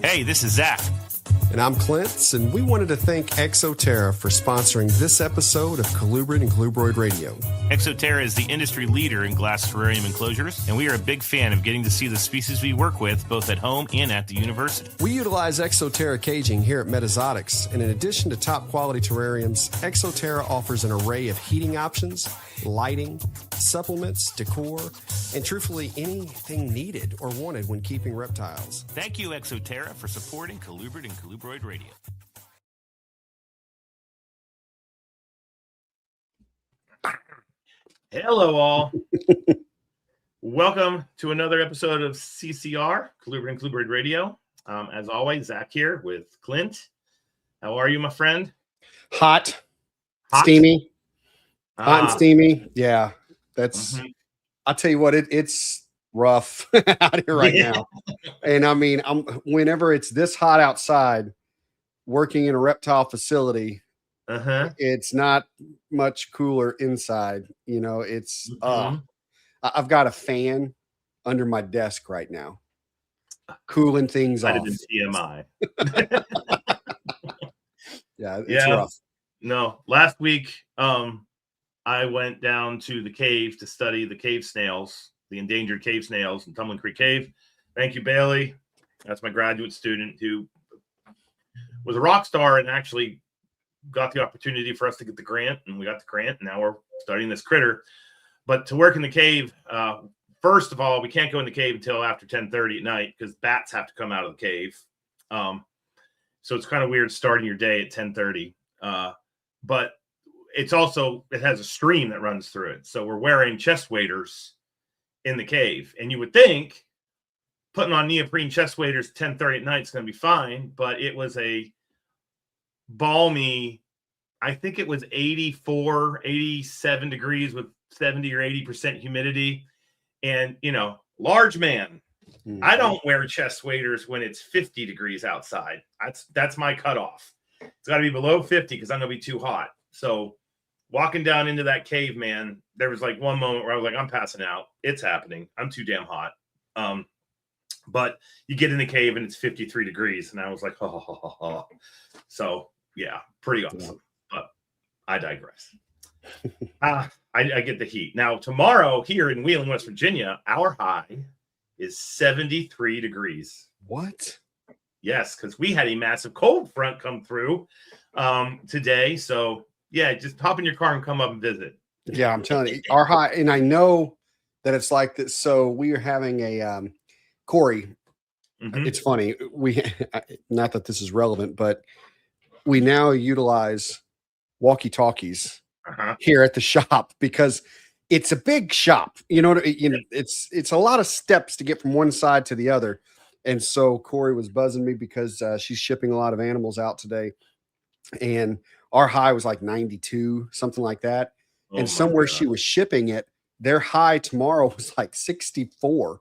Hey, this is Zac. And I'm Clint, and we wanted to thank Exoterra for sponsoring this episode of Colubrid and Colubroid Radio. Exoterra is the industry leader in glass terrarium enclosures, and we are a big fan of getting to see the species we work with both at home and at the university. We utilize Exoterra caging here at Metazotics, and in addition to top quality terrariums, Exoterra offers an array of heating options, lighting, supplements, decor, and truthfully anything needed or wanted when keeping reptiles. Thank you, Exoterra, for supporting Colubrid and Colubroid Radio. Hello, all. Welcome to another episode of CCR, Colubrid and Colubroid Radio. As always, Zac here with Clint. How are you, my friend? Hot. Steamy. Hot and steamy. Yeah, that's. I'll tell you what, it's rough out here right now. And I mean, whenever it's this hot outside, working in a reptile facility, it's not much cooler inside. You know, it's. I've got a fan under my desk right now, cooling things off. TMI. Yeah, it's rough. No, last week, I went down to the cave to study the cave snails, the endangered cave snails in Tumbling Creek Cave. Thank you, Bailey. That's my graduate student who was a rock star and actually got the opportunity for us to get the grant. And we got the grant, and now we're studying this critter. But to work in the cave, first of all, we can't go in the cave until after 10:30 at night because bats have to come out of the cave. So it's kind of weird starting your day at 10:30. But it has a stream that runs through it. So we're wearing chest waders in the cave. And you would think putting on neoprene chest waders at 10:30 at night is going to be fine. But it was a balmy, I think it was 84, 87 degrees with 70 or 80% humidity. And, you know, large man, I don't wear chest waders when it's 50 degrees outside. That's my cutoff. It's got to be below 50 because I'm going to be too hot. So walking down into that cave, man, there was like one moment where I was like, I'm passing out. It's happening. I'm too damn hot. But you get in the cave and it's 53 degrees. And I was like, oh. So, yeah, pretty awesome. But I digress. I get the heat. Now, tomorrow here in Wheeling, West Virginia, our high is 73 degrees. What? Yes, because we had a massive cold front come through today. So, yeah, just hop in your car and come up and visit. Yeah, I'm telling you, our high, and I know that it's like this. So we are having a Corey. It's funny. Not that this is relevant, but we now utilize walkie-talkies here at the shop because it's a big shop. It's a lot of steps to get from one side to the other. And so Corey was buzzing me because she's shipping a lot of animals out today. And our high was like 92, something like that. And somewhere she was shipping it, their high tomorrow was like 64.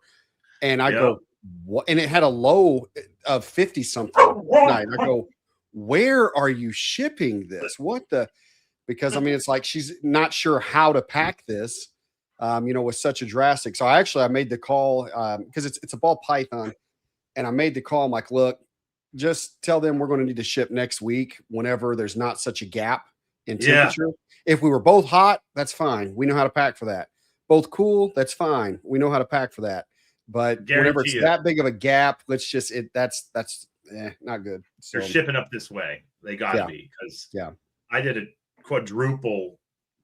And I go, what? And it had a low of 50 something night. I go, where are you shipping this? What the? Because I mean, it's like she's not sure how to pack this, with such a drastic. So I made the call because it's a ball python. And I made the call. I'm like, look, just tell them we're going to need to ship next week whenever there's not such a gap in temperature. Yeah. If we were both hot, that's fine. We know how to pack for that. Both cool, that's fine. We know how to pack for that. But whenever it's that big of a gap, that's not good. So, they're shipping up this way. They got to be because I did a quadruple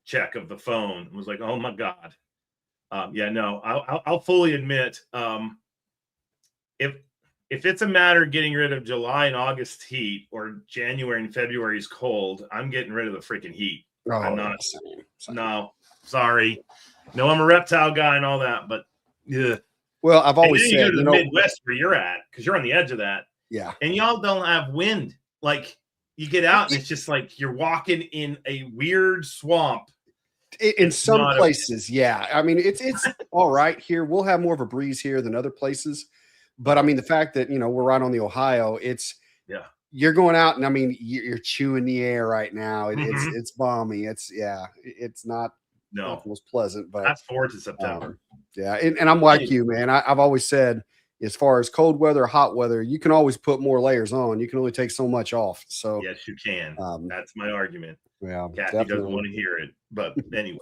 check of the phone and was like, oh my God. I'll fully admit if it's a matter of getting rid of July and August heat or January and February's cold, I'm getting rid of the freaking heat. Oh, I'm not. No, sorry. No, I'm a reptile guy and all that, but yeah. Well, I've always said, you go to the Midwest where you're at because you're on the edge of that. Yeah. And y'all don't have wind. Like you get out and it's just like you're walking in a weird swamp. In some places, I mean, it's all right here. We'll have more of a breeze here than other places. But I mean, the fact that, we're right on the Ohio, you're going out and I mean, you're chewing the air right now. It's balmy. It's not the most pleasant, but fast forward to September. And I'm like you, man. I've always said, as far as cold weather, hot weather, you can always put more layers on. You can only take so much off. So yes, you can. That's my argument. Yeah, Kathy doesn't want to hear it, but anyway.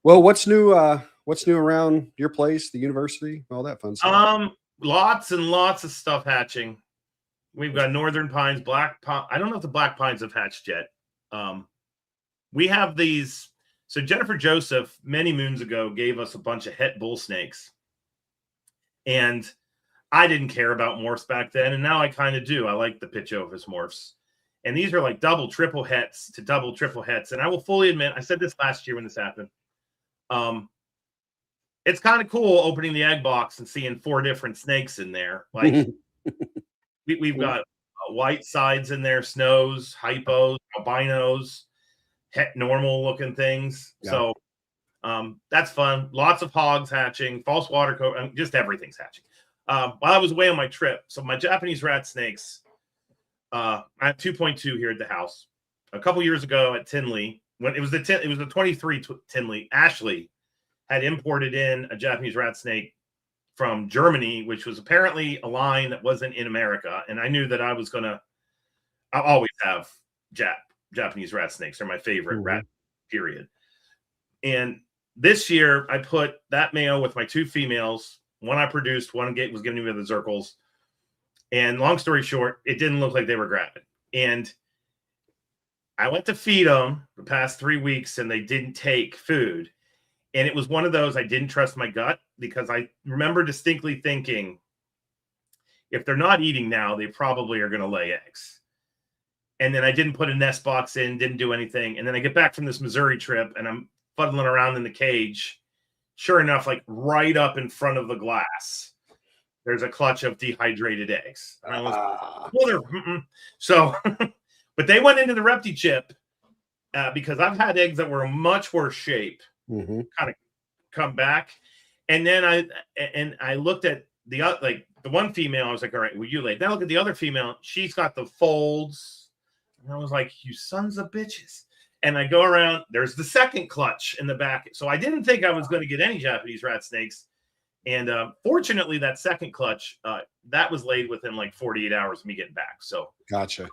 Well, what's new around your place, the university, all that fun stuff? Lots and lots of stuff hatching. We've got northern pines, black pine. I don't know if the black pines have hatched yet. We have these. So Jennifer Joseph, many moons ago, gave us a bunch of het bull snakes. And I didn't care about morphs back then. And now I kind of do. I like the Pitchovis morphs. And these are like double, triple hets to double, triple hets. And I will fully admit, I said this last year when this happened. It's kind of cool opening the egg box and seeing 4 different snakes in there. Like we've got white sides in there, snows, hypos, albinos, het normal looking things. Yeah. So that's fun. Lots of hogs hatching, false water coat, just everything's hatching. While I was away on my trip, so my Japanese rat snakes, I have 2.2 here at the house. A couple years ago at Tinley, when it was the 23 Tinley, Ashley had imported in a Japanese rat snake from Germany, which was apparently a line that wasn't in America. And I knew that I'll always have Japanese rat snakes. They're my favorite rat, period. And this year I put that male with my 2 females. One I produced, one was giving me the zircles. And long story short, it didn't look like they were gravid. And I went to feed them the past 3 weeks and they didn't take food. And it was one of those, I didn't trust my gut, because I remember distinctly thinking, if they're not eating now, they probably are going to lay eggs. And then I didn't put a nest box in, didn't do anything. And then I get back from this Missouri trip and I'm fuddling around in the cage. Sure enough, like right up in front of the glass, there's a clutch of dehydrated eggs. And I was, so, but they went into the Repti chip because I've had eggs that were in much worse shape. Kind of come back, and then I looked at the one female. I was like, all right, will you lay? Then I look at the other female. She's got the folds, and I was like, you sons of bitches. And I go around. There's the second clutch in the back. So I didn't think I was going to get any Japanese rat snakes, and fortunately, that second clutch that was laid within like 48 hours of me getting back. So gotcha.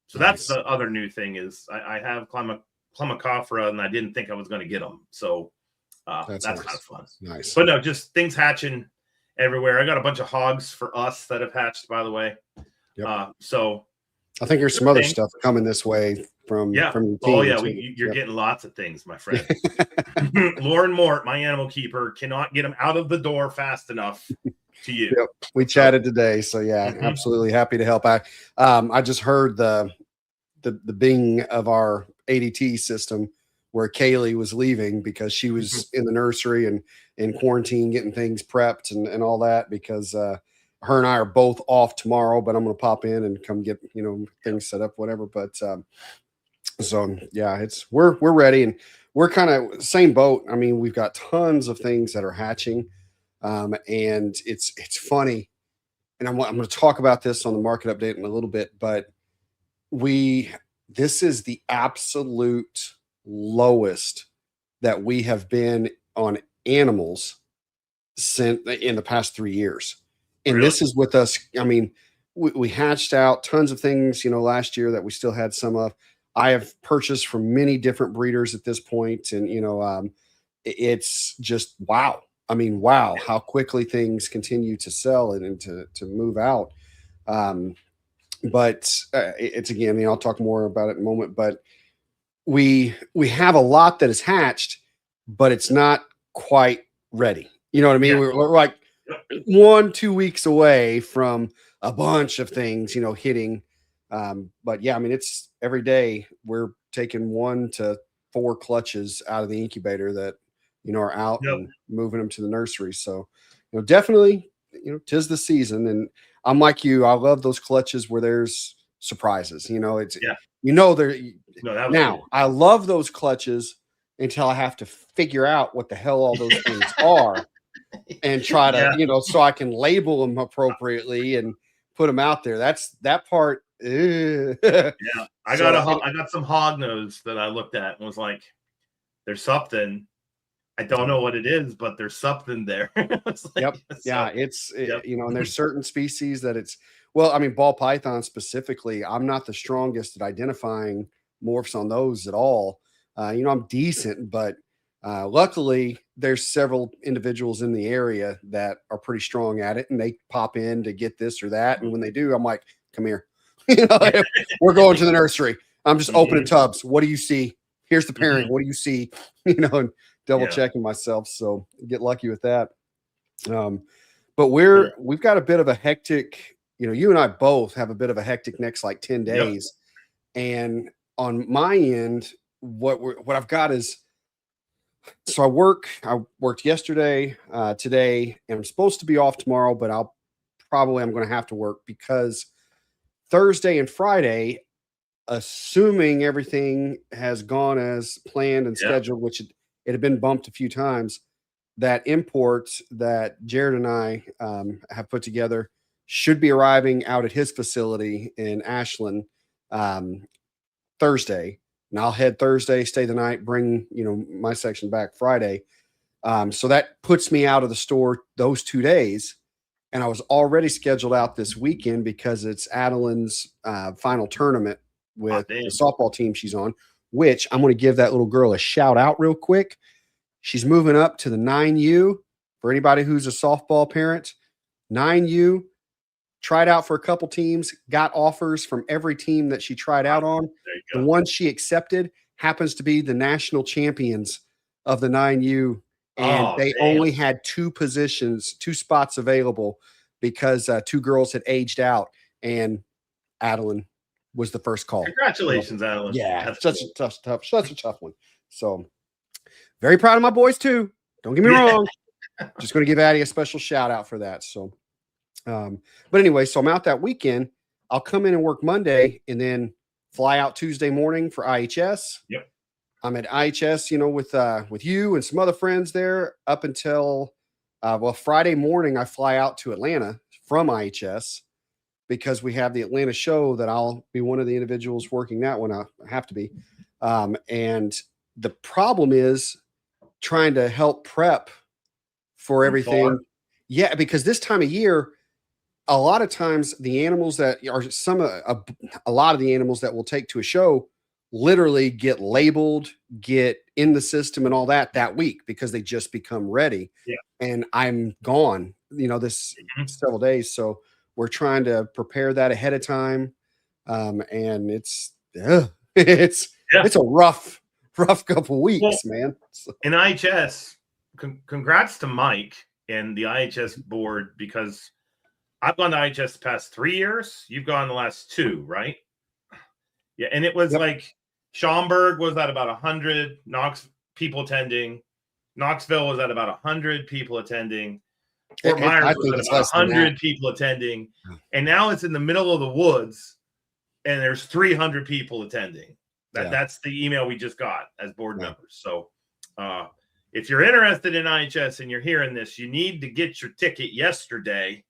So that's the other new thing is I have Climacoptera, and I didn't think I was going to get them. So that's nice. Kind of fun. Nice. But no, just things hatching everywhere. I got a bunch of hogs for us that have hatched, by the way. Yep. So I think there's some other stuff coming this way from your team. Oh, yeah. You're getting lots of things, my friend. Lauren Mort, my animal keeper, cannot get them out of the door fast enough to you. Yep. We chatted today. So, yeah, absolutely happy to help out. I just heard the bing of our ADT system where Kaylee was leaving because she was in the nursery and in quarantine getting things prepped and all that, because her and I are both off tomorrow, but I'm going to pop in and come get, things set up, whatever. But so yeah, we're ready, and we're kind of same boat. I mean, we've got tons of things that are hatching, and it's funny. And I'm going to talk about this on the market update in a little bit, but this is the absolute lowest that we have been on animals in the past 3 years. And really? This is with us. I mean, we hatched out tons of things, last year that we still had some of. I have purchased from many different breeders at this point. And, it's just, wow. I mean, wow, how quickly things continue to sell and to move out. But it's again, I'll talk more about it in a moment, but we have a lot that is hatched, but it's not quite ready. You know what I mean? Yeah. We're like 1-2 weeks away from a bunch of things, hitting. But yeah, I mean, it's every day we're taking 1 to 4 clutches out of the incubator that, are out and moving them to the nursery. So, definitely, 'tis the season. And I'm like you, I love those clutches where there's surprises. It's now I love those clutches until I have to figure out what the hell all those things are and try to, so I can label them appropriately and put them out there. That's that part. Yeah, I got some hog nose that I looked at and was like, there's something. I don't know what it is, but there's something there. Yep. Yeah. And there's certain species that ball python specifically, I'm not the strongest at identifying morphs on those at all. I'm decent, but luckily there's several individuals in the area that are pretty strong at it, and they pop in to get this or that. And when they do, I'm like, come here. We're going to the nursery. I'm just opening tubs. What do you see? Here's the pairing. What do you see? And double checking myself. So get lucky with that. But we've got a bit of a hectic, you and I both have a bit of a hectic next like 10 days. Yep. And on my end, what I've got is, so I worked yesterday, today, and I'm supposed to be off tomorrow, but I'm going to have to work because Thursday and Friday, assuming everything has gone as planned and scheduled, which it had been bumped a few times, that import that Jared and I have put together should be arriving out at his facility in Ashland Thursday. And I'll head Thursday, stay the night, bring, my section back Friday. So that puts me out of the store those 2 days. And I was already scheduled out this weekend because it's Adeline's final tournament with the softball team she's on, which I'm going to give that little girl a shout out real quick. She's moving up to the 9U. For anybody who's a softball parent, 9U, tried out for a couple teams, got offers from every team that she tried out on. The one she accepted happens to be the national champions of the 9U. And they only had two spots available because two girls had aged out, and Adeline was the first call. Congratulations, Adeline. Yeah, that's such a tough one. So very proud of my boys too. Don't get me wrong. Just going to give Addie a special shout out for that. So, but anyway, so I'm out that weekend. I'll come in and work Monday and then fly out Tuesday morning for IHS. Yep. I'm at IHS, with you and some other friends there up until, Friday morning, I fly out to Atlanta from IHS because we have the Atlanta show that I'll be one of the individuals working that one. I have to be. And the problem is trying to help prep for everything. Yeah, because this time of year, a lot of times the animals that are a lot of the animals that we'll take to a show literally get labeled, get in the system and all that week because they just become ready. Yeah. And I'm gone, this several days. So we're trying to prepare that ahead of time. And it's a rough couple weeks, man. So. In IHS, congrats to Mike and the IHS board, because I've gone to IHS the past 3 years. You've gone the last 2, right? Yeah. And it was like Schaumburg was at about 100 people attending. Knoxville was at about 100 people attending. Fort Myers was at about 100 people attending. And now it's in the middle of the woods and there's 300 people attending. That's the email we just got as board members. So if you're interested in IHS and you're hearing this, you need to get your ticket yesterday.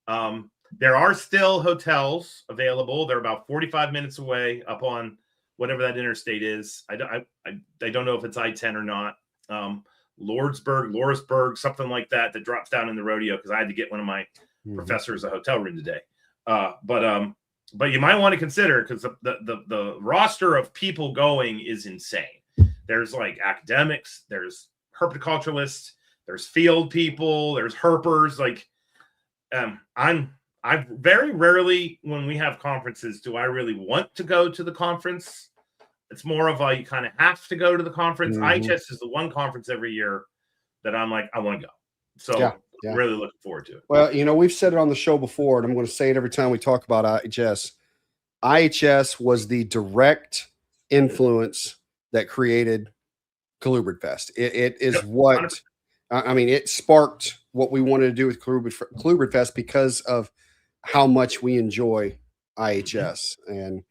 There are still hotels available. They're about 45 minutes away up on whatever that interstate is. I don't know if it's I-10 or not. Lawrenceburg, something like that drops down in the rodeo, because I had to get one of my professors a hotel room today. But you might want to consider, because the roster of people going is insane. There's like academics, there's herpetoculturists, there's field people, there's herpers. Like, I very rarely, when we have conferences, do I really want to go to the conference. It's more of you kind of have to go to the conference. IHS is the one conference every year that I'm like, I want to go. So I'm really looking forward to it. Well, we've said it on the show before, and I'm going to say it every time we talk about IHS. IHS was the direct influence that created Colubrid Fest. It is what, it sparked what we wanted to do with Colubrid Fest because of how much we enjoy IHS. And,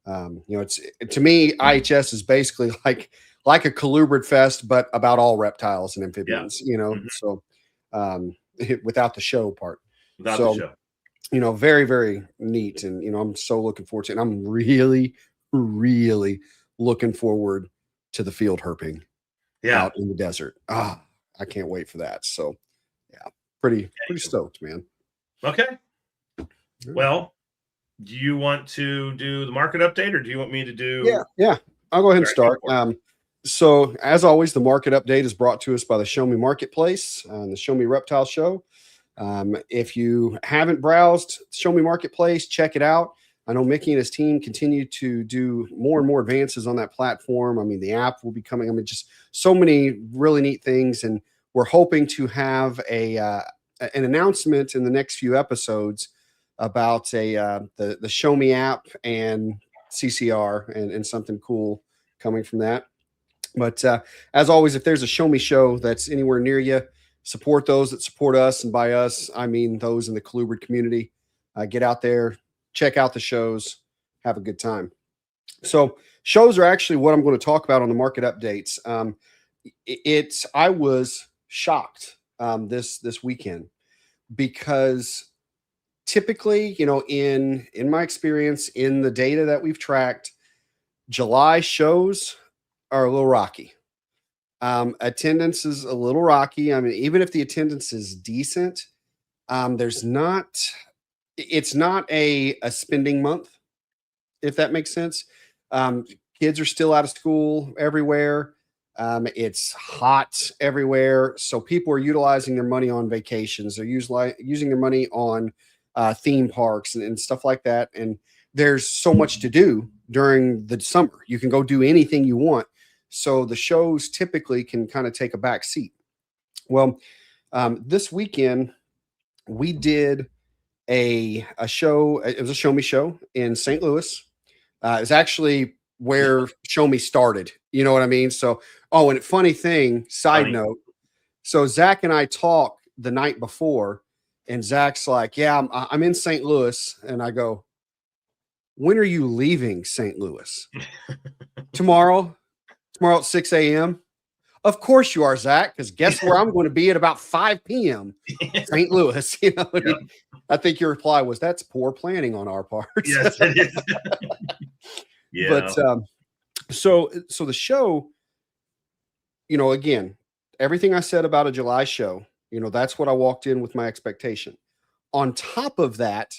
it's, to me, IHS is basically like a Colubrid Fest, but about all reptiles and amphibians, so without the show part. Without the show. Very, very neat. And, I'm so looking forward to it. And I'm really, really looking forward to the field herping. out in the desert. I can't wait for that. So yeah, pretty stoked, man. Okay. Well, do you want to do the market update, or do you want me to do? Yeah. I'll go ahead and start. So as always, the market update is brought to us by the Show Me Marketplace and the Show Me Reptile Show. If you haven't browsed Show Me Marketplace, check it out. I know Mickey and his team continue to do more and more advances on that platform. I mean, the app will be coming. I mean, just so many really neat things. And we're hoping to have an announcement in the next few episodes about the Show Me app and CCR and something cool coming from that. But as always, if there's a Show Me show that's anywhere near you, support those that support us. And by us, I mean those in the colubrid community. Get out there, check out the shows, have a good time. So shows are actually what I'm going to talk about on the market updates. I was shocked this weekend because typically, you know, in my experience, in the data that we've tracked, July shows are a little rocky. Attendance is a little rocky. I mean, even if the attendance is decent, it's not a spending month, if that makes sense. Kids are still out of school everywhere. It's hot everywhere. So people are utilizing their money on vacations. They're using their money on theme parks and stuff like that. And there's so much to do during the summer. You can go do anything you want. So the shows typically can kind of take a back seat. Well, this weekend we did a show. It was a Show Me show in St. Louis. It's actually where Show Me started. You know what I mean? So, and funny thing, side note. So Zac and I talked the night before, and Zac's like, "Yeah, I'm in St. Louis," and I go, "When are you leaving St. Louis?" Tomorrow at 6 a.m. Of course you are, Zac, because guess where I'm going to be at about 5 p.m. St. Louis. You know, I think your reply was, "That's poor planning on our part." Yes, it is. Yeah. But so the show, you know, again, everything I said about a July show, you know, that's what I walked in with my expectation. On top of that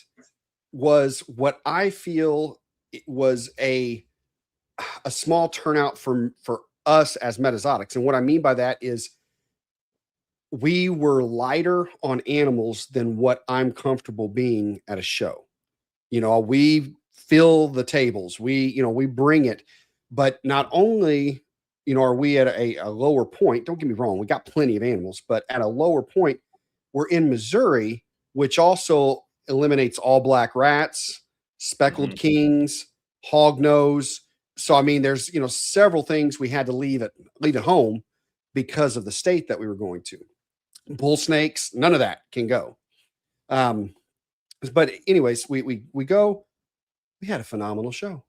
was what I feel was a small turnout for us as Metazotics. And what I mean by that is we were lighter on animals than what I'm comfortable being at a show. You know, we fill the tables, we bring it, but not only, you know, are we at a lower point, don't get me wrong, we got plenty of animals, but at a lower point, we're in Missouri, which also eliminates all black rats, speckled kings, hognose. So, I mean, there's, you know, several things we had to leave at home because of the state that we were going to. Bull snakes, none of that can go. But anyways, we go, we had a phenomenal show.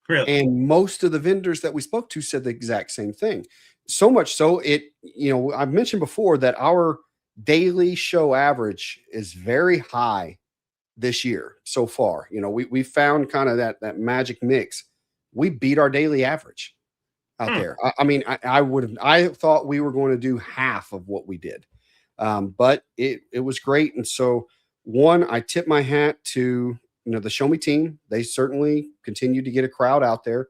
Really? And most of the vendors that we spoke to said the exact same thing. So much so you know, I've mentioned before that our daily show average is very high this year so far. You know, we found kind of that magic mix. We beat our daily average out there. I mean, I thought we were going to do half of what we did. But it was great. And so I tip my hat to, you know, the Show Me team. They certainly continue to get a crowd out there.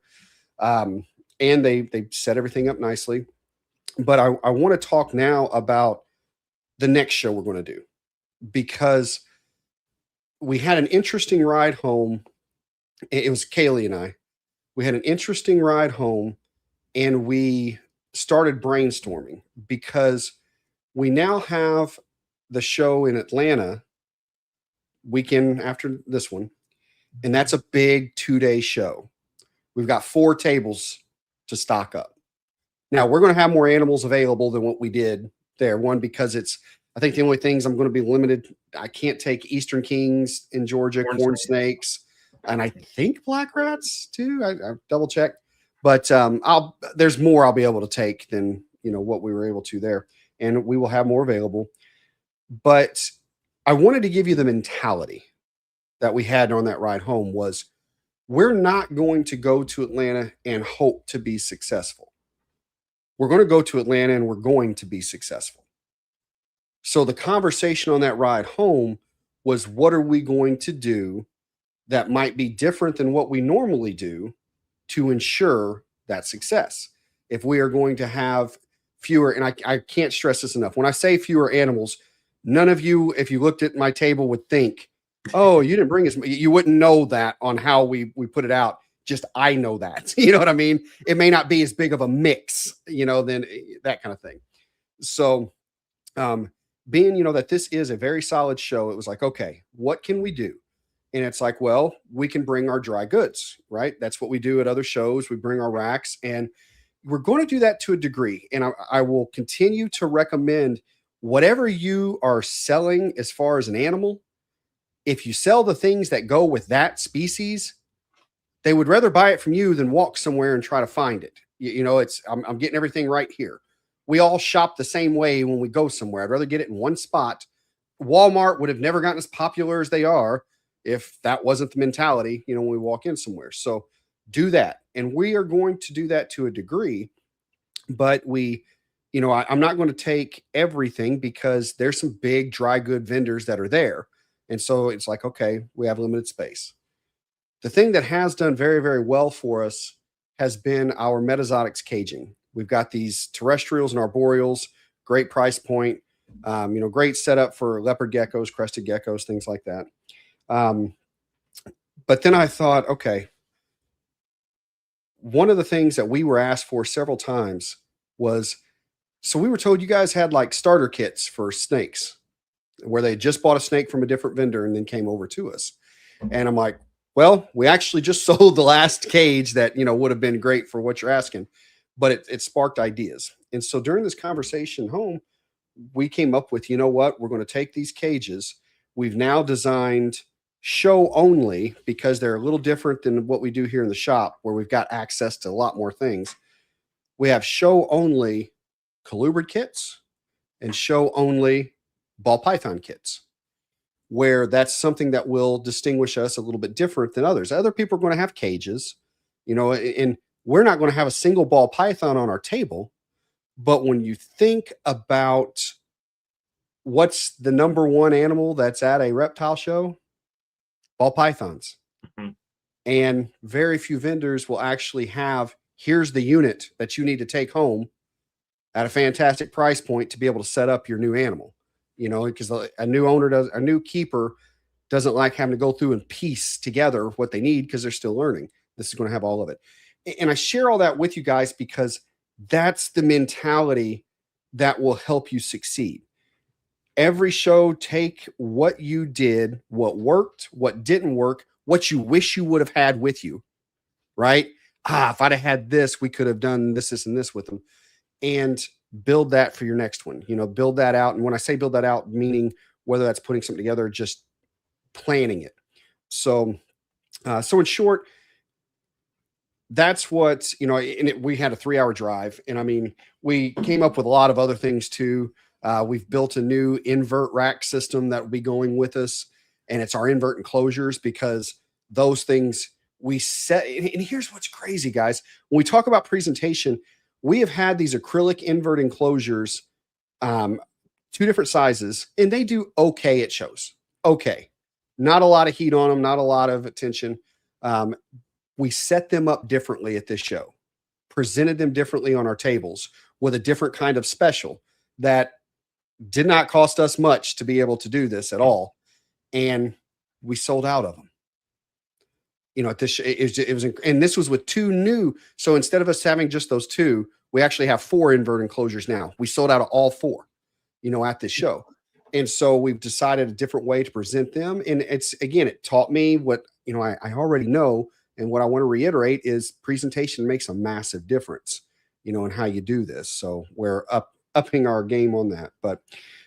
And they set everything up nicely. But I want to talk now about the next show we're going to do, because we had an interesting ride home. It was Kaylee and I. We had an interesting ride home, and we started brainstorming because we now have the show in Atlanta weekend after this one, and that's a big 2-day show. We've got 4 tables to stock up. Now, we're going to have more animals available than what we did there. One, because I think the only things I'm going to be limited, I can't take Eastern Kings in Georgia, corn snakes, and I think black rats too. I double check, but there's more I'll be able to take than, you know, what we were able to there, and we will have more available. But I wanted to give you the mentality that we had on that ride home was, we're not going to go to Atlanta and hope to be successful. we're going to go to Atlanta and we're going to be successful. So the conversation on that ride home was, what are we going to do that might be different than what we normally do to ensure that success? If we are going to have fewer, and I can't stress this enough, when I say fewer animals, none of you, if you looked at my table, would think, oh, you didn't bring as much. You wouldn't know that on how we put it out. Just, I know that. You know what I mean? It may not be as big of a mix, than that kind of thing. So being, that this is a very solid show, it was like, okay, what can we do? And it's like, well, we can bring our dry goods, right? That's what we do at other shows. We bring our racks, and we're going to do that to a degree. And I will continue to recommend whatever you are selling as far as an animal. If you sell the things that go with that species, they would rather buy it from you than walk somewhere and try to find it. I'm getting everything right here. We all shop the same way when we go somewhere. I'd rather get it in one spot. Walmart would have never gotten as popular as they are if that wasn't the mentality, when we walk in somewhere. So do that. And we are going to do that to a degree, but I'm not going to take everything because there's some big dry good vendors that are there. And so it's like, okay, we have limited space. The thing that has done very, very well for us has been our Metazotics caging. We've got these terrestrials and arboreals, great price point, great setup for leopard geckos, crested geckos, things like that. But then I thought, okay, one of the things that we were asked for several times was, so we were told you guys had like starter kits for snakes where they just bought a snake from a different vendor and then came over to us. And I'm like, well, we actually just sold the last cage that, would have been great for what you're asking, but it sparked ideas. And so during this conversation home, we came up with, what, we're going to take these cages. We've now designed show only, because they're a little different than what we do here in the shop, where we've got access to a lot more things. We have show only colubrid kits and show only ball python kits, where that's something that will distinguish us a little bit different than others. Other people are going to have cages, and we're not going to have a single ball python on our table. But when you think about what's the number one animal that's at a reptile show, ball pythons. Mm-hmm. And very few vendors will actually have, here's the unit that you need to take home at a fantastic price point to be able to set up your new animal, because a new keeper doesn't like having to go through and piece together what they need because they're still learning. This is going to have all of it. And I share all that with you guys because that's the mentality that will help you succeed. Every show, take what you did, what worked, what didn't work, what you wish you would have had with you, right? If I'd have had this, we could have done this, this, and this with them, and build that for your next one. Build that out. And when I say build that out, meaning whether that's putting something together or just planning it. So in short, that's what, we had a 3-hour drive. And I mean, we came up with a lot of other things too. We've built a new invert rack system that will be going with us, and it's our invert enclosures, because those things we set. And here's what's crazy, guys. When we talk about presentation, we have had these acrylic invert enclosures, 2 different sizes, and they do okay at shows. Okay. Not a lot of heat on them, not a lot of attention. We set them up differently at this show, presented them differently on our tables with a different kind of special that did not cost us much to be able to do this at all. And we sold out of them. At this, it was, and this was with 2 new. So instead of us having just those 2, we actually have 4 invert enclosures now. We sold out of all 4, at this show. And so we've decided a different way to present them. And it taught me what, I already know. And what I want to reiterate is presentation makes a massive difference, in how you do this. So we're upping our game on that. But,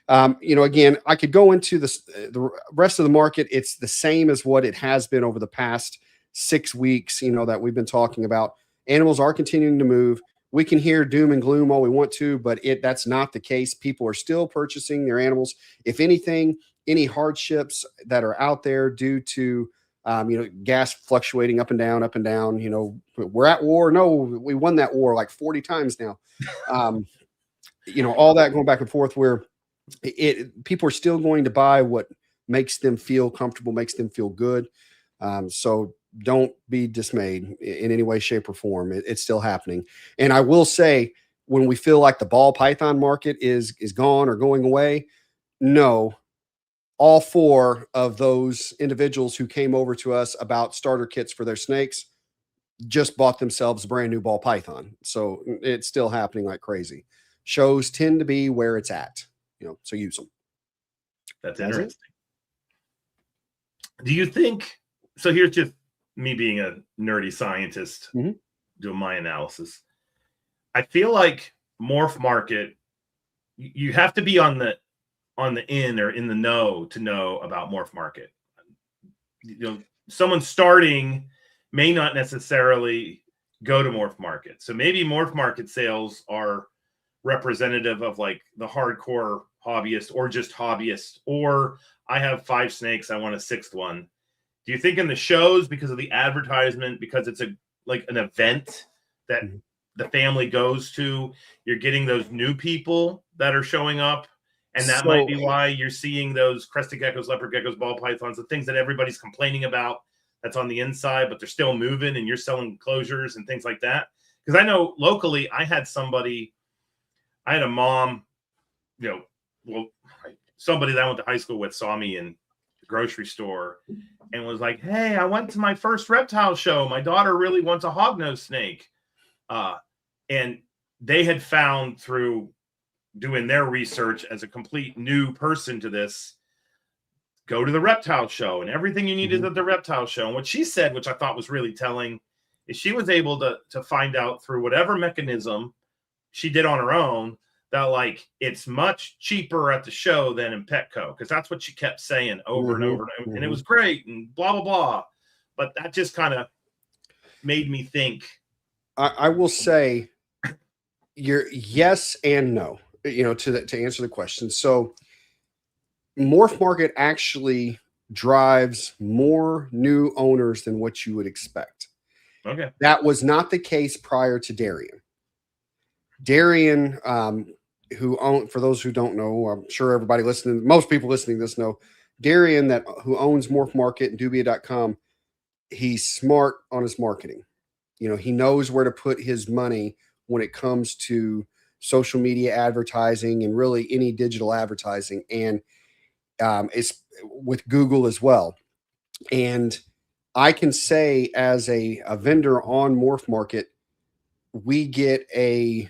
again, I could go into the rest of the market. It's the same as what it has been over the past 6 weeks, that we've been talking about. Animals are continuing to move. We can hear doom and gloom all we want to, but that's not the case. People are still purchasing their animals. If anything, any hardships that are out there due to Gas fluctuating up and down, up and down. We're at war. No, we won that war like 40 times now. All that going back and forth where people are still going to buy what makes them feel comfortable, makes them feel good. So don't be dismayed in any way, shape, or form. It's still happening. And I will say, when we feel like the ball python market is gone or going away, no, all 4 of those individuals who came over to us about starter kits for their snakes just bought themselves a brand new ball python. So it's still happening like crazy. Shows tend to be where it's at, so use them. That's interesting. Do you think, so here's just me being a nerdy scientist doing my analysis. I feel like morph market, you have to be on the in or in the know to know about morph market. Someone starting may not necessarily go to morph market. So maybe morph market sales are representative of like the hardcore hobbyist or just hobbyist, or I have 5 snakes, I want a 6th one. Do you think in the shows, because of the advertisement, because it's an event that the family goes to, you're getting those new people that are showing up? And that might be why you're seeing those crested geckos, leopard geckos, ball pythons, the things that everybody's complaining about that's on the inside, but they're still moving and you're selling closures and things like that. Because I know locally, I had a mom, somebody that I went to high school with saw me in the grocery store and was like, hey, I went to my first reptile show. My daughter really wants a hognose snake. And they had found through doing their research as a complete new person to this, go to the reptile show and everything you needed at the reptile show. And what she said, which I thought was really telling, is she was able to find out through whatever mechanism she did on her own that like it's much cheaper at the show than in Petco, because that's what she kept saying over and over and over. And it was great and blah blah blah. But that just kind of made me think. I will say you're yes and no, to answer the question. So morph market actually drives more new owners than what you would expect. Okay. That was not the case prior to Darian. Darian, who owned, for those who don't know, I'm sure everybody listening, most people listening to this know, Darian, who owns Morph Market and Dubia.com, he's smart on his marketing. He knows where to put his money when it comes to social media advertising and really any digital advertising. And it's with Google as well. And I can say as a vendor on Morph Market, we get a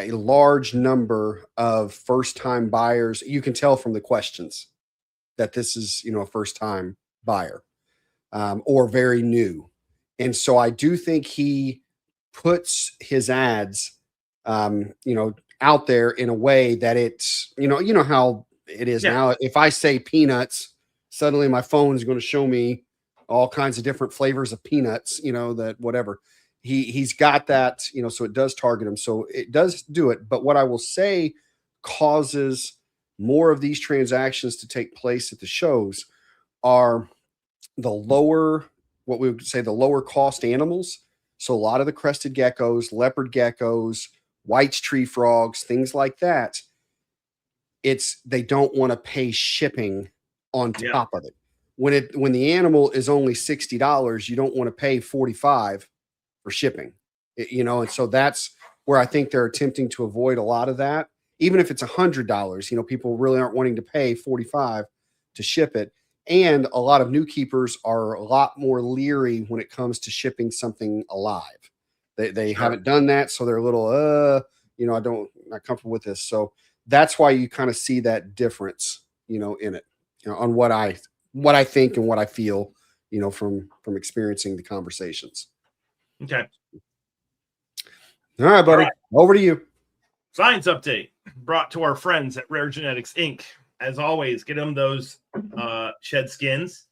large number of first-time buyers. You can tell from the questions that this is, a first-time buyer or very new. And so I do think he puts his ads, out there in a way that it's, how it is now. If I say peanuts, suddenly my phone is going to show me all kinds of different flavors of peanuts, that whatever. He's got that, so it does target him. So it does do it. But what I will say causes more of these transactions to take place at the shows are the lower, what we would say, the lower cost animals. So a lot of the crested geckos, leopard geckos, White's tree frogs, things like that. They don't want to pay shipping on top of it. When the animal is only $60, you don't want to pay $45 for shipping, and so that's where I think they're attempting to avoid a lot of that. Even if it's $100, people really aren't wanting to pay $45 to ship it. And a lot of new keepers are a lot more leery when it comes to shipping something alive. They haven't done that, so they're a little, not comfortable with this. So that's why you kind of see that difference, in it, on what I think and what I feel, from experiencing the conversations. Okay. All right, buddy. All right. Over to you. Science update brought to our friends at Rare Genetics Inc. As always, get them those shed skins.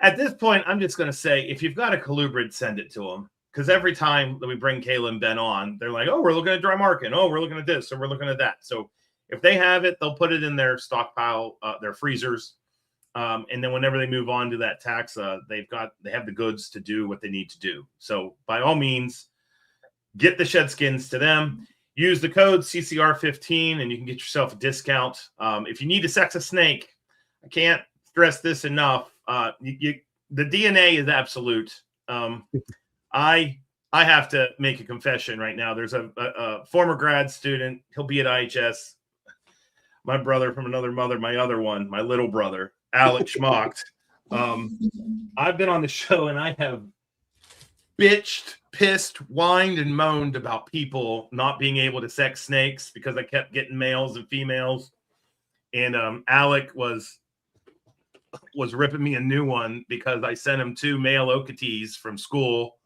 At this point, I'm just going to say, if you've got a colubrid, send it to them. Because every time that we bring Kayla and Ben on, they're like, oh, we're looking at dry market. Oh, we're looking at this. Or we're looking at that. So if they have it, they'll put it in their stockpile, their freezers. And then whenever they move on to that taxa, they have the goods to do what they need to do. So by all means, get the shed skins to them. Use the code CCR15 and you can get yourself a discount. If you need to sex a snake, I can't stress this enough. The DNA is absolute. I have to make a confession right now. There's a former grad student. He'll be at IHS. My brother from another mother, my other one, my little brother, Alex Schmacht. I've been on the show and I have bitched, pissed, whined, and moaned about people not being able to sex snakes because I kept getting males and females. And Alec was ripping me a new one because I sent him 2 male Okeetees from school.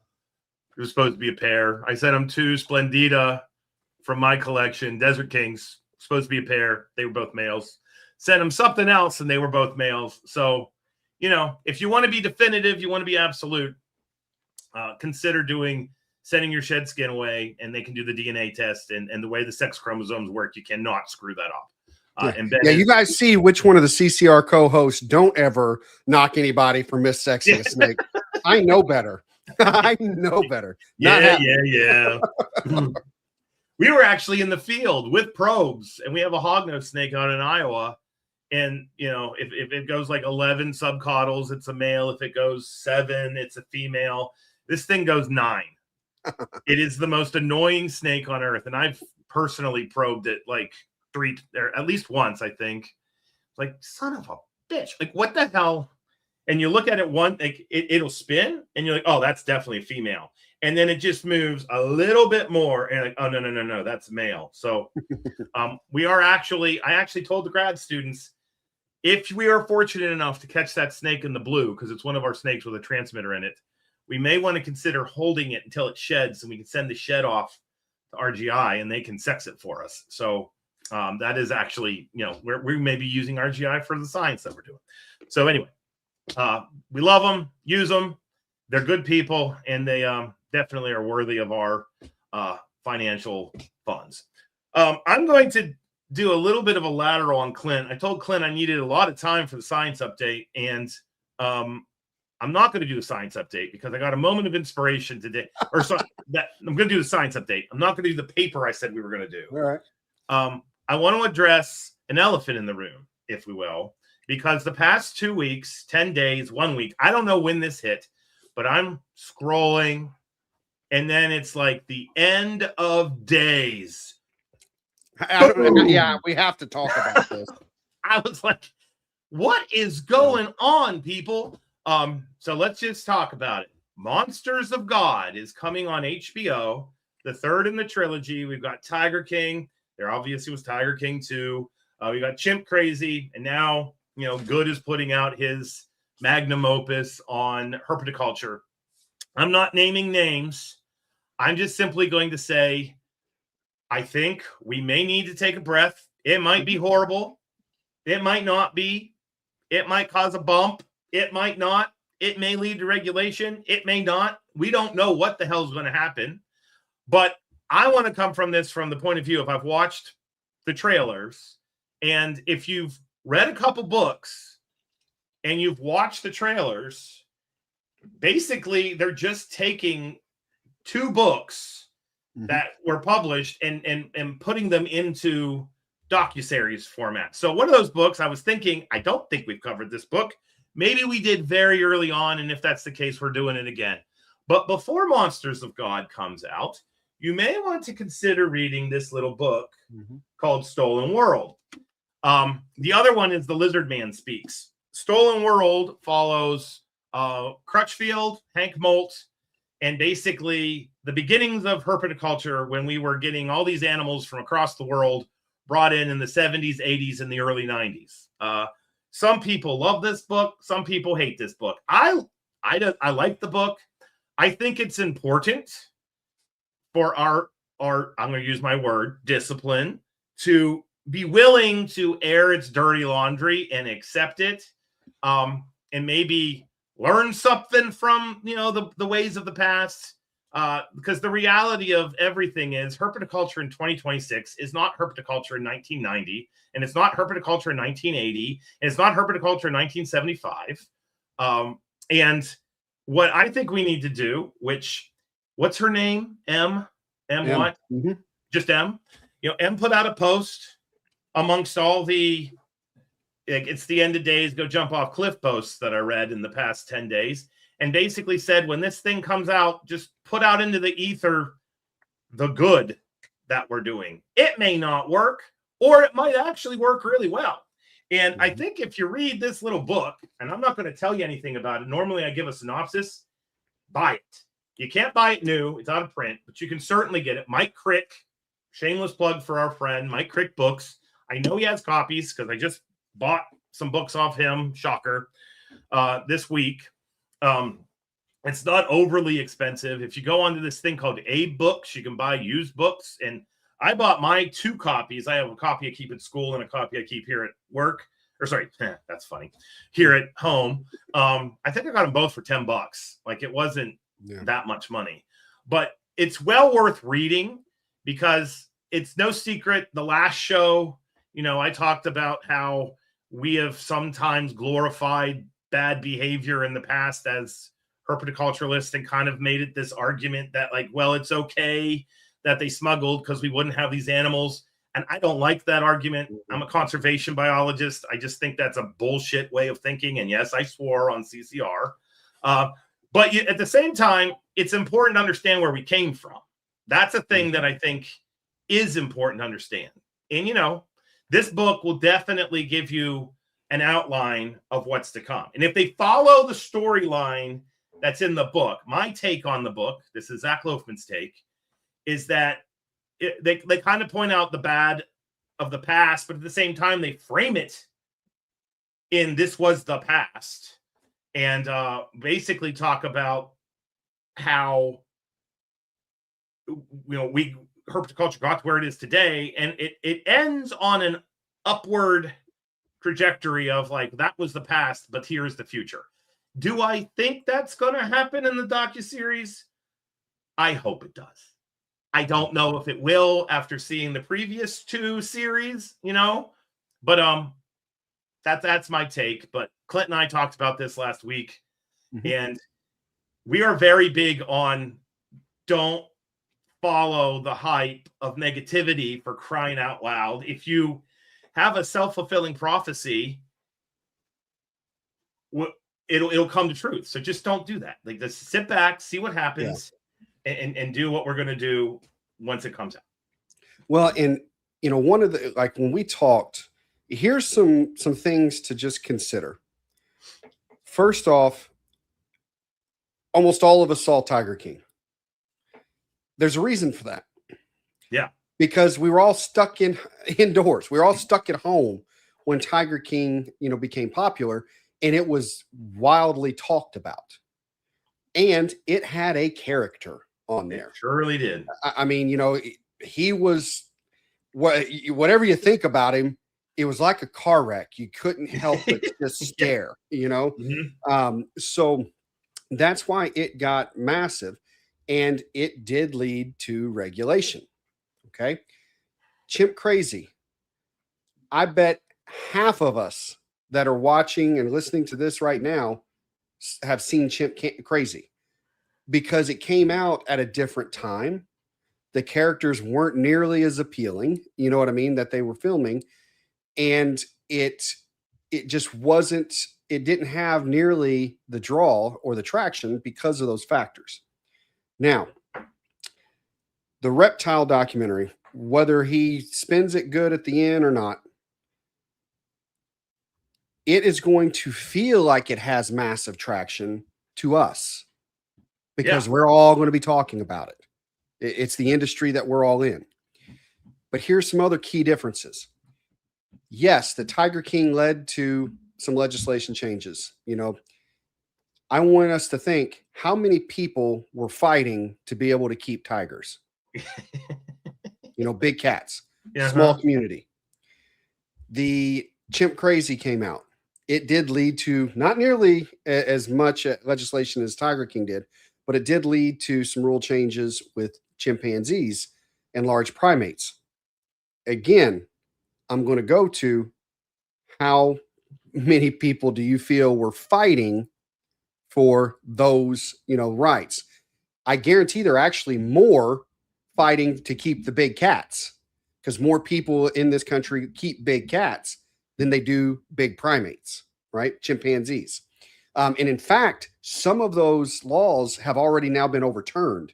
It was supposed to be a pair. I sent him 2 Splendida from my collection, Desert Kings, supposed to be a pair. They were both males. Sent him something else and they were both males. So, if you want to be definitive, you want to be absolute, consider sending your shed skin away and they can do the DNA test and the way the sex chromosomes work, you cannot screw that up. You guys see which one of the CCR co-hosts don't ever knock anybody for missexing a snake. I know better. I know better. Yeah. We were actually in the field with probes and we have a hognose snake out in Iowa. And, if it goes like 11 subcaudals, it's a male. If it goes 7, it's a female. This thing goes 9. It is the most annoying snake on earth. And I've personally probed it like 3, or at least once, I think. Like, son of a bitch. Like, what the hell? And you look at it it'll spin and you're like, oh, that's definitely a female. And then it just moves a little bit more and like, oh, no, that's male. So I actually told the grad students, if we are fortunate enough to catch that snake in the blue, because it's one of our snakes with a transmitter in it, we may want to consider holding it until it sheds and we can send the shed off to RGI and they can sex it for us. So that is actually, we may be using RGI for the science that we're doing. So anyway, we love them, use them. They're good people and they definitely are worthy of our financial funds. I'm going to do a little bit of a lateral on Clint. I told Clint I needed a lot of time for the science update, and I'm not going to do the science update because I got a moment of inspiration today. I'm going to do the science update. I'm not going to do the paper I said we were going to do. All right. I want to address an elephant in the room, if we will, because the past 2 weeks, 10 days, 1 week, I don't know when this hit, but I'm scrolling, and then it's like the end of days. Yeah, we have to talk about this. I was like, what is going on, people? So let's just talk about it. Monsters of God is coming on HBO, the 3rd in the trilogy. We've got Tiger King. There obviously was Tiger King 2. We got Chimp Crazy, and now Good is putting out his magnum opus on herpetoculture. I'm not naming names. I'm just simply going to say, I think we may need to take a breath. It might be horrible. It might not be. It might cause a bump. It might not. It may lead to regulation. It may not. We don't know what the hell is going to happen. But I want to come from this from the point of view of I've watched the trailers. And if you've read a couple books and you've watched the trailers, basically they're just taking 2 books that were published and putting them into docuseries format. So one of those books, I was thinking, I don't think we've covered this book. Maybe we did very early on, and if that's the case, we're doing it again. But before Monsters of God comes out, you may want to consider reading this little book called Stolen World. The other one is The Lizard Man Speaks. Stolen World follows Crutchfield, Hank Molt, and basically the beginnings of herpetoculture when we were getting all these animals from across the world brought in the 70s, 80s, and the early 90s. Some people love this book. Some people hate this book. I like the book. I think it's important for our I'm going to use my word, discipline, to be willing to air its dirty laundry and accept it, and maybe learn something from the ways of the past. because the reality of everything is herpetoculture in 2026 is not herpetoculture in 1990, and it's not herpetoculture in 1980, and it's not herpetoculture in 1975. And what I think we need to do, what's her name? M what? Mm-hmm. Just M. M put out a post amongst all the, it's the end of days, go jump off cliff posts that I read in the past 10 days. And basically said, when this thing comes out, just put out into the ether the good that we're doing. It may not work, or it might actually work really well. And I think if you read this little book, and I'm not going to tell you anything about it, normally I give a synopsis, buy it. You can't buy it new. It's out of print, but you can certainly get it. Mike Crick, shameless plug for our friend, Mike Crick Books. I know he has copies because I just bought some books off him, shocker, this week. It's not overly expensive. If you go onto this thing called Abe Books, you can buy used books. And I bought my 2 copies. I have a copy I keep at school and a copy I keep here at work. Or sorry, that's funny. Here at home. I think I got them both for $10. Like, it wasn't that much money. But it's well worth reading because it's no secret. The last show, I talked about how we have sometimes glorified bad behavior in the past as herpetoculturalists and kind of made it this argument that, like, well, it's okay that they smuggled because we wouldn't have these animals. And I don't like that argument. I'm a conservation biologist. I just think that's a bullshit way of thinking. And yes, I swore on CCR. But at the same time, it's important to understand where we came from. That's a thing that I think is important to understand. And, this book will definitely give you an outline of what's to come. And if they follow the storyline that's in the book, my take on the book, this is Zac Loughman's take, is that they kind of point out the bad of the past, but at the same time, they frame it in this was the past. And basically talk about how, herpetoculture got to where it is today. And it ends on an upward trajectory of, like, that was the past, but here's the future. Do I think that's going to happen in the docuseries? I hope it does. I don't know if it will after seeing the previous 2 series, but that's my take. But Clint and I talked about this last week, and we are very big on don't follow the hype of negativity, for crying out loud. If you have a self-fulfilling prophecy, it'll come to truth. So just don't do that. Like, just sit back, see what happens, and do what we're going to do once it comes out. Well, and one of the, like, when we talked, here's some things to just consider. First off, almost all of us saw Tiger King. There's a reason for that. Yeah. Because we were all stuck indoors. We were all stuck at home when Tiger King, became popular, and it was wildly talked about. And it had a character on there. It surely did. I mean, he was, whatever you think about him, it was like a car wreck. You couldn't help but just stare, So that's why it got massive, and it did lead to regulation. Okay. Chimp crazy. I bet half of us that are watching and listening to this right now have seen Chimp Crazy, because it came out at a different time. The characters weren't nearly as appealing, that they were filming. And it just wasn't, it didn't have nearly the draw or the traction because of those factors. Now, the Reptile documentary, whether he spins it good at the end or not, it is going to feel like it has massive traction to us because we're all going to be talking about it. It's the industry that we're all in. But here's some other key differences. Yes, the Tiger King led to some legislation changes. I want us to think how many people were fighting to be able to keep tigers. Big cats, small community. The Chimp Crazy came out. It did lead to not nearly as much legislation as Tiger King did, but it did lead to some rule changes with chimpanzees and large primates. Again, I'm going to go to how many people do you feel were fighting for those, rights? I guarantee there are actually more fighting to keep the big cats, because more people in this country keep big cats than they do big primates, right? Chimpanzees. And in fact, some of those laws have already now been overturned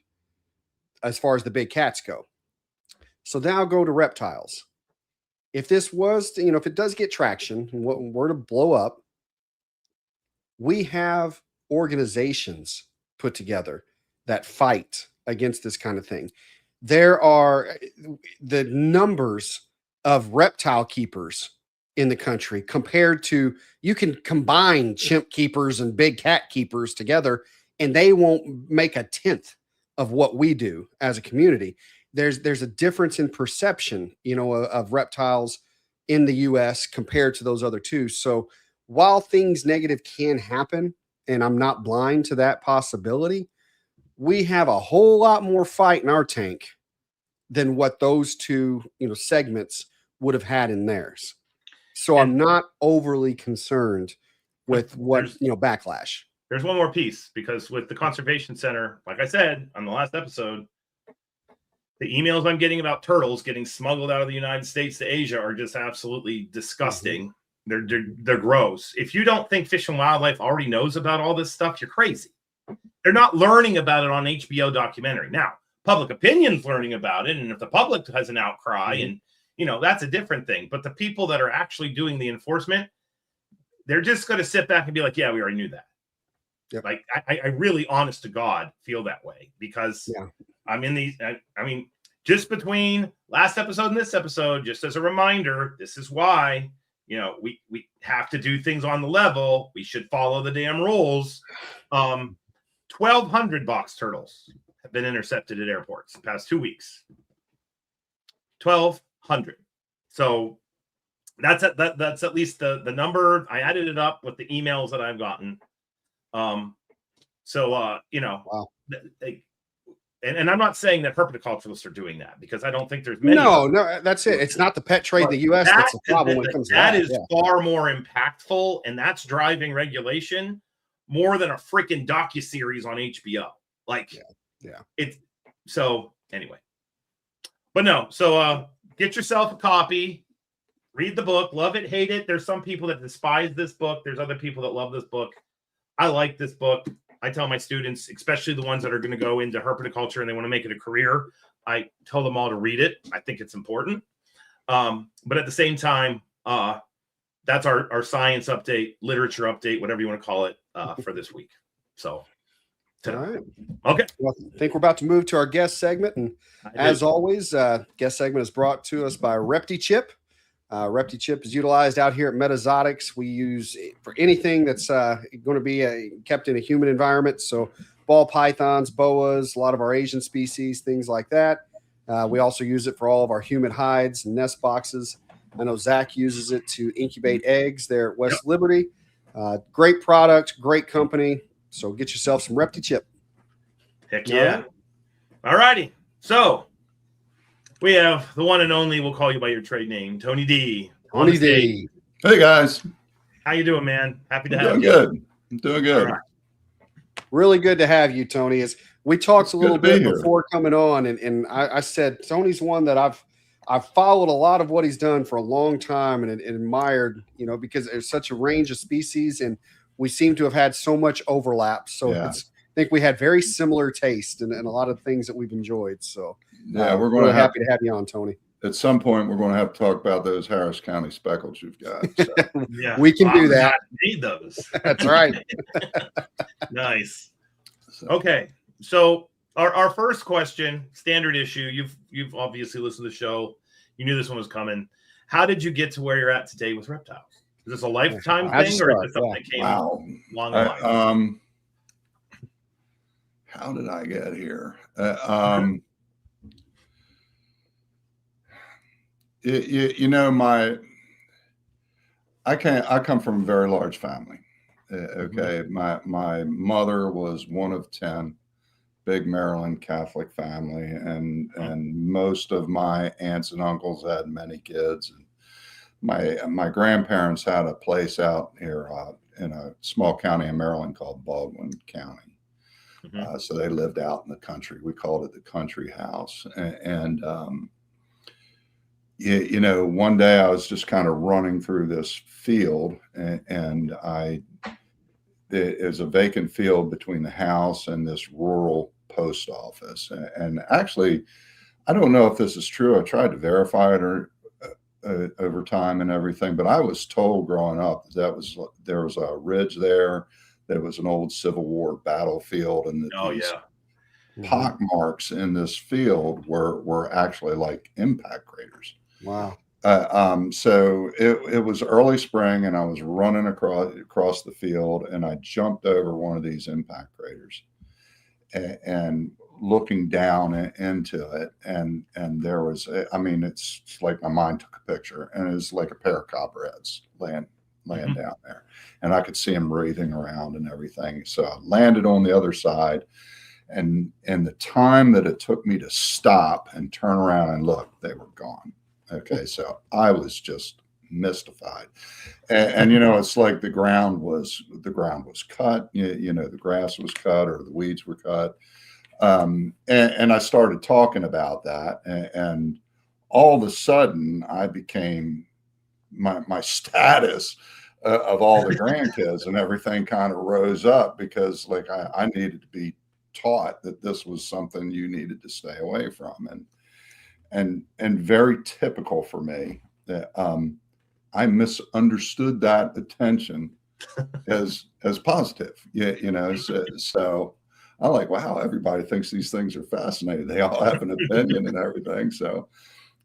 as far as the big cats go. So now go to reptiles. If this was, if it does get traction and what were to blow up, we have organizations put together that fight against this kind of thing. There are the numbers of reptile keepers in the country compared to, you can combine chimp keepers and big cat keepers together, and they won't make a tenth of what we do as a community. There's a difference in perception, of reptiles in the US compared to those other two. So while things negative can happen, and I'm not blind to that possibility, we have a whole lot more fight in our tank than what those two, segments would have had in theirs. So I'm not overly concerned with what, backlash. There's one more piece, because with the Conservation Center, like I said on the last episode, the emails I'm getting about turtles getting smuggled out of the United States to Asia are just absolutely disgusting. They're gross. If you don't think Fish and Wildlife already knows about all this stuff, you're crazy. They're not learning about it on HBO documentary. Now, public opinion's learning about it, and if the public has an outcry, and that's a different thing. But the people that are actually doing the enforcement, they're just going to sit back and be like, yeah, we already knew that. Yep. Like, I really, honest to God, feel that way, because I'm in these. I mean, just between last episode and this episode, just as a reminder, this is why, we have to do things on the level. We should follow the damn rules. 1,200 box turtles have been intercepted at airports the past 2 weeks. 1,200. So that's at least the number. I added it up with the emails that I've gotten. Wow. And I'm not saying that herpetoculturists are doing that, because I don't think there's many. No, that's it. It's not the pet trade in the U.S. that's the problem when it comes to that. That is far more impactful, and that's driving regulation more than a freaking docuseries on HBO. Like, it's so anyway. But no, so get yourself a copy, read the book, love it, hate it. There's some people that despise this book. There's other people that love this book. I like this book. I tell my students, especially the ones that are going to go into herpetoculture and they want to make it a career, I tell them all to read it. I think it's important. But at the same time, that's our science update, literature update, whatever you want to call it, for this week. So, all right. Okay. Well, I think we're about to move to our guest segment. And as always, guest segment is brought to us by ReptiChip. ReptiChip is utilized out here at Metazotics. We use it for anything that's going to be kept in a human environment. So ball pythons, boas, a lot of our Asian species, things like that. We also use it for all of our humid hides and nest boxes. I know Zac uses it to incubate eggs there at West Liberty. Great product, great company. So get yourself some ReptiChip. Heck yeah. All righty. So we have the one and only, we'll call you by your trade name, Tony D. Tony D. Hey, guys. How you doing, man? Happy to have you. Good. I'm doing good. Right. Really good to have you, Tony. As we talked a little bit before coming on, and I said Tony's one that I've followed a lot of what he's done for a long time and admired, because there's such a range of species, and we seem to have had so much overlap. So I think we had very similar taste in a lot of things that we've enjoyed. So we're going to happy to have you on, Tony. At some point, we're going to have to talk about those Harris County speckles you've got. So. We can do that. Need those. That's right. Nice. Okay, so our first question, standard issue. You've obviously listened to the show. You knew this one was coming. How did you get to where you're at today with reptiles? Is this a lifetime thing, or is it something that came along the line? How did I get here? I come from a very large family. Okay. My mother was one of 10. big Maryland Catholic family, and most of my aunts and uncles had many kids. And my grandparents had a place out here in a small county in Maryland called Baldwin County. So they lived out in the country. We called it the country house. And you know, one day I was just kind of running through this field, and it was a vacant field between the house and this rural post office. And actually, I don't know if this is true. I tried to verify it over time and everything, but I was told growing up that there was a ridge there, that was an old Civil War battlefield, and pock marks in this field were actually like impact craters. Wow. So it was early spring, and I was running across the field, and I jumped over one of these impact craters and looking down into it. And there was, I mean, it's like my mind took a picture, and it was like a pair of copperheads laying down there, and I could see them breathing around and everything. So I landed on the other side, and the time that it took me to stop and turn around and look, they were gone. Okay, so I was just mystified, and you know, it's like the ground was cut. You know, the grass was cut, or the weeds were cut, and I started talking about that, and all of a sudden, I became my status of all the grandkids and everything kind of rose up, because like I needed to be taught that this was something you needed to stay away from, and very typical for me that I misunderstood that attention as positive. Yeah, you know, so I'm like, wow, everybody thinks these things are fascinating. They all have an opinion and everything. So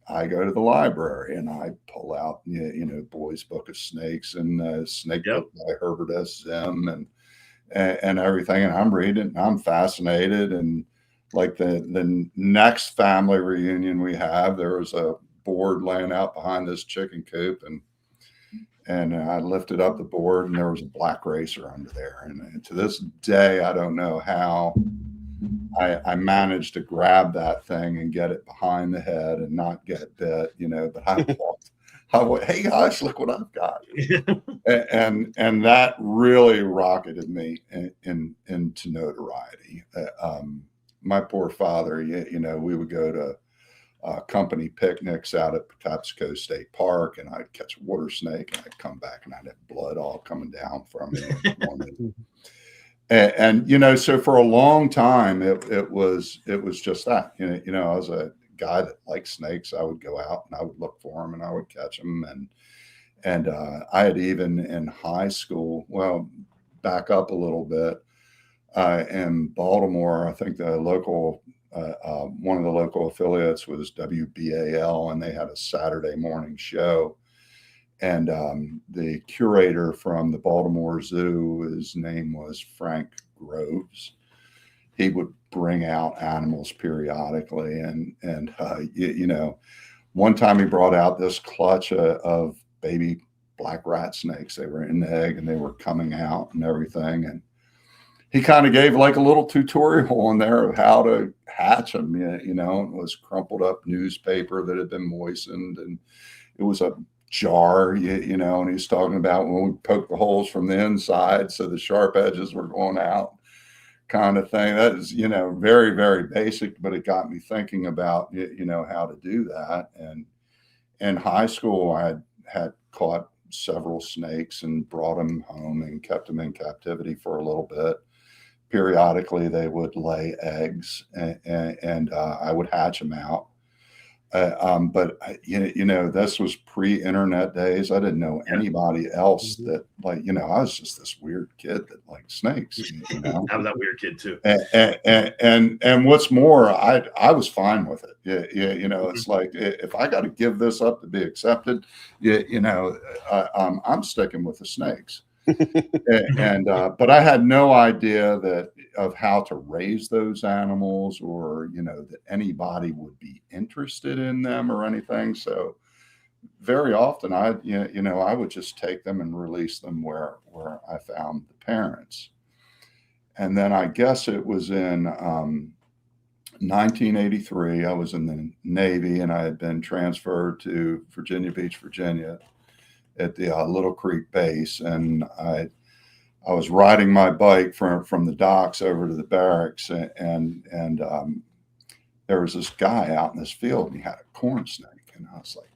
I go to the library and I pull out, you know, Boy's Book of Snakes and Snake Book by Herbert S. Zim and everything. And I'm reading and I'm fascinated. And like the next family reunion we have, there was a board laying out behind this chicken coop, and I lifted up the board, and there was a black racer under there. And to this day, I don't know how I managed to grab that thing and get it behind the head and not get bit, you know. But I went, hey guys, look what I've got, and that really rocketed me into notoriety. My poor father, you know, we would go to company picnics out at Patapsco State Park, and I'd catch a water snake, and I'd come back and I'd have blood all coming down from me. And you know, so for a long time, it was just that, you know, I was a guy that liked snakes. I would go out and I would look for them and I would catch them. And I had even in high school, well, back up a little bit, in Baltimore, I think the local, one of the local affiliates was WBAL, and they had a Saturday morning show. And the curator from the Baltimore Zoo, his name was Frank Groves. He would bring out animals periodically, and you know, one time he brought out this clutch of baby black rat snakes. They were in the egg and they were coming out and everything, and he kind of gave like a little tutorial on there of how to hatch them. You know, it was crumpled up newspaper that had been moistened, and it was a jar, you know, and he's talking about when we poke the holes from the inside so the sharp edges were going out, kind of thing. That is, you know, very, very basic, but it got me thinking about, you know, how to do that. And in high school, I had caught several snakes and brought them home and kept them in captivity for a little bit. Periodically, they would lay eggs, and I would hatch them out. But you know, this was pre-internet days. I didn't know anybody else that, like, you know, I was just this weird kid that liked snakes. You know, I was that weird kid too. And what's more, I was fine with it. You know, it's like, if I got to give this up to be accepted, you know, I'm sticking with the snakes. But I had no idea of how to raise those animals, or, you know, that anybody would be interested in them or anything. So very often I would just take them and release them where I found the parents. and then I guess it was in 1983. I was in the Navy, and I had been transferred to Virginia Beach, Virginia, at the Little Creek base, and I was riding my bike from the docks over to the barracks, and there was this guy out in this field, and he had a corn snake, and I was like,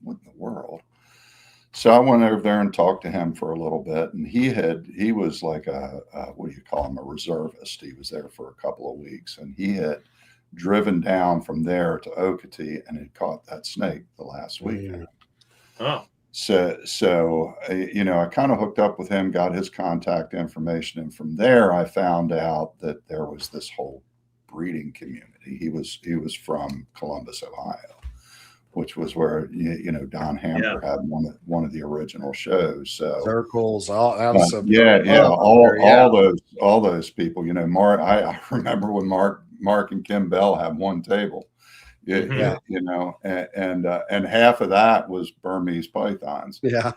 "What in the world?" So I went over there and talked to him for a little bit, and he was like a what do you call him, a reservist. He was there for a couple of weeks, and he had driven down from there to Okatee and had caught that snake the last weekend. Oh. So I kind of hooked up with him, got his contact information, and from there I found out that there was this whole breeding community. He was from Columbus, Ohio, which was where Don Hamper had one of the original shows. So circles, all those people. Mark. I remember when Mark and Kim Bell had one table. And half of that was Burmese pythons. Yeah.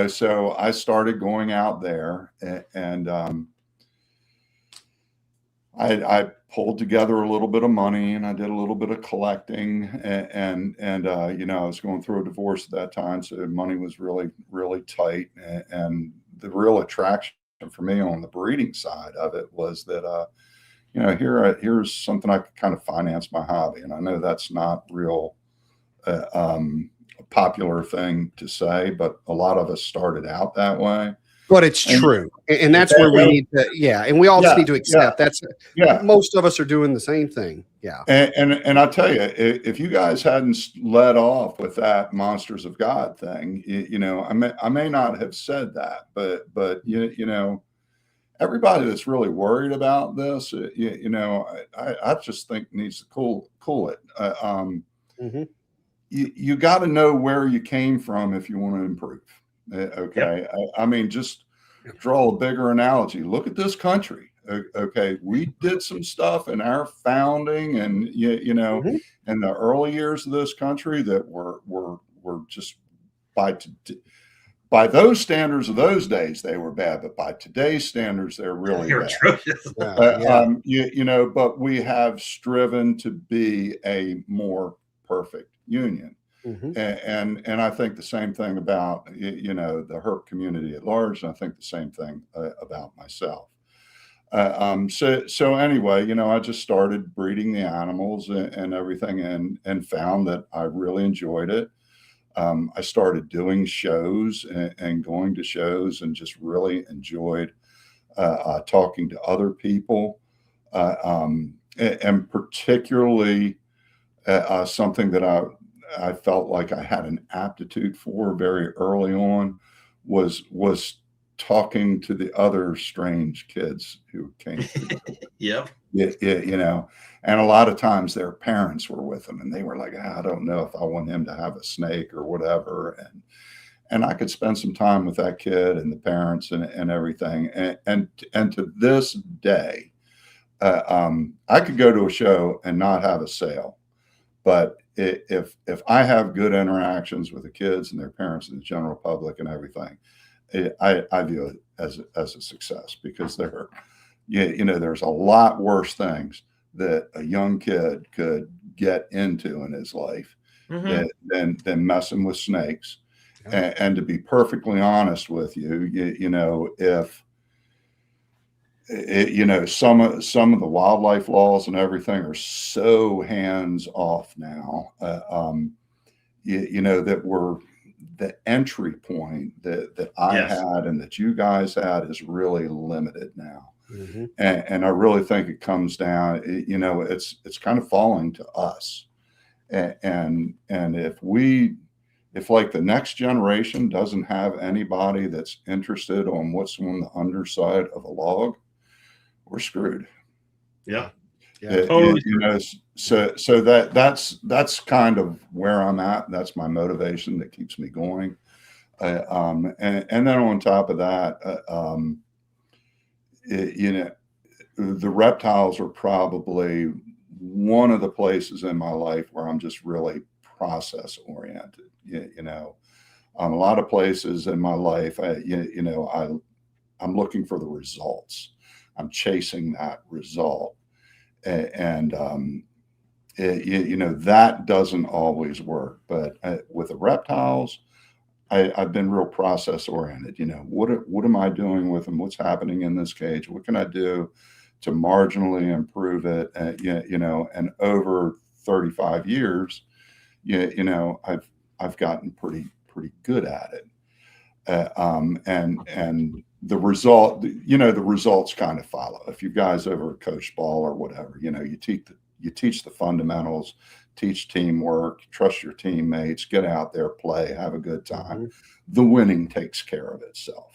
So I started going out there, and I pulled together a little bit of money, and I did a little bit of collecting, and I was going through a divorce at that time, so money was really, really tight, and the real attraction for me on the breeding side of it was that here's something I could kind of finance my hobby. And I know that's not real a popular thing to say, but a lot of us started out that way. But it's true. And that's where we need to, and we all just need to accept most of us are doing the same thing. Yeah. And I'll tell you, if you guys hadn't led off with that Monsters of God thing, I may not have said that, but everybody that's really worried about this, I just think needs to cool it. You got to know where you came from if you want to improve. Okay. Yep. I mean, just draw a bigger analogy. Look at this country. Okay. We did some stuff in our founding and, in the early years of this country that were just by those standards of those days, they were bad, but by today's standards, they're really bad. But we have striven to be a more perfect union. And I think the same thing about, the herp community at large. And I think the same thing about myself. So anyway, I just started breeding the animals and everything and found that I really enjoyed it. I started doing shows and going to shows and just really enjoyed talking to other people. And particularly something that I felt like I had an aptitude for very early on was talking to the other strange kids who came through. Yep. And a lot of times their parents were with them and they were like, I don't know if I want him to have a snake or whatever. And I could spend some time with that kid and the parents and everything. And to this day, I could go to a show and not have a sale, but if I have good interactions with the kids and their parents and the general public and everything, I view it as a success, because there's a lot worse things that a young kid could get into in his life than messing with snakes. Yeah. And to be perfectly honest with you, if some of the wildlife laws and everything are so hands off now, that we're the entry point that I had and that you guys had is really limited now. And I really think it comes down, it's kind of falling to us. And if like the next generation doesn't have anybody that's interested on what's on the underside of a log, we're screwed. Yeah. Totally. So that's kind of where I'm at. That's my motivation that keeps me going. And then on top of that, the reptiles are probably one of the places in my life where I'm just really process oriented. A lot of places in my life, I'm looking for the results. I'm chasing that result. And that doesn't always work. But with the reptiles, I've been real process oriented. What am I doing with them? What's happening in this cage? What can I do to marginally improve it? And over 35 years, I've gotten pretty good at it. And the result, the results kind of follow. If you guys ever coach ball or whatever, you teach the fundamentals, teach teamwork, trust your teammates, get out there, play, have a good time. Mm-hmm. The winning takes care of itself.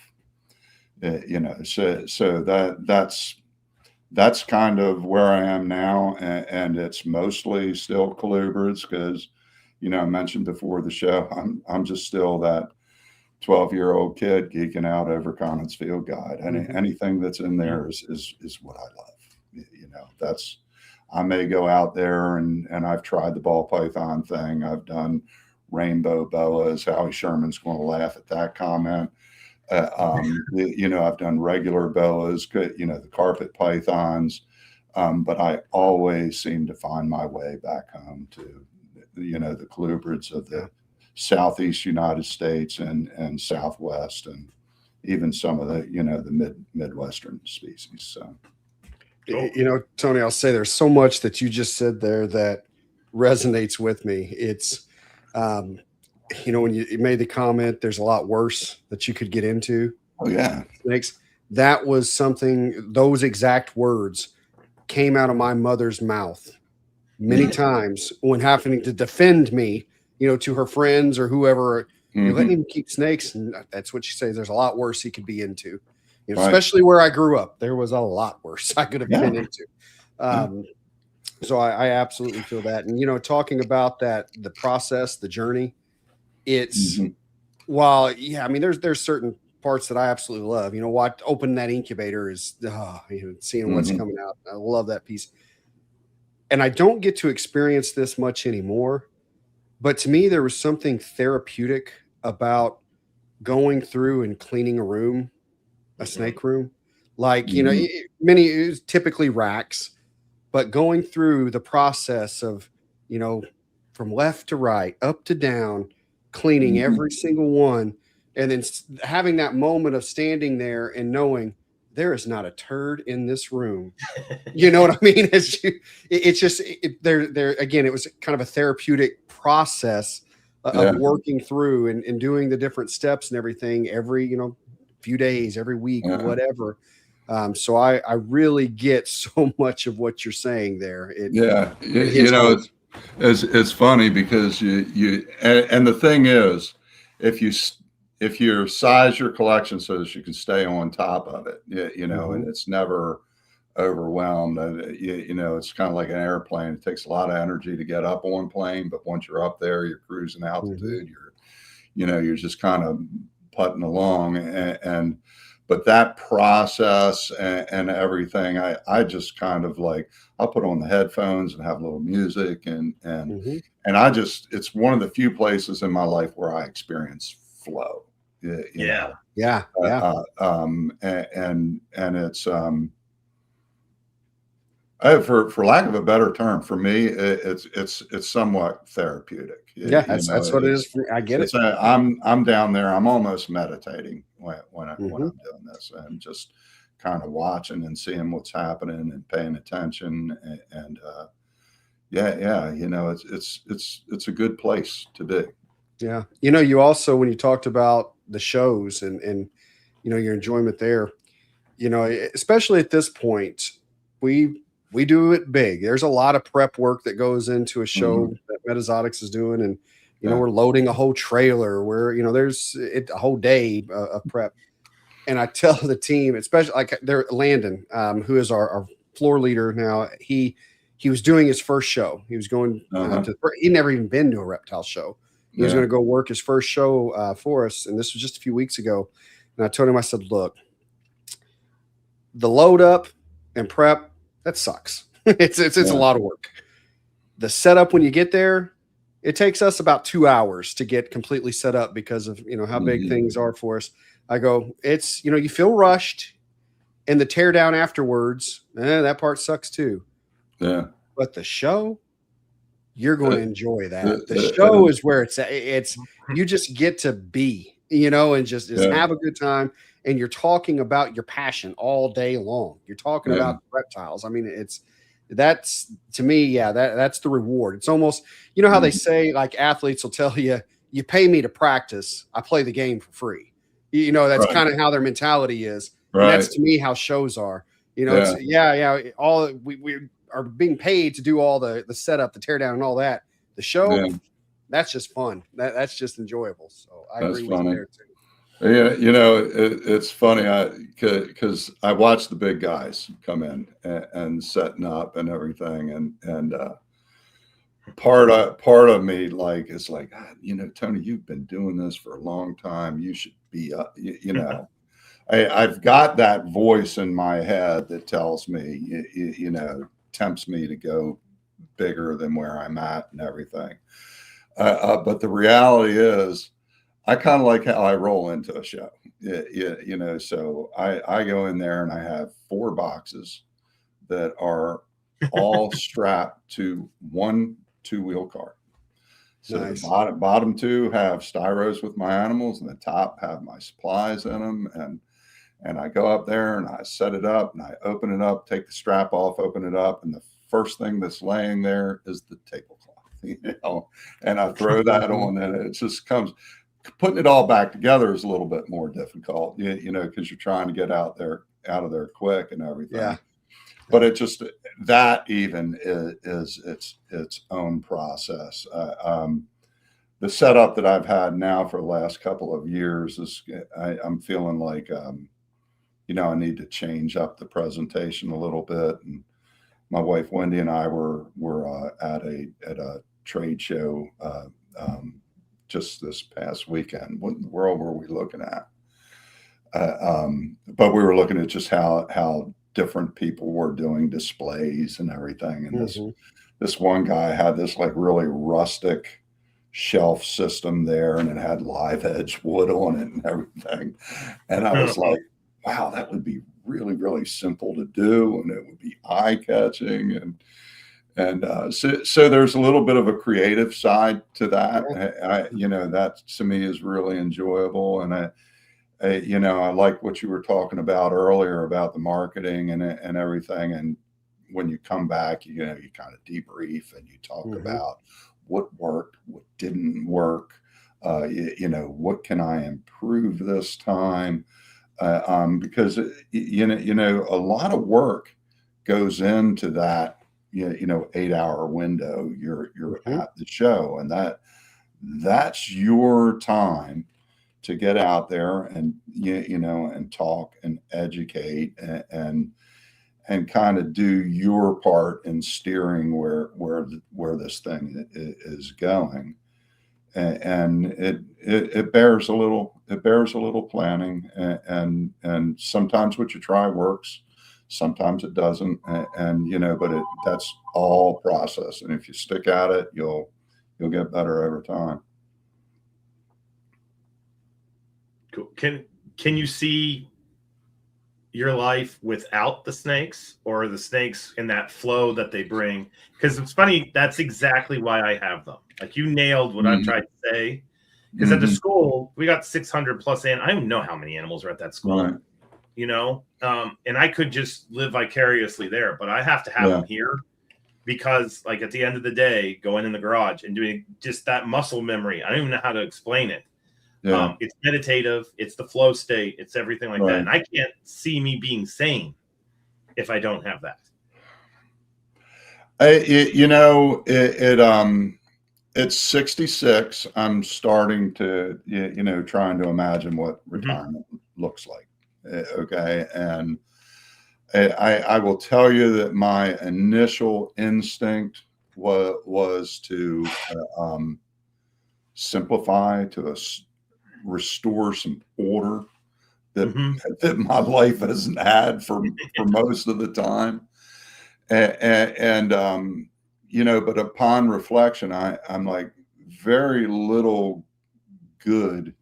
So that's kind of where I am now, and it's mostly still colubrids because, I mentioned before the show, I'm just still that 12-year-old kid geeking out over Commons Field Guide. Anything that's in there is what I love. I may go out there and I've tried the ball python thing. I've done rainbow boas. Howie Sherman's going to laugh at that comment. I've done regular boas, the carpet pythons. But I always seem to find my way back home to, the colubrids of the Southeast United States and Southwest, and even some of the, the Midwestern species. So. Tony, I'll say there's so much that you just said there that resonates with me. It's, when you made the comment, there's a lot worse that you could get into. Oh yeah. Snakes. That was something, those exact words came out of my mother's mouth many times when having to defend me, to her friends or whoever, you letting him keep snakes. And that's what she says. There's a lot worse he could be into. Right. Especially where I grew up, there was a lot worse I could have been into. So I absolutely feel that. And, talking about that, the process, the journey, it's there's certain parts that I absolutely love. What opening that incubator is, seeing what's coming out. I love that piece. And I don't get to experience this much anymore. But to me, there was something therapeutic about going through and cleaning a room. A snake room, like, it was typically racks, but going through the process of, from left to right, up to down, cleaning every single one, and then having that moment of standing there and knowing there is not a turd in this room. You know what I mean? It's just there again, it was kind of a therapeutic process of working through and doing the different steps and everything every, few days, every week, or whatever. So I really get so much of what you're saying there. It's funny because and the thing is, if you size your collection so that you can stay on top of it, and it's never overwhelmed. It's kind of like an airplane. It takes a lot of energy to get up on plane, but once you're up there, you're cruising altitude. You're just kind of putting along, but that process and everything, I just kind of like, I'll put on the headphones and have a little music and it's one of the few places in my life where I experience flow. And it's for lack of a better term, for me, it's somewhat therapeutic. That's what it is. I get it. I'm down there. I'm almost meditating when I'm doing this, and just kind of watching and seeing what's happening and paying attention. It's a good place to be. Yeah. You also, when you talked about the shows and your enjoyment there, especially at this point, we do it big. There's a lot of prep work that goes into a show that Metazotics is doing. And, we're loading a whole trailer where, there's a whole day of prep. And I tell the team, especially like Landon, who is our floor leader now, he was doing his first show. He was going he'd never even been to a reptile show. He was going to go work his first show for us. And this was just a few weeks ago. And I told him, I said, look, the load up and prep, that sucks. It's a lot of work. The setup when you get there, it takes us about 2 hours to get completely set up because of how big things are for us. I go, it's, you feel rushed, and the tear down afterwards, that part sucks too. Yeah. But the show, you're going to enjoy that. The It show is. is where it's at. You just get to be, and just have a good time. And you're talking about your passion all day long. You're talking about reptiles. I mean, that's to me, that's the reward. It's almost, how they say, like, athletes will tell you, you pay me to practice, I play the game for free. That's kind of how their mentality is. And that's to me how shows are. It's all we are being paid to do all the setup, the tear down, and all that. The show, that's just fun. That's just enjoyable. So I agree with you there too. Yeah, it's funny because I watch the big guys come in and setting up and everything, and part of me like is like, Tony, you've been doing this for a long time. You should be up. I've got that voice in my head that tells me, tempts me to go bigger than where I'm at and everything. But the reality is, I kind of like how I roll into a show, so I go in there and I have 4 boxes that are all strapped to one 2-wheel cart. So nice. The bottom 2 have styros with my animals, and the top have my supplies in them. And I go up there and I set it up and I open it up, take the strap off, open it up. And the first thing that's laying there is the tablecloth, and I throw that on, and it just comes. Putting it all back together is a little bit more difficult, because you're trying to get out of there quick and everything. Yeah. But it just, that even is its own process. The setup that I've had now for the last couple of years is I'm feeling like, I need to change up the presentation a little bit. And my wife, Wendy, and I were at a trade show, just this past weekend. What in the world were we looking at? But we were looking at just how different people were doing displays and everything. And this one guy had this like really rustic shelf system there, and it had live edge wood on it and everything. And I was like, wow, that would be really, really simple to do, and it would be eye catching. So there's a little bit of a creative side to that. That to me is really enjoyable. And I like what you were talking about earlier about the marketing and everything. And when you come back, you kind of debrief and you talk about what worked, what didn't work. What can I improve this time? Because a lot of work goes into that 8-hour window you're at the show, and that's your time to get out there and and talk and educate and kind of do your part in steering where this thing is going. And it bears a little planning, and sometimes what you try works, sometimes it doesn't, but that's all process. And if you stick at it, you'll get better over time. Cool. Can you see your life without the snakes, or the snakes in that flow that they bring? Because it's funny, that's exactly why I have them. Like, you nailed what I'm trying to say. Because at the school, we got 600 plus, and I don't know how many animals are at that school. Right. And I could just live vicariously there, but I have to have them here, because like at the end of the day, going in the garage and doing just that muscle memory, I don't even know how to explain it. Yeah. It's meditative, it's the flow state, it's everything like that. And I can't see me being sane if I don't have that. It's 66. I'm starting to, trying to imagine what retirement looks like. Okay. And I will tell you that my initial instinct was to simplify, to restore some order that my life hasn't had for most of the time. But upon reflection, I'm like, very little good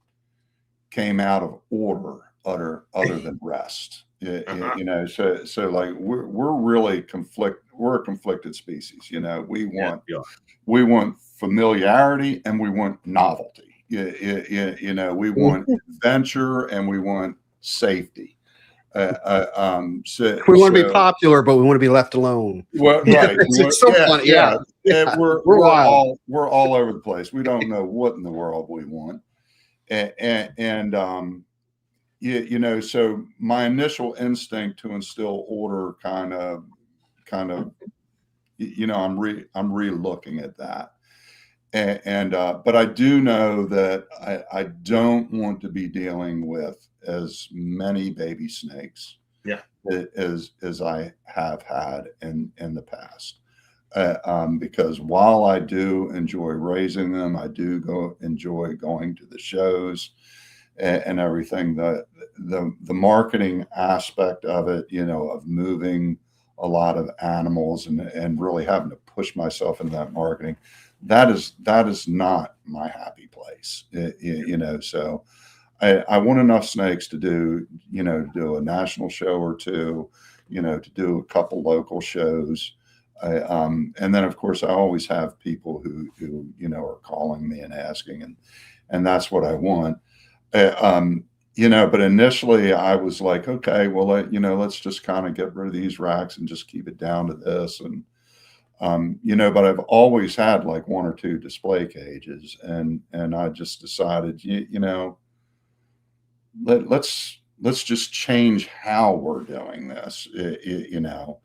came out of order other than rest. You know, so like we're really we're a conflicted species. You know, we want familiarity and we want novelty. You know, we want adventure and we want safety. We want to be popular, but we want to be left alone. Well, right. It's so funny. Yeah. We're all over the place. We don't know what in the world we want. You know, so my initial instinct to instill order kind of, you know, I'm re-looking at that. But I do know that I don't want to be dealing with as many baby snakes as I have had in the past. Because while I do enjoy raising them, I do enjoy going to the shows and everything. The marketing aspect of it, you know, of moving a lot of animals and really having to push myself into that marketing, that is not my happy place. You know, so I want enough snakes to do, you know, to do a national show or two, you know, to do a couple local shows. And then of course I always have people who you know are calling me and asking, and that's what I want. You know, but initially I was like, okay, well, you know, let's just kind of get rid of these racks and just keep it down to this. And, you know, but I've always had like 1 or 2 display cages, and I just decided, you know, let's just change how we're doing this, you know,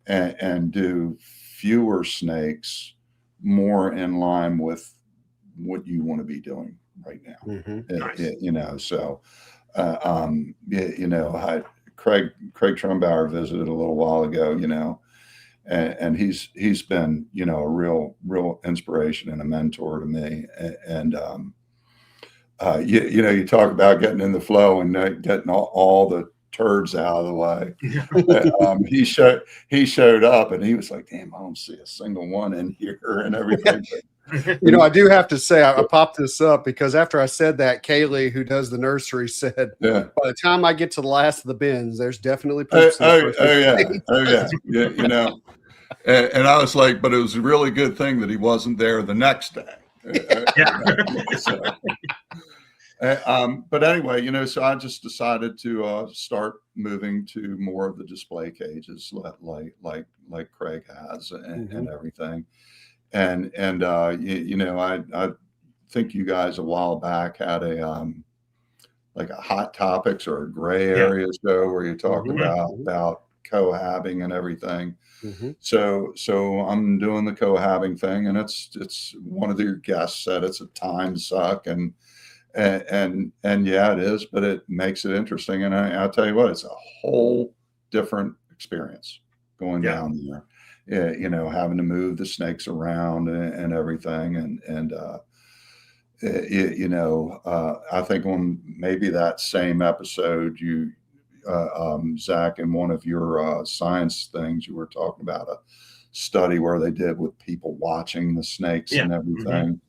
and do fewer snakes, more in line with what you want to be doing right now. Nice. You know, so you know, Craig Trumbauer visited a little while ago, you know, and he's been, you know, a real inspiration and a mentor to me. And you know, you talk about getting in the flow and getting all the turds out of the way. He showed up and he was like, damn, I don't see a single one in here and everything. You know, I do have to say, I popped this up because after I said that, Kaylee, who does the nursery, said, by the time I get to the last of the bins, there's definitely poops. Yeah. You know, and I was like, but it was a really good thing that he wasn't there the next day. But anyway, you know, so I just decided to start moving to more of the display cages, like Craig has, and everything. And you know, I think you guys a while back had a like a hot topics or a gray area show where you talk about cohabbing and everything. So I'm doing the cohabbing thing, and it's one of your guests said it's a time suck, and yeah, it is, but it makes it interesting. And I'll tell you what, it's a whole different experience going down there. You know, having to move the snakes around and everything. And you know, I think on maybe that same episode, you, Zac, in one of your science things, you were talking about a study where they did with people watching the snakes and everything.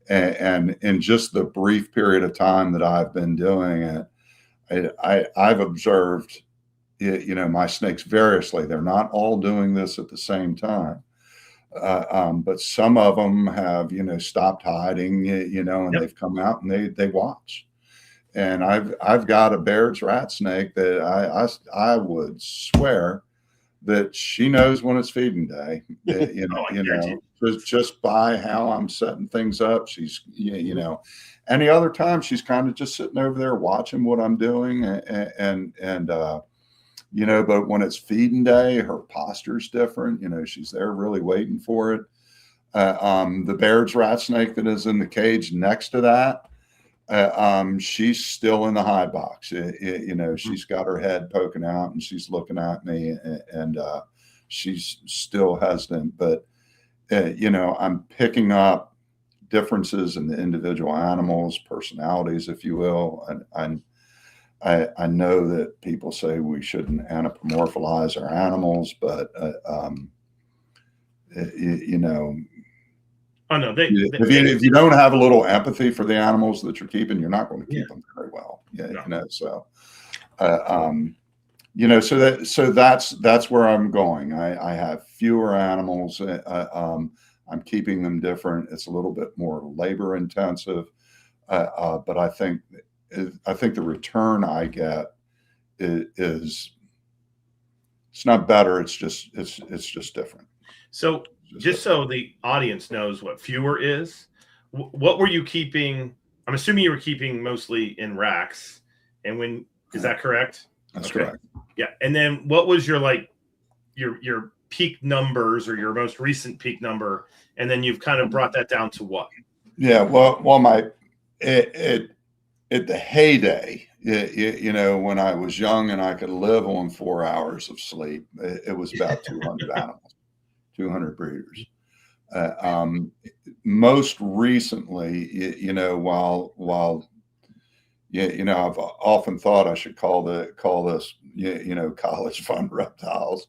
And in just the brief period of time that I've been doing it, I've observed, you know, my snakes variously. They're not all doing this at the same time. But some of them have, you know, stopped hiding, you know, and they've come out and they watch. And I've got a Baird's rat snake that I would swear that she knows when it's feeding day. You know, just by how I'm setting things up. She's, you know, any other time she's kind of just sitting over there watching what I'm doing, and you know, but when it's feeding day, her posture's different. You know, she's there really waiting for it. The Baird's rat snake that is in the cage next to that, she's still in the hide box. You know, she's got her head poking out and she's looking at me, and she's still hesitant. But, you know, I'm picking up differences in the individual animals, personalities, if you will. And I know that people say we shouldn't anthropomorphize our animals, but you know, Oh no, if you don't have a little empathy for the animals that you're keeping, you're not going to keep them very well. Yeah, no. So so that's where I'm going. I have fewer animals. I'm keeping them different. It's a little bit more labor intensive, but I think the return I get is it's not better. It's just different. So just so the audience knows what fewer is, what were you keeping? I'm assuming you were keeping mostly in racks, and is that correct? That's correct. Yeah, and then what was your your peak numbers or your most recent peak number, and then you've kind of brought that down to what? Yeah, well, at the heyday, when I was young and I could live on 4 hours of sleep, it was about 200 animals, 200 breeders. Most recently, while I've often thought I should call this, college fund reptiles,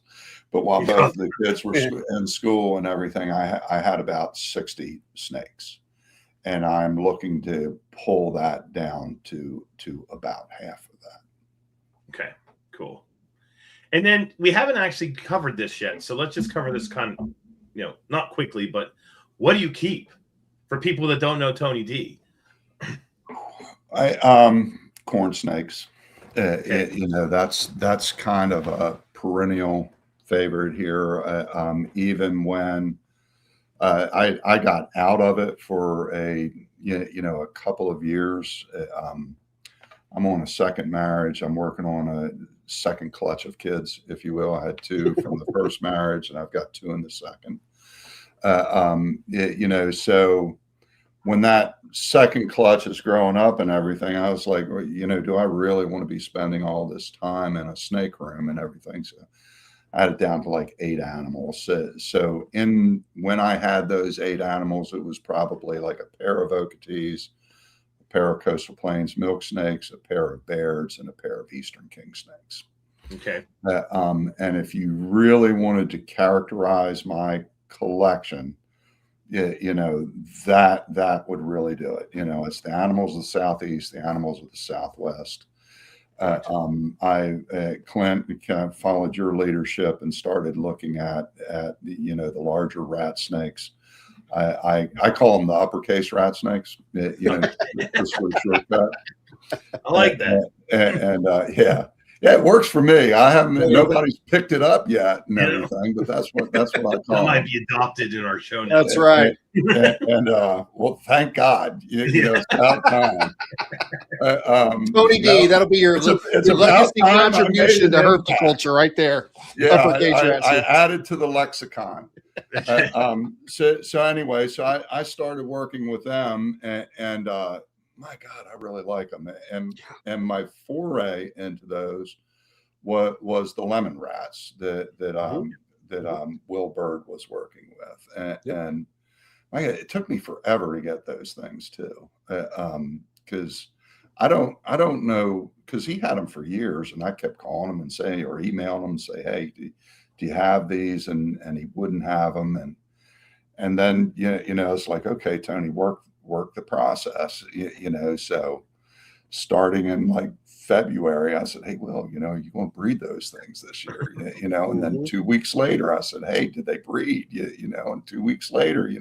but while both the kids were in school and everything, I had about 60 snakes, and I'm looking to pull that down to about half of that. Okay, cool. And then we haven't actually covered this yet, so let's just cover this kind of, not quickly, but what do you keep for people that don't know Tony D? Corn snakes. That's kind of a perennial favorite here. Even when I got out of it for a couple of years. I'm on a second marriage. I'm working on a second clutch of kids, if you will. I had 2 from the first marriage, and I've got 2 in the second. So when that second clutch is growing up and everything, I was like, well, do I really want to be spending all this time in a snake room and everything? So I had it down to like 8 animals. So when I had those 8 animals, it was probably like a pair of Okeetees, a pair of Coastal Plains milk snakes, a pair of Bairds, and a pair of Eastern King snakes. Okay. And if you really wanted to characterize my collection, that would really do it. It's the animals of the Southeast, the animals of the Southwest. Clint, kind of followed your leadership and started looking at the larger rat snakes. I call them the uppercase rat snakes. Just for a shortcut. I like that. Yeah, it works for me. Nobody's picked it up yet and everything, but that's what I call that might be adopted in our show now. That's right. Well, thank God. It's about time. Tony D, that'll be your legacy contribution to herpetoculture right there. Yeah, I added to the lexicon. So anyway, I started working with them, and my God, I really like them. And my foray into those was the lemon rats that Will Bird was working with, and it took me forever to get those things too, because I don't know, because he had them for years, and I kept calling him and saying, or emailing him and say, hey, do you have these? And he wouldn't have them, and then it's like, okay, Tony, work the process, so starting in like February, I said, hey, Will, you want to breed those things this year, and then 2 weeks later, I said, hey, did they breed? And 2 weeks later,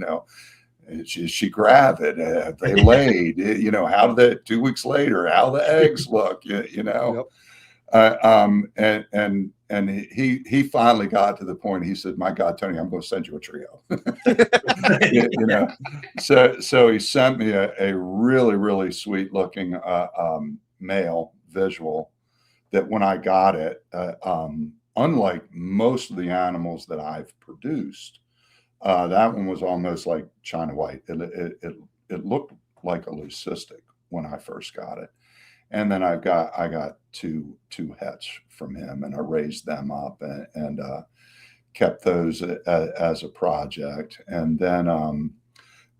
is she gravid? Have they laid? How did they, 2 weeks later, how the eggs look? Yep. And he finally got to the point. He said, "My God, Tony, I'm going to send you a trio." So he sent me a really, really sweet looking male visual. That when I got it, unlike most of the animals that I've produced, that one was almost like China white. It looked like a leucistic when I first got it. And then I got two hets from him, and I raised them up and kept those as a project. And then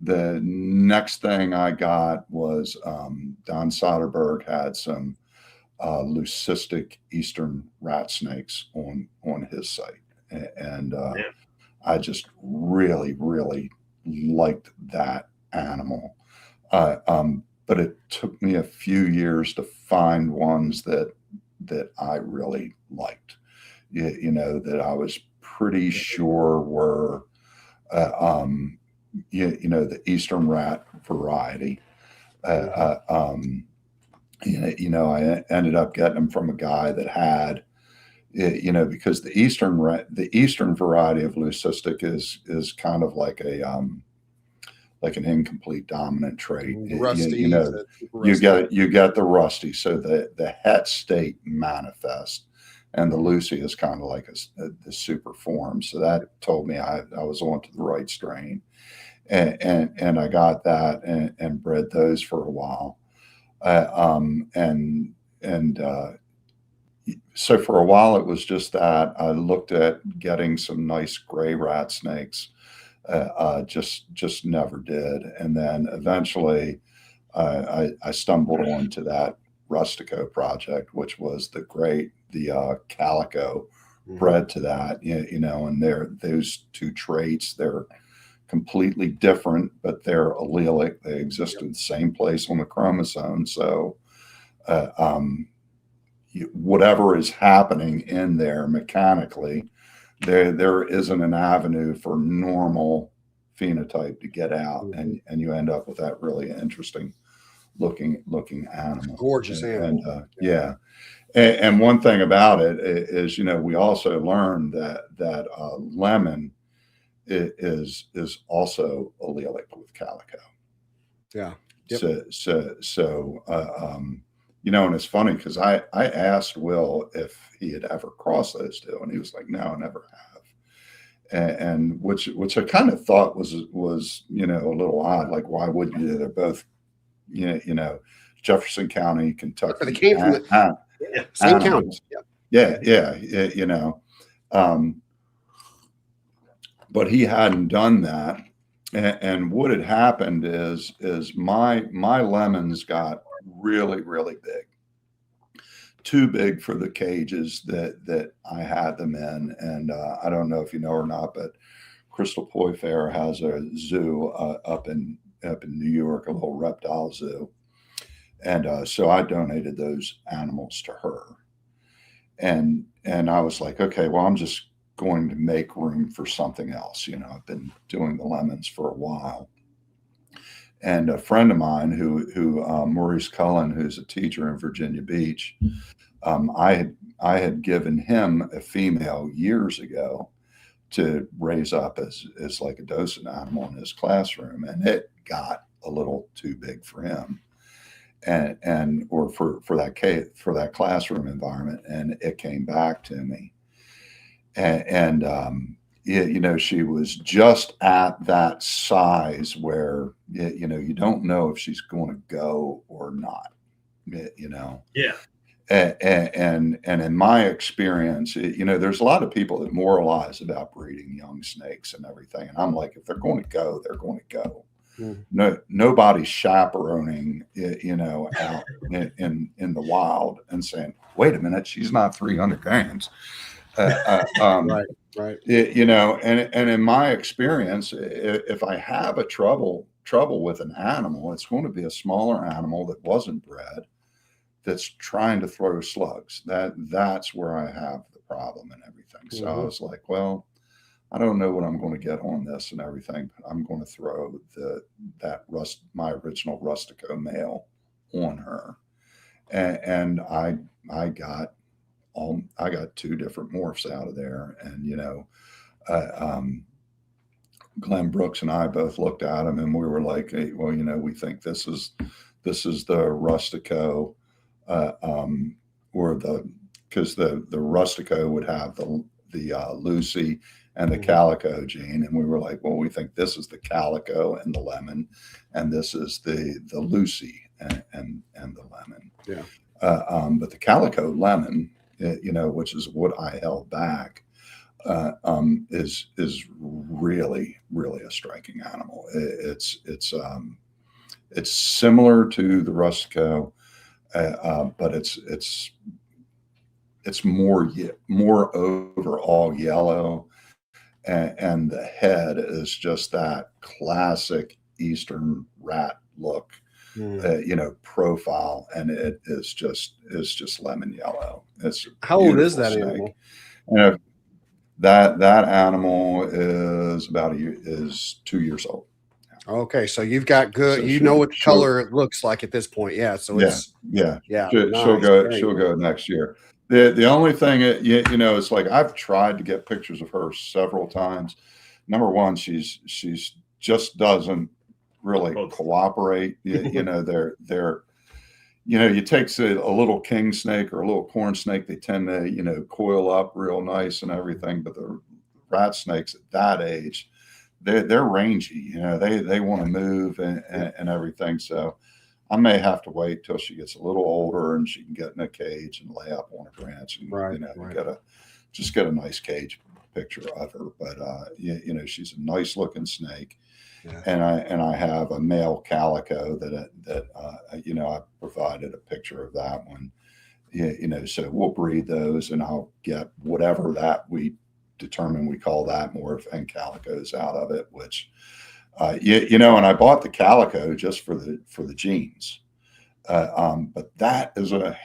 the next thing I got was Don Soderberg had some leucistic eastern rat snakes on his site, and I just really, really liked that animal. But it took me a few years to find ones that I really liked, that I was pretty sure were, the Eastern rat variety. I ended up getting them from a guy that had, because the Eastern variety of leucistic is kind of like an incomplete dominant trait. Rusty, you get the rusty, so the het state manifest, and the Lucy is kind of like the super form. So that told me I was onto the right strain, and I got that and bred those for a while, so for a while it was just that. I looked at getting some nice gray rat snakes. Just never did. And then eventually I stumbled onto that Rustico project, which was the calico bred to that, and those two traits, they're completely different, but they're allelic. They exist in the same place on the chromosome. So whatever is happening in there mechanically, there isn't an avenue for normal phenotype to get out, and you end up with that really interesting looking animal. Gorgeous animal. And one thing about it is, we also learned that lemon is also allelic with calico. Yeah. Yep. And it's funny because I asked Will if he had ever crossed those two, and he was like, "No, I never have." And which I kind of thought was a little odd. Like, why would you? They're both, Jefferson County, Kentucky. But they came from the same county. Yeah. But he hadn't done that, and what had happened is my lemons got really, really big, too big for the cages that I had them in. And I don't know if you know or not, but Crystal Poi Fair has a zoo up in New York, a little reptile zoo. And so I donated those animals to her. And I was like, okay, well, I'm just going to make room for something else. I've been doing the lemons for a while. And a friend of mine who Maurice Cullen, who's a teacher in Virginia Beach, I had given him a female years ago to raise up as like a docent animal in his classroom, and it got a little too big for him, or for that classroom environment, and it came back to me, and she was just at that size where, you don't know if she's going to go or not, Yeah. And in my experience, there's a lot of people that moralize about breeding young snakes and everything. And I'm like, if they're going to go, they're going to go. No, nobody's chaperoning, out in the wild and saying, wait a minute, she's not 300 grams. Right. And in my experience, if I have a trouble with an animal, it's going to be a smaller animal that wasn't bred, that's trying to throw slugs. That's where I have the problem and everything. So I was like, well, I don't know what I'm going to get on this and everything, but I'm going to throw my original Rustico male on her. And I got two different morphs out of there. And, Glenn Brooks and I both looked at them and we were like, hey, well, we think this is the Rustico, because the Rustico would have the Lucy and the calico gene, and we were like, well, we think this is the calico and the lemon, and this is the Lucy and the lemon. Yeah. But the calico lemon, which is what I held back, is really, really a striking animal. It's similar to the Rustico, but it's more overall yellow, and the head is just that classic Eastern rat look, profile, and it is just lemon yellow. It's how old is that animal? And that animal is is 2 years old. Okay, so you've got good. So know what color it looks like at this point. Yeah, so it's yeah. Nice. She'll go next year. The only thing, it's like I've tried to get pictures of her several times. Number one, she's just doesn't really cooperate. They're you take a little king snake or a little corn snake, they tend to coil up real nice and everything, but the rat snakes at that age, they're rangy. They want to move and everything. So I may have to wait till she gets a little older and she can get in a cage and lay up on a branch and get a nice cage picture of her. But she's a nice looking snake. Yeah. And I have a male calico that I provided a picture of that one. So we'll breed those, and I'll get whatever that we determine we call that morph and calicos out of it, which and I bought the calico just for the genes, but that is a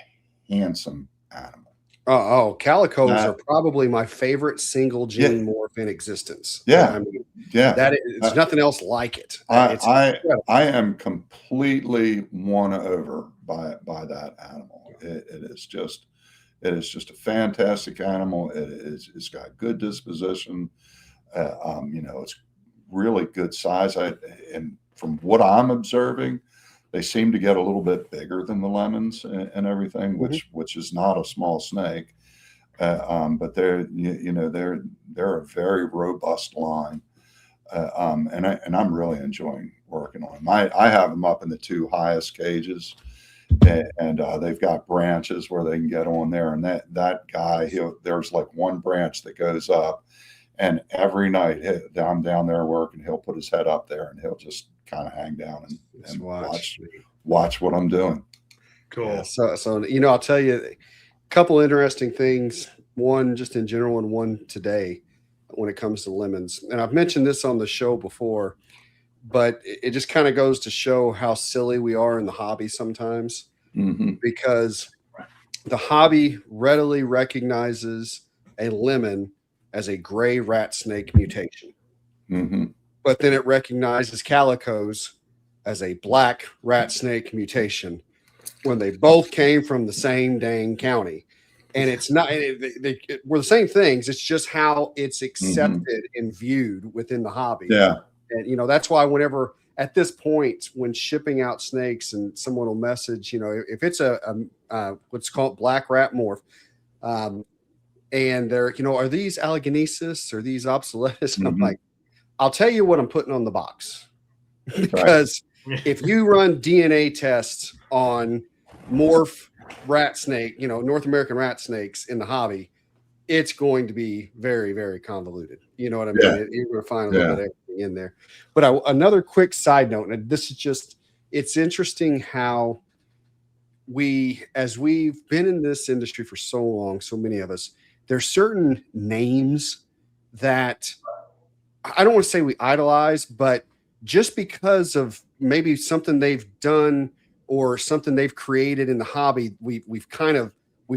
handsome animal. Calicos are probably my favorite single gene morph in existence. It's nothing else like it. I am completely won over by that animal. It is just a fantastic animal. It's got good disposition. It's really good size. And from what I'm observing, they seem to get a little bit bigger than the lemons and everything, which is not a small snake. But they're a very robust line. And I'm really enjoying working on them. I have them up in the 2 highest cages, and they've got branches where they can get on there. And that guy, there's like one branch that goes up, and every night I'm down there working, he'll put his head up there and he'll just kind of hang down and watch what I'm doing. Cool. Yeah, so I'll tell you a couple interesting things. One just in general, and one today when it comes to lemons. And I've mentioned this on the show before, but it just kind of goes to show how silly we are in the hobby sometimes, because the hobby readily recognizes a lemon as a gray rat snake mutation. But then it recognizes calicos as a black rat snake mutation when they both came from the same dang county. And it's not, we're the same things. It's just how it's accepted and viewed within the hobby. Yeah. And, that's why whenever at this point, when shipping out snakes and someone will message, if it's a what's called black rat morph, and they're, are these alleganesis or these obsoletus? I'm like, I'll tell you what I'm putting on the box, because if you run DNA tests on morph rat snake, North American rat snakes in the hobby, it's going to be very, very convoluted. You know what I mean? Yeah. You're going to find a little bit of everything in there. But another quick side note, and this is just, it's interesting how as we've been in this industry for so long, so many of us, there's certain names that I don't want to say we idolize, but just because of maybe something they've done or something they've created in the hobby, we've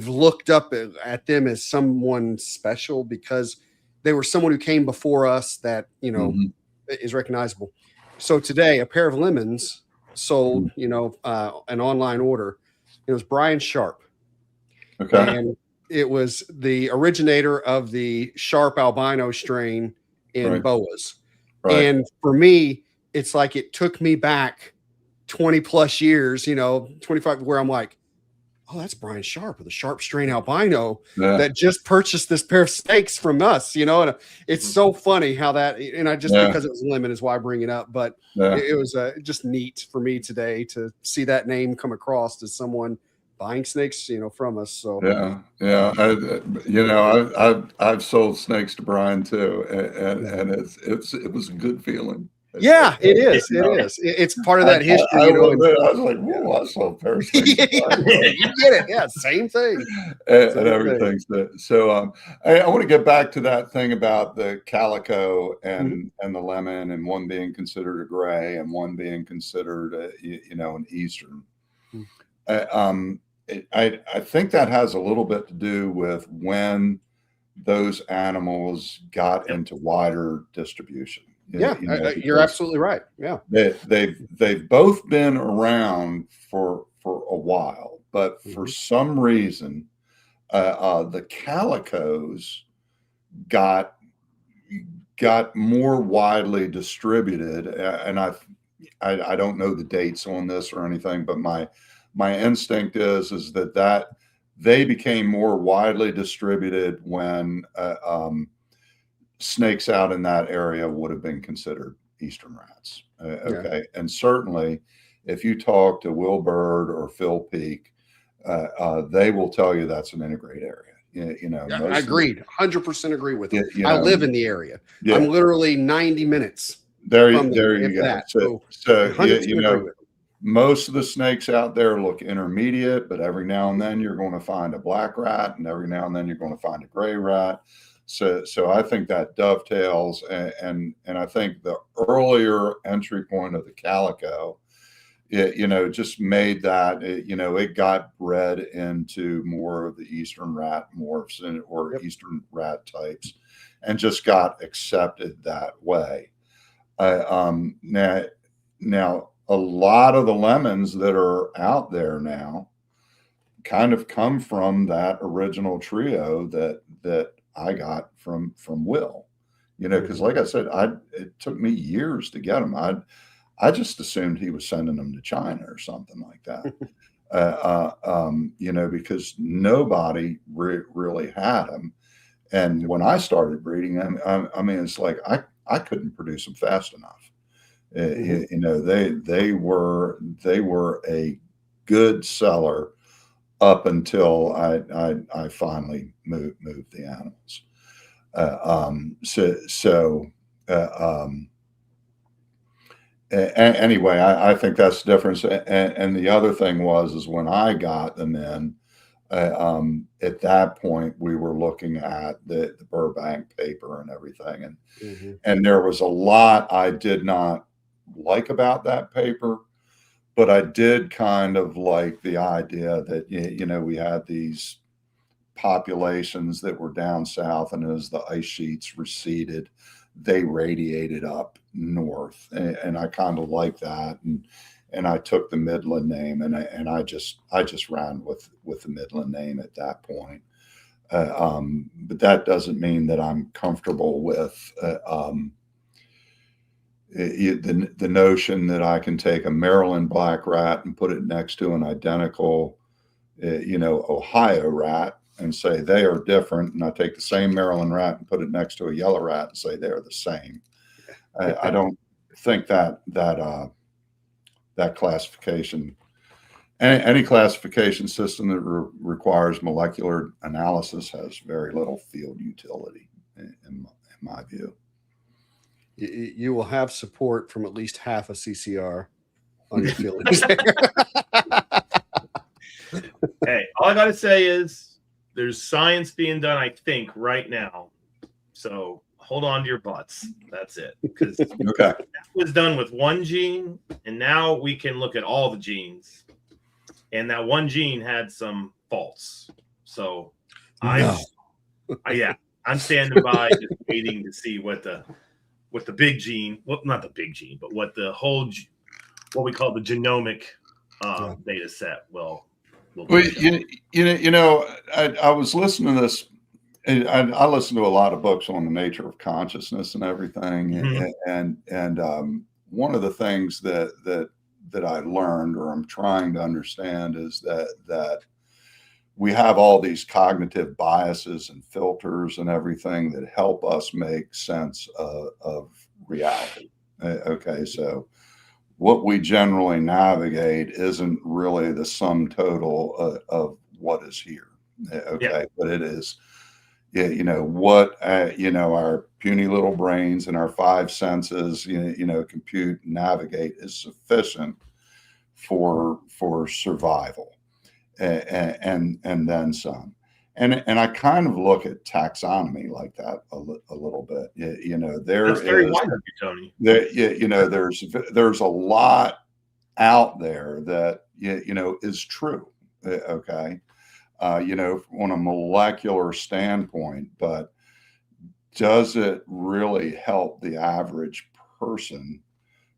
looked up at them as someone special because they were someone who came before us that, is recognizable. So today, a pair of lemons sold, an online order. It was Brian Sharp. Okay. And it was the originator of the Sharp albino strain in boas. Right. And for me, it's like it took me back 20 plus years, 25, where I'm like, oh, that's Brian Sharp of the Sharp strain albino that just purchased this pair of snakes from us, and it's so funny how that, and I just, because it was lemon is why I bring it up, but it was just neat for me today to see that name come across as someone buying snakes, from us. So I've sold snakes to Brian too, and it was a good feeling. Yeah, it is. It is. It's part of that history, I you know. I was like, whoa, I saw parasite. You get it. Yeah, same thing. And everything. So I want to get back to that thing about the calico and the lemon, and one being considered a gray and one being considered an eastern. I think that has a little bit to do with when those animals got into wider distribution. Yeah, you're absolutely right. Yeah, they've both been around for a while, but for some reason, the calicos got more widely distributed, and I don't know the dates on this or anything, but my instinct is that they became more widely distributed when snakes out in that area would have been considered eastern rats. Okay. Yeah. And certainly if you talk to Will Bird or Phil Peak, they will tell you that's an integrate area. I agreed. 100% agree with them. I live in the area. Yeah. I'm literally 90 minutes. There you go. So most of the snakes out there look intermediate, but every now and then you're going to find a black rat, and every now and then you're going to find a gray rat. So I think that dovetails, and I think the earlier entry point of the calico, just made that, it got bred into more of the eastern rat morphs or eastern rat types, and just got accepted that way. Now a lot of the lemons that are out there now kind of come from that original trio that I got from Will, because like I said, it took me years to get them. I just assumed he was sending them to China or something like that, because nobody really had them. And when I started breeding them, I mean, it's like I couldn't produce them fast enough. They were a good seller up until I finally moved the animals. Anyway, I think that's the difference. And the other thing is when I got them in, at that point we were looking at the Burbank paper and everything, and there was a lot I did not like about that paper, but I did kind of like the idea that we had these populations that were down south, and as the ice sheets receded, they radiated up north, and I kind of like that, and I took the Midland name, and I just ran with the Midland name at that point. But that doesn't mean that I'm comfortable with the notion that I can take a Maryland black rat and put it next to an identical, Ohio rat and say they are different, and I take the same Maryland rat and put it next to a yellow rat and say they're the same. I don't think that classification, any classification system that requires molecular analysis, has very little field utility, in my view. You will have support from at least half a CCR on your feelings. Hey, all I got to say is there's science being done, I think, right now. So hold on to your butts. That's it. Because that was done with one gene, and now we can look at all the genes. And that one gene had some faults. So I'm standing by just waiting to see what the big gene, well, not the big gene, but what the whole, what we call the genomic data set will I was listening to this. I listen to a lot of books on the nature of consciousness and everything, and one of the things that I learned, or I'm trying to understand, is that we have all these cognitive biases and filters and everything that help us make sense of reality. Okay, so what we generally navigate isn't really the sum total of what is here. Okay, but it is, what our puny little brains and our five senses compute and navigate is sufficient for survival, and then some. And I kind of look at taxonomy like that a little bit. That's very wise of you, Tony. There's a lot out there that is true. Okay, on a molecular standpoint, but does it really help the average person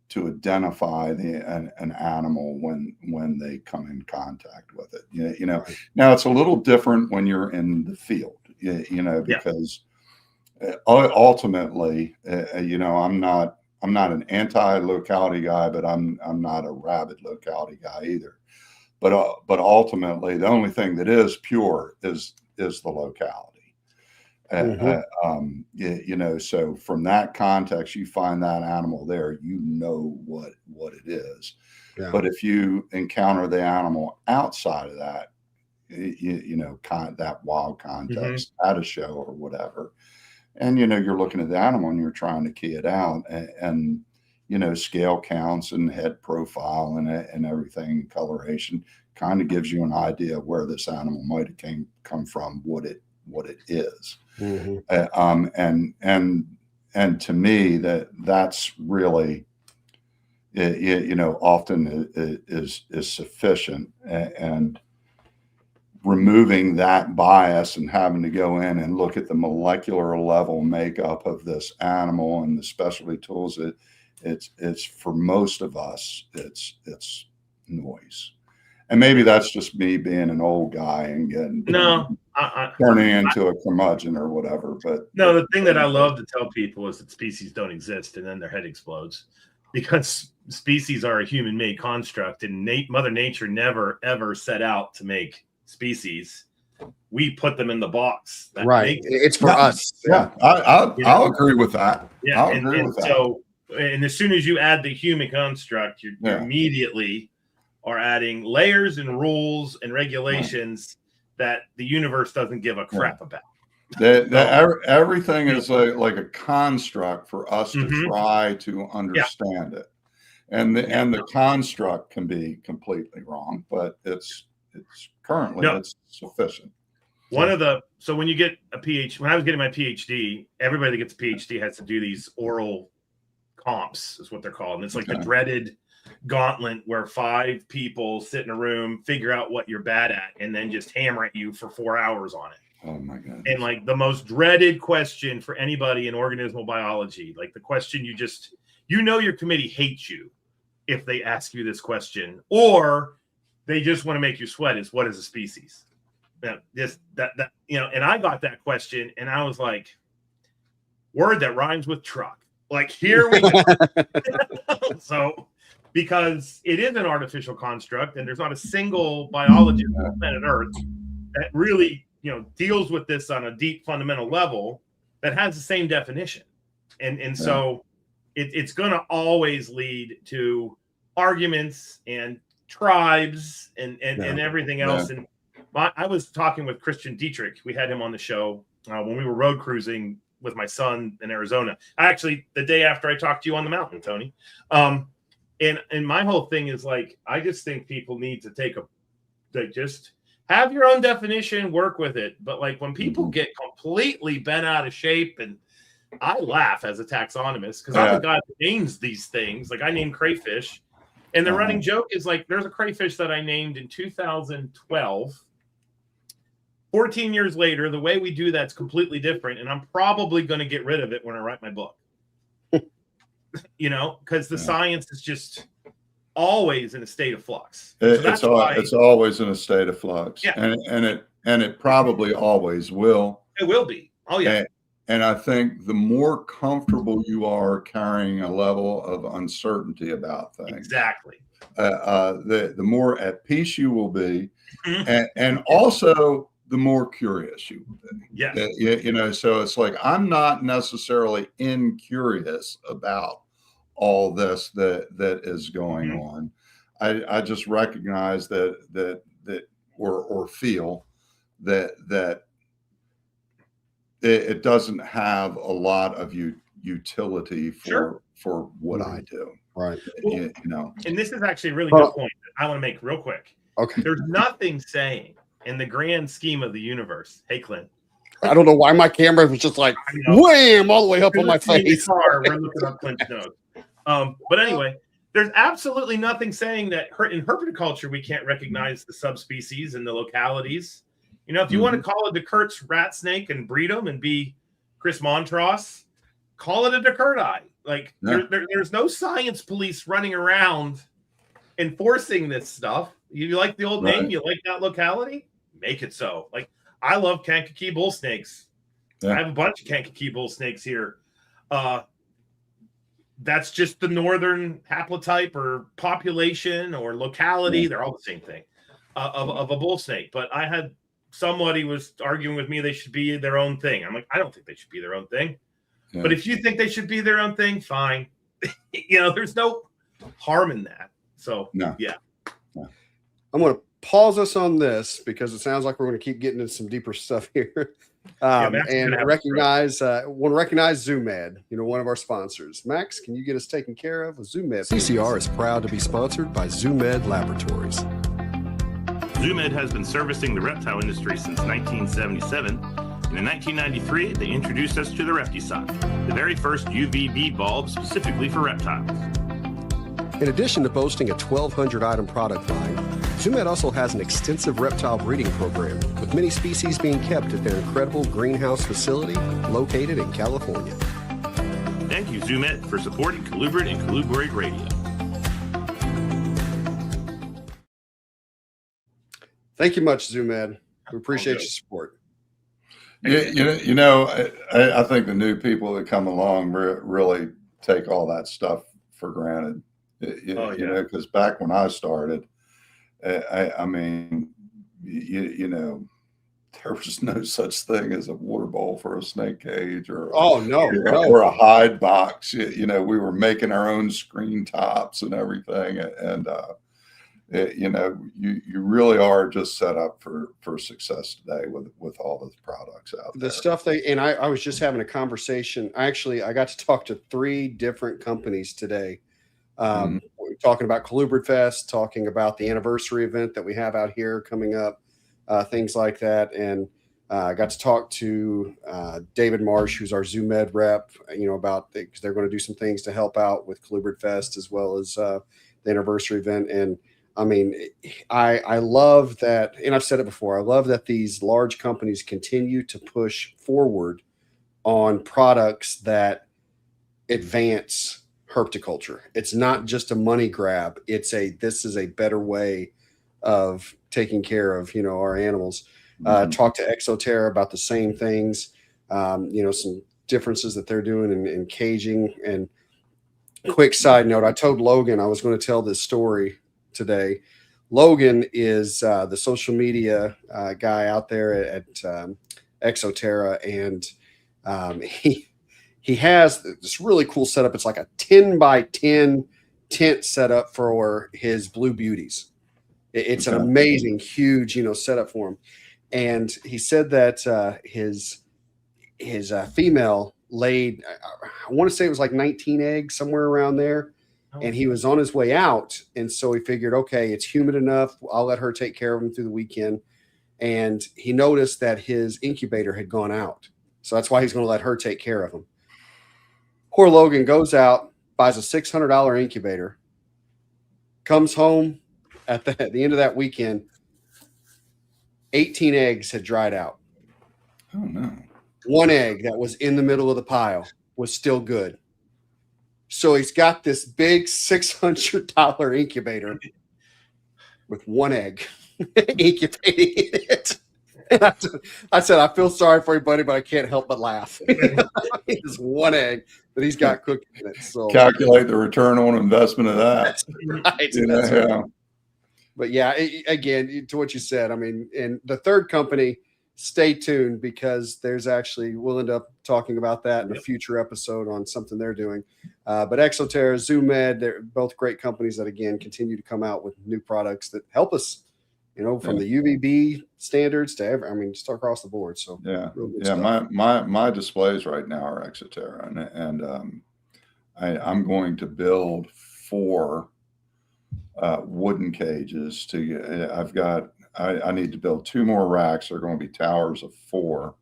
to identify an animal when they come in contact with it? Right. Now it's a little different when you're in the field, because ultimately, I'm not an anti-locality guy, but I'm not a rabid locality guy either. But ultimately, the only thing that is pure is the locality. So from that context, you find that animal there, what it is. Yeah. But if you encounter the animal outside of that, that wild context at a show or whatever, and you're looking at the animal and you're trying to key it out, and scale counts and head profile and everything, coloration kind of gives you an idea of where this animal might have come from, what it is. And to me, that's really often is sufficient, and removing that bias and having to go in and look at the molecular level makeup of this animal and the specialty tools, it's for most of us, it's noise. And maybe that's just me being an old guy and turning into a curmudgeon or whatever. But no, the thing that I love to tell people is that species don't exist, and then their head explodes, because species are a human-made construct, and Mother Nature never ever set out to make species. We put them in the box. Right. It's for us. Yeah, I'll agree with that. Yeah, I'll agree with that. So, and as soon as you add the human construct, you immediately are adding layers and rules and regulations that the universe doesn't give a crap about. Everything is like a construct for us to try to understand it, and the construct can be completely wrong, but it's currently it's sufficient. So when you get a PhD, when I was getting my PhD, everybody that gets a PhD has to do these oral comps, is what they're called, and it's like the dreaded gauntlet where 5 people sit in a room, figure out what you're bad at, and then just hammer at you for 4 hours on it. Oh my God. And like the most dreaded question for anybody in organismal biology, like the question your committee hates you if they ask you this question, or they just want to make you sweat, is what is a species? And I got that question and I was like, word that rhymes with truck. Like, here we go. So, because it is an artificial construct, and there's not a single biologist on planet Earth that really, deals with this on a deep fundamental level that has the same definition. And so it's going to always lead to arguments and tribes and everything else. And I was talking with Christian Dietrich. We had him on the show when we were road cruising with my son in Arizona. Actually, the day after I talked to you on the mountain, Tony. And my whole thing is like, I just think people need to just have your own definition, work with it. But like when people get completely bent out of shape, and I laugh as a taxonomist because I'm the guy that names these things. Like I named crayfish, and the running joke is like, there's a crayfish that I named in 2012. 14 years later, the way we do that's completely different, and I'm probably going to get rid of it when I write my book. Because the science is just always in a state of flux. It's always in a state of flux. Yeah. And it probably always will. It will be. Oh yeah. And I think the more comfortable you are carrying a level of uncertainty about things, exactly, the more at peace you will be, and also the more curious you will be. Yeah. So it's like, I'm not necessarily incurious about all this that is going on. I just recognize that or feel that it doesn't have a lot of utility Sure. for what I do. Right. You know. And this is actually a really good point that I want to make real quick. Okay. There's nothing saying in the grand scheme of the universe. Hey, Clint. I don't know why my camera was just like wham all the way up on my face. We're looking up Clint's nose. But anyway, there's absolutely nothing saying that in herpetoculture we can't recognize the subspecies and the localities. You know, if you want to call it a DeKirk's rat snake and breed them and be Chris Montross, call it a DeKirkii. Like there's no science police running around enforcing this stuff. You like the old name, you like that locality, make it so. Like I love Kankakee bull snakes. I have a bunch of Kankakee bull snakes here. That's just the northern haplotype or population or locality. They're all the same thing of a bull snake. But I had somebody was arguing with me they should be their own thing. I'm like, I don't think they should be their own thing. Yeah. But if you think they should be their own thing, fine. You know, there's no harm in that. So, yeah. I'm going to pause us on this because it sounds like we're going to keep getting into some deeper stuff here. And recognize Zoo Med, you know, one of our sponsors. Max, can you get us taken care of with Zoo Med? CCR is proud to be sponsored by Zoo Med Laboratories. Zoo Med has been servicing the reptile industry since 1977. And in 1993, they introduced us to the Repticide, the very first UVB bulb specifically for reptiles. In addition to boasting a 1,200-item product line, Zoo Med also has an extensive reptile breeding program, with many species being kept at their incredible greenhouse facility located in California. Thank you, Zoo Med, for supporting Colubrid and Colubrid Radio. Thank you much, Zoo Med. We appreciate your support. You know, I think the new people that come along really take all that stuff for granted. You know, because back when I started, I mean, you know, there was no such thing as a water bowl for a snake cage or or a hide box. You know, we were making our own screen tops and everything, and you know, you really are just set up for success today with all those products out there. The stuff I was just having a conversation. I got to talk to 3 different companies today. We're talking about Colubrid Fest, talking about the anniversary event that we have out here coming up, things like that. And I got to talk to David Marsh, who's our Zoo Med rep, you know, about because they're going to do some things to help out with Colubrid Fest as well as the anniversary event. And I mean, I love that, and I've said it before, I love that these large companies continue to push forward on products that advance herpetoculture. It's not just a money grab. This is a better way of taking care of, you know, our animals. Talk to Exoterra about the same things, you know, some differences that they're doing in caging. And quick side note, I told Logan I was going to tell this story today. Logan is the social media guy out there at Exoterra, and he has this really cool setup. It's like a 10 by 10 tent setup for his blue beauties. It's an amazing, huge, you know, setup for him. And he said that his female laid, I want to say it was like 19 eggs, somewhere around there. And he was on his way out. And so he figured, okay, it's humid enough. I'll let her take care of him through the weekend. And he noticed that his incubator had gone out. So that's why he's going to let her take care of him. Poor Logan goes out, buys a $600 incubator, comes home at the end of that weekend. 18 eggs had dried out. Oh, no. 1 egg that was in the middle of the pile was still good. So he's got this big $600 incubator with 1 egg incubating in it. And I said, I feel sorry for you, buddy, but I can't help but laugh. It's 1 egg that he's got cooking in it. So calculate the return on investment of that. That's right. Right. But yeah, again, to what you said, I mean, and the third company, stay tuned because we'll end up talking about that in a future episode on something they're doing. But Exoterra, Zoo Med, they're both great companies that, again, continue to come out with new products that help us from the UVB standards to I mean, just across the board. So real good stuff. My displays right now are Exoterra, and I'm going to build 4 wooden cages I need to build 2 more racks. They're going to be towers of 4,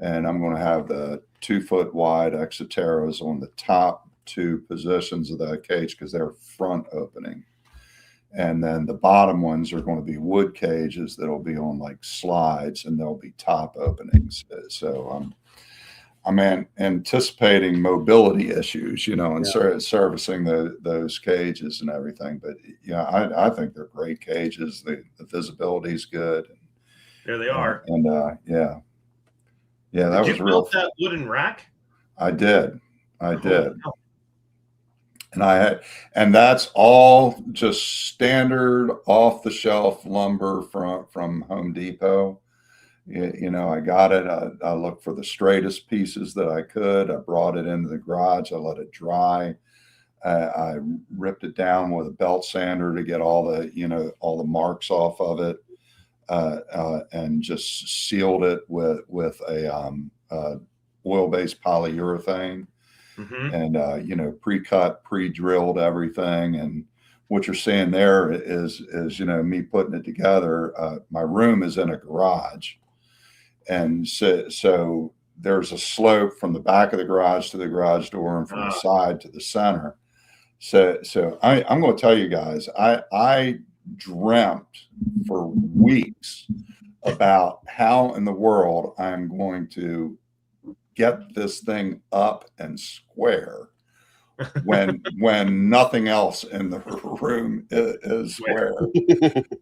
and I'm going to have the 2-foot wide Exoterras on the top 2 positions of that cage because they're front opening. And then the bottom ones are going to be wood cages that'll be on like slides, and they'll be top openings. So I'm anticipating mobility issues, and servicing those cages and everything. But I think they're great cages. The visibility is good. There they are. And that Did was you real. build that wooden rack? I did. And that's all just standard off the shelf lumber from Home Depot. I got it. I looked for the straightest pieces that I could. I brought it into the garage. I let it dry. I ripped it down with a belt sander to get all the marks off of it, and just sealed it with a oil-based polyurethane. And pre-cut, pre-drilled everything. And what you're seeing there is me putting it together. My room is in a garage, and so there's a slope from the back of the garage to the garage door, and from the side to the center. So I'm going to tell you guys, I dreamt for weeks about how in the world I'm going to get this thing up and square when nothing else in the room is square.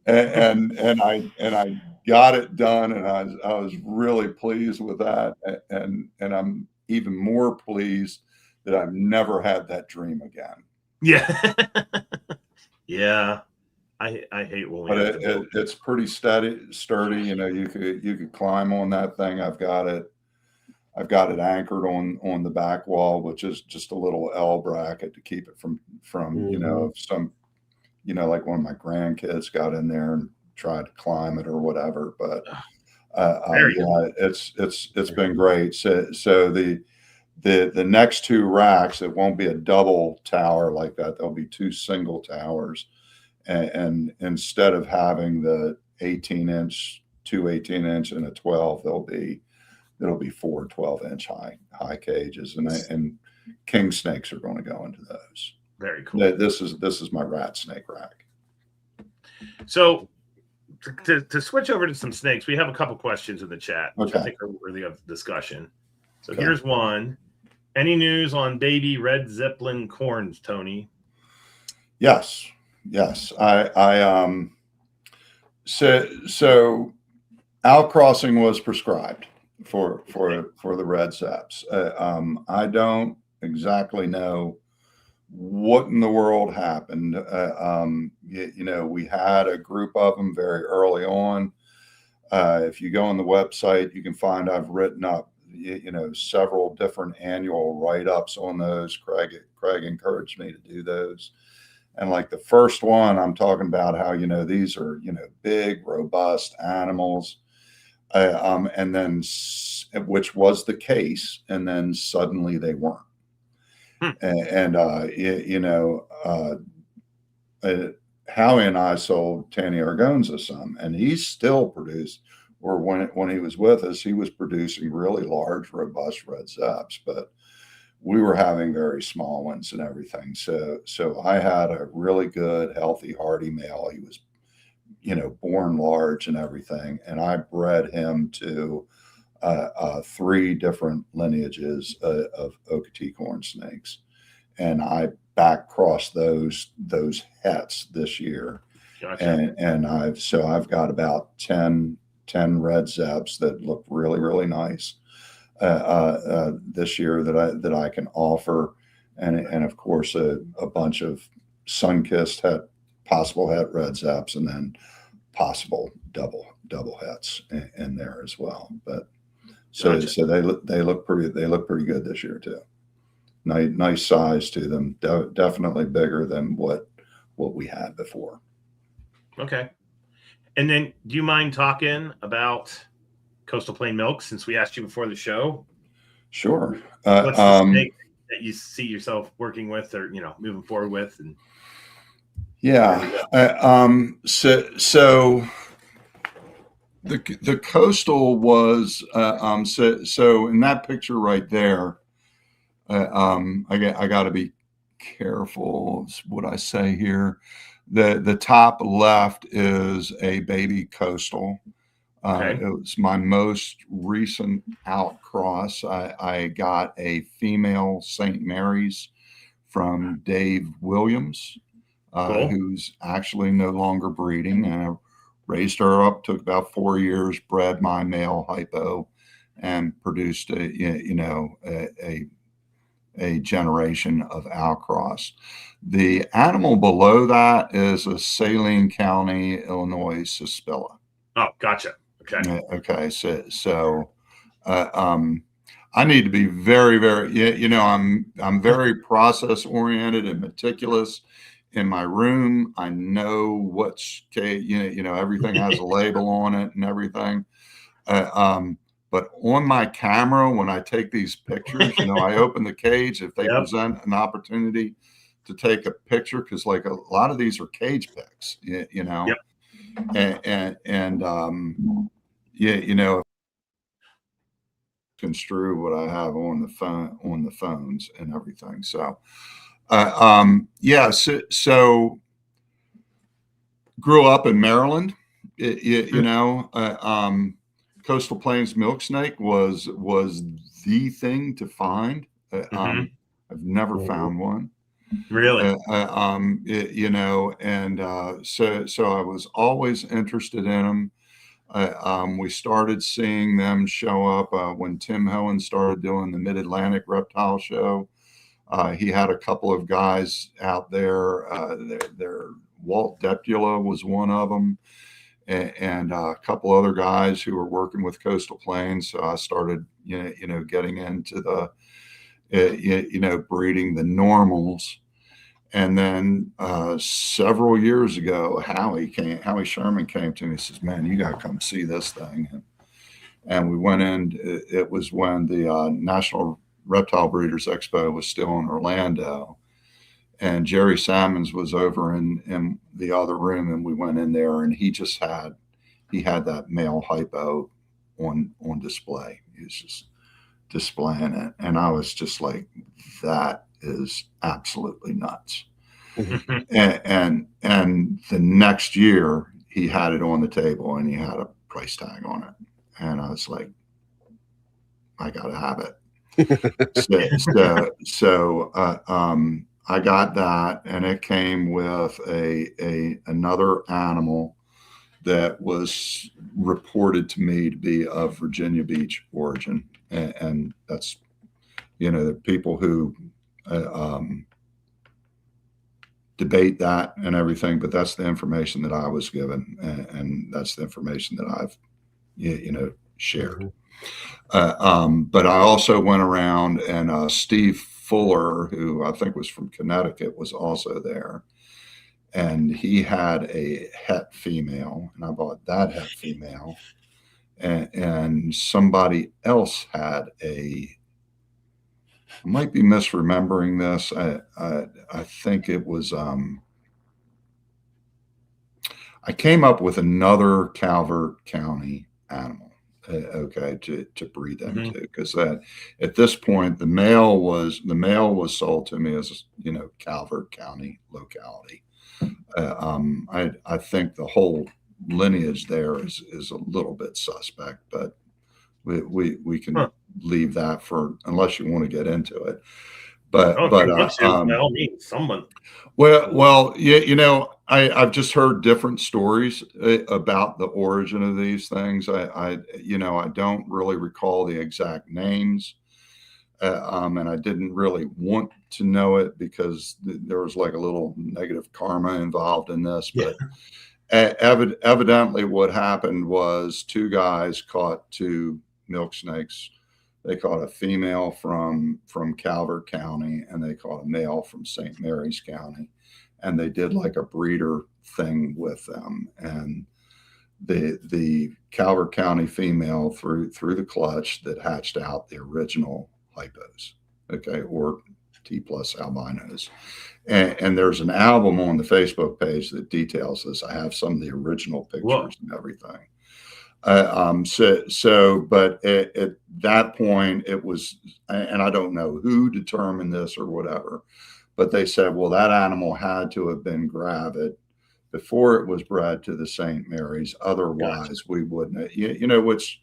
and I got it done, and I was really pleased with that, and I'm even more pleased that I've never had that dream again. Yeah. Yeah. I hate when it's pretty sturdy. You could climb on that thing. I've got it anchored on the back wall, which is just a little L bracket to keep it from some like one of my grandkids got in there and tried to climb it or whatever. But it's been great. So the next 2 racks, it won't be a double tower like that. There'll be 2 single towers, and instead of having the 18-inch, 2 18-inch and a 12, it'll be 4 12-inch high cages, and king snakes are going to go into those. Very cool. This is my rat snake rack. So to switch over to some snakes, we have a couple questions in the chat, which I think are worthy of discussion. So here's one. Any news on baby red Zeppelin corns, Tony? Yes. So outcrossing was prescribed for the red Zeps. I don't exactly know what in the world happened. We had a group of them very early on. If you go on the website, you can find I've written up several different annual write-ups on those. Craig encouraged me to do those. And like the first one, I'm talking about how, these are, big, robust animals. And then, which was the case. And then suddenly they weren't. Howie and I sold Tanny Argonza some, and he still produced, or when he was with us, he was producing really large, robust red Zeps, but we were having very small ones and everything. So I had a really good, healthy, hardy male. He was, born large and everything. And I bred him to 3 different lineages of Okatee corn snakes. And I back crossed those hets this year. Gotcha. And I've got about 10 red Zeps that look really, really nice this year that I can offer, and of course a bunch of sun-kissed possible het red Zeps, and then possible double hets in there as well. But so they look pretty good this year too. Nice size to them, definitely bigger than what we had before. Okay. And then, do you mind talking about Coastal Plain Milk since we asked you before the show? Sure. What's the snake that you see yourself working with, or moving forward with? And yeah. So the coastal was so in that picture right there. I got to be careful what I say here. The top left is a baby coastal. Okay. It was my most recent outcross. I got a female St. Mary's from Dave Williams, Cool. who's actually no longer breeding. And I raised her up, took about 4 years, bred my male hypo, and produced a generation of outcross. The animal below that is a Saline County, Illinois Suspilla. Oh, gotcha. Okay. Okay. So I need to be very, very, I'm very process oriented and meticulous in my room. I know what's, everything has a label on it and everything. But on my camera, when I take these pictures, I open the cage if they present an opportunity to take a picture, because like a lot of these are cage pics, construe what I have on the phones and everything. So, so grew up in Maryland, Coastal Plains milk snake was the thing to find. I've never found one. Really? So I was always interested in them. We started seeing them show up when Tim Hohen started doing the Mid-Atlantic Reptile Show. He had a couple of guys out there. Their Walt Depula was one of them, and a couple other guys who were working with Coastal Plains. So I started, getting into the, breeding the normals. And then several years ago, Howie Sherman came to me and says, "Man, you got to come see this thing." And we went in. It was when the National Reptile Breeders Expo was still in Orlando. And Jerry Salmons was over in the other room, and we went in there, and he had that male hypo on display. He was just displaying it, and I was just like, that is absolutely nuts. and the next year he had it on the table and he had a price tag on it, and I was like, I gotta have it. So I got that, and it came with another animal that was reported to me to be of Virginia Beach origin, and that's, the people who debate that and everything, but that's the information that I was given, and that's the information that I've shared. But I also went around, and Steve Fuller, who I think was from Connecticut, was also there, and he had a het female, and I bought that het female, and somebody else had I might be misremembering this. I think it was I came up with another Calvert County animal, to breed them to, because at this point the male was sold to me as Calvert County locality. I think the whole lineage there is a little bit suspect, but we can leave that for, unless you want to get into it. But by all means, someone. Well, I've just heard different stories about the origin of these things. I don't really recall the exact names, and I didn't really want to know it because there was like a little negative karma involved in this. But evidently, what happened was two guys caught two milk snakes. They caught a female from Calvert County, and they caught a male from St. Mary's County, and they did like a breeder thing with them. And the Calvert County female through the clutch that hatched out the original hypos, okay, or T plus albinos. And there's an album on the Facebook page that details this. I have some of the original pictures and everything. But at that point, it was, and I don't know who determined this or whatever, but they said, well, that animal had to have been gravid before it was bred to the St. Mary's. Otherwise, we wouldn't, which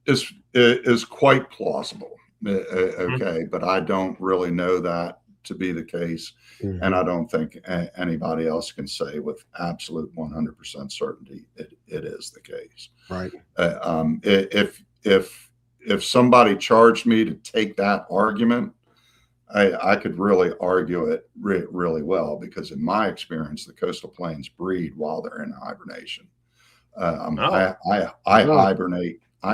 is quite plausible. Okay. But I don't really know that to be the case. And I don't think anybody else can say with absolute 100% certainty it is the case. Right. If somebody charged me to take that argument, I could really argue it really well, because in my experience, the coastal plains breed while they're in hibernation. I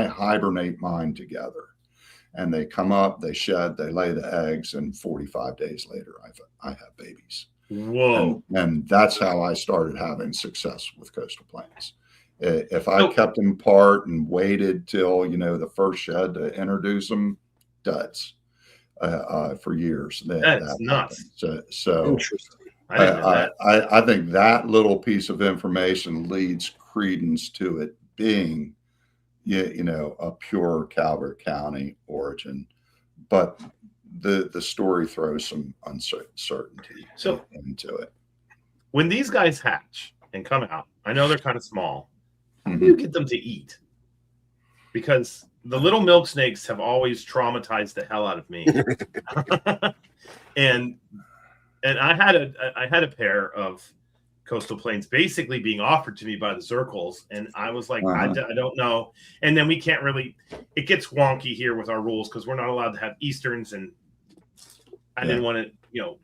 hibernate mine together. And they come up, they shed, they lay the eggs, and 45 days later, I have babies. Whoa! And that's how I started having success with coastal plains. If I kept them apart and waited till the first shed to introduce them, duds for years. That's nuts. So Interesting. I think that little piece of information leads credence to it being a pure Calvert County origin, but the story throws some uncertainty into it. When these guys hatch and come out, I know they're kind of small. How do you get them to eat? Because the little milk snakes have always traumatized the hell out of me. and I had a pair of coastal plains basically being offered to me by the Zirkles, and I was like, I don't know. And then we can't really, it gets wonky here with our rules because we're not allowed to have Easterns, and I didn't want to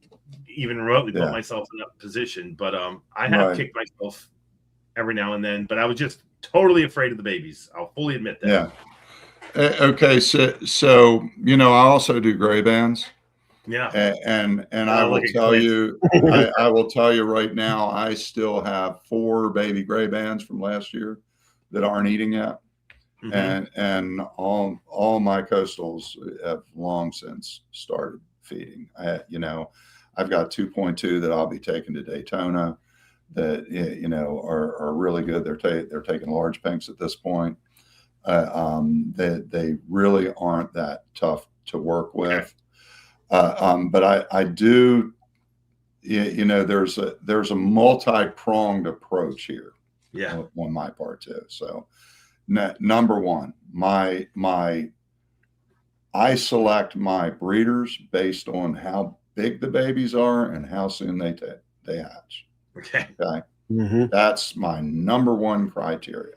even remotely put myself in that position, but I have kicked myself every now and then, but I was just totally afraid of the babies. I'll fully admit that. Okay, so I also do gray bands. Yeah. And I will tell you, I will tell you right now, I still have 4 baby gray bands from last year that aren't eating yet. And all my coastals have long since started feeding. I've got 2.2 that I'll be taking to Daytona that are really good. They're taking large pinks at this point. They really aren't that tough to work with. But I do, there's a multi-pronged approach here. Yeah. On my part too. So number one, I select my breeders based on how big the babies are and how soon they hatch. Okay. That's my number one criteria.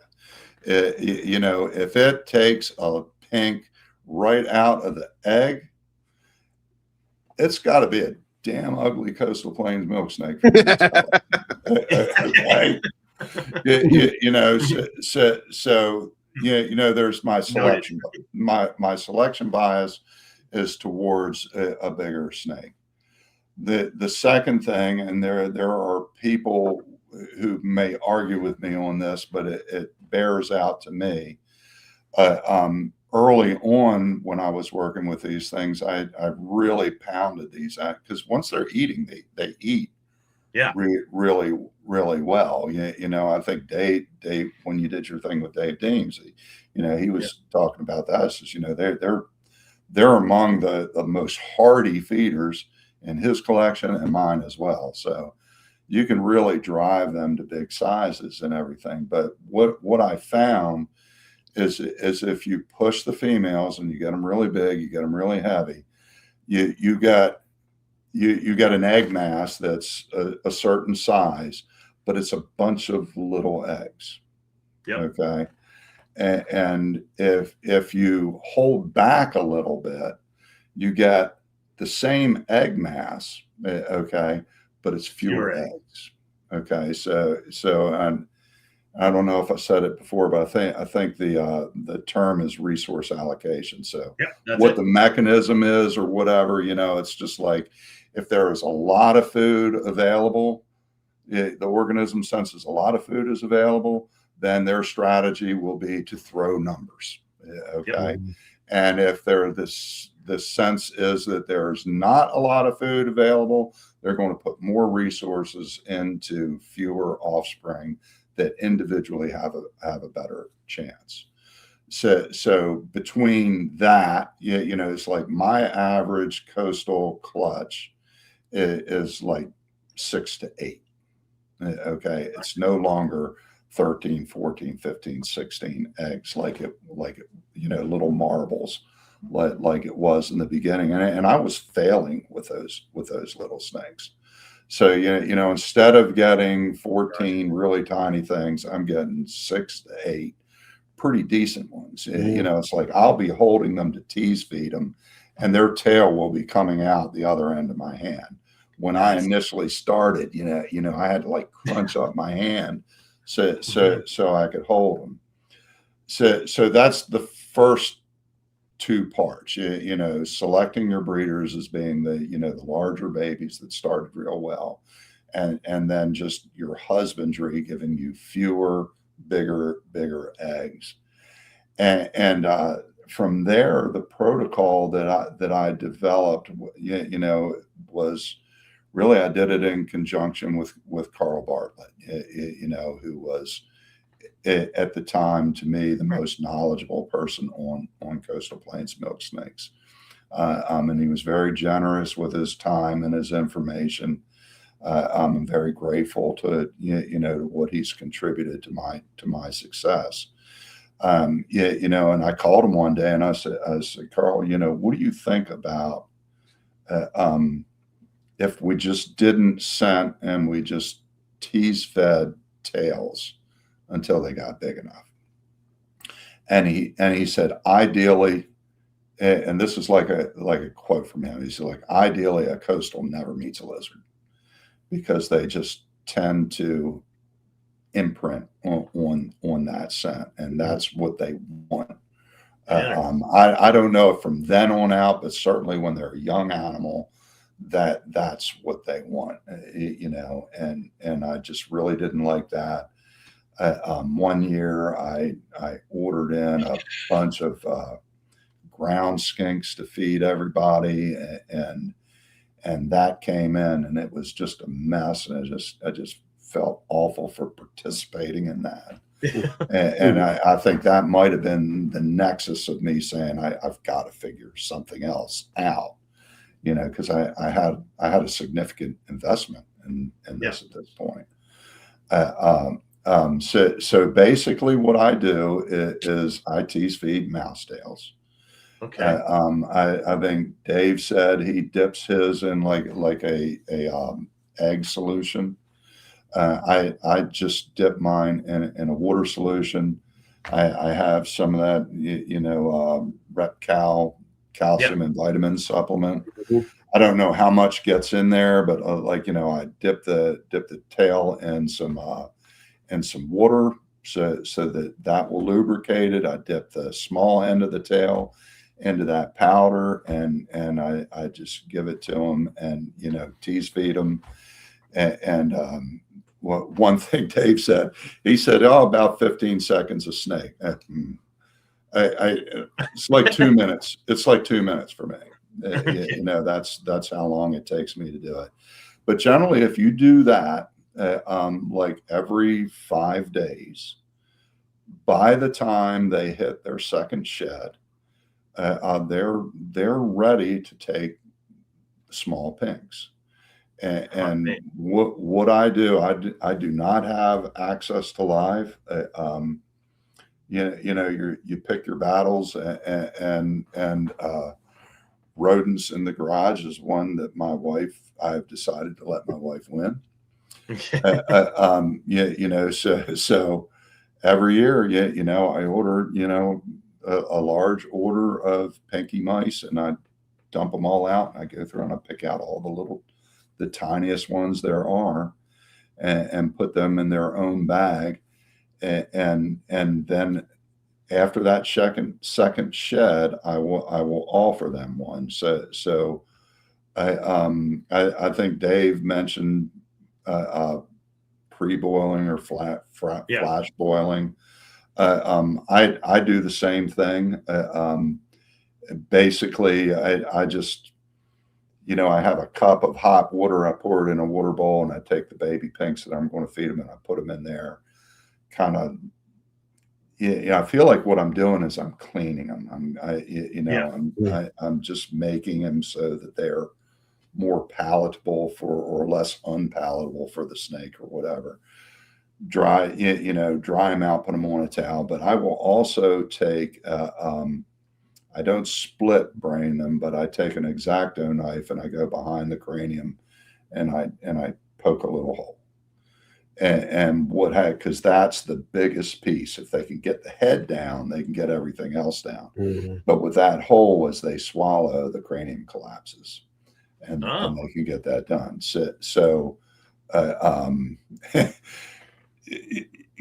If it takes a pink right out of the egg, it's got to be a damn ugly coastal plains milk snake. Okay. There's my selection. My selection bias is towards a bigger snake. The second thing, and there are people who may argue with me on this, but it bears out to me. Early on, when I was working with these things, I really pounded these out, because once they're eating, they eat really well. I think Dave, when you did your thing with Dave Deems, he was talking about that. Says, they're among the most hardy feeders in his collection and mine as well. So you can really drive them to big sizes and everything. But what I found is if you push the females and you get them really big, you get them really heavy, you got an egg mass that's a certain size, but it's a bunch of little eggs. Yep. Okay. And if you hold back a little bit, you get the same egg mass. Okay. But it's fewer eggs. Okay. So I don't know if I said it before, but I think the term is resource allocation. So what the mechanism is or whatever, it's just like, if there is a lot of food available, the organism senses a lot of food is available, then their strategy will be to throw numbers. Okay. Yep. And if the sense is that there's not a lot of food available, they're going to put more resources into fewer offspring that individually have a better chance. So between that, it's like my average coastal clutch is like 6 to 8. Okay. It's no longer 13, 14, 15, 16 eggs like it, little marbles like it was in the beginning. And I was failing with those little snakes. So, instead of getting 14 really tiny things, I'm getting 6 to 8 pretty decent ones. It's like I'll be holding them to tease feed them, and their tail will be coming out the other end of my hand. When I initially started, I had to like crunch up my hand so I could hold them. So that's the first two parts. Selecting your breeders as being the larger babies that started real well, and then just your husbandry giving you fewer, bigger eggs, and from there, the protocol that I developed, was really, I did it in conjunction with Carl Bartlett, who was at the time, to me, the most knowledgeable person on coastal plains milk snakes. And he was very generous with his time and his information. I'm very grateful to what he's contributed to my success. And I called him one day and I said, Carl, what do you think about if we just didn't scent and we just tease fed tails until they got big enough? And he said, ideally, and this is like a quote from him. He said, like, ideally, a coastal never meets a lizard because they just tend to imprint on that scent, and that's what they want. I don't know if from then on out, but certainly when they're a young animal, that's what they want, and I just really didn't like that. One year I ordered in a bunch of ground skinks to feed everybody, and that came in, and it was just a mess, and I just felt awful for participating in that. and I think that might have been the nexus of me saying I've got to figure something else out, because I had a significant investment in this at this point. So basically what I do is I tease feed mouse tails. Okay. I think Dave said he dips his in like a egg solution. I just dip mine in a water solution. I have some of that, Reptiles calcium and vitamin supplement. I don't know how much gets in there, but I dip the tail in some water so that will lubricate it. I dip the small end of the tail into that powder, and I just give it to them, and tease feed them. And one thing Dave said, he said, about 15 seconds a snake. It's like 2 minutes. It's like 2 minutes for me. That's how long it takes me to do it. But generally, if you do that, like every 5 days, by the time they hit their second shed, they're ready to take small pinks. And what I do, I do not have access to live. You pick your battles, and rodents in the garage is one that I've decided to let my wife win. So every year, I order, a large order of pinky mice, and I dump them all out, and I go through and I pick out all the tiniest ones there are, and put them in their own bag. And then after that second shed, I will offer them one. So I think Dave mentioned pre-boiling or Yeah. flash boiling. I do the same thing. Basically, I just, I have a cup of hot water. I pour it in a water bowl, and I take the baby pinks that I'm going to feed them, and I put them in there. Kind of, I feel like what I'm doing is I'm cleaning them. I'm just making them so that they're more palatable or less unpalatable for the snake or whatever. Dry them out, put them on a towel. But I will also take, I don't split brain them, but I take an X-Acto knife and I go behind the cranium and I poke a little hole. And because that's the biggest piece. If they can get the head down, they can get everything else down. Mm-hmm. But with that hole, as they swallow, the cranium collapses, and they can get that done. So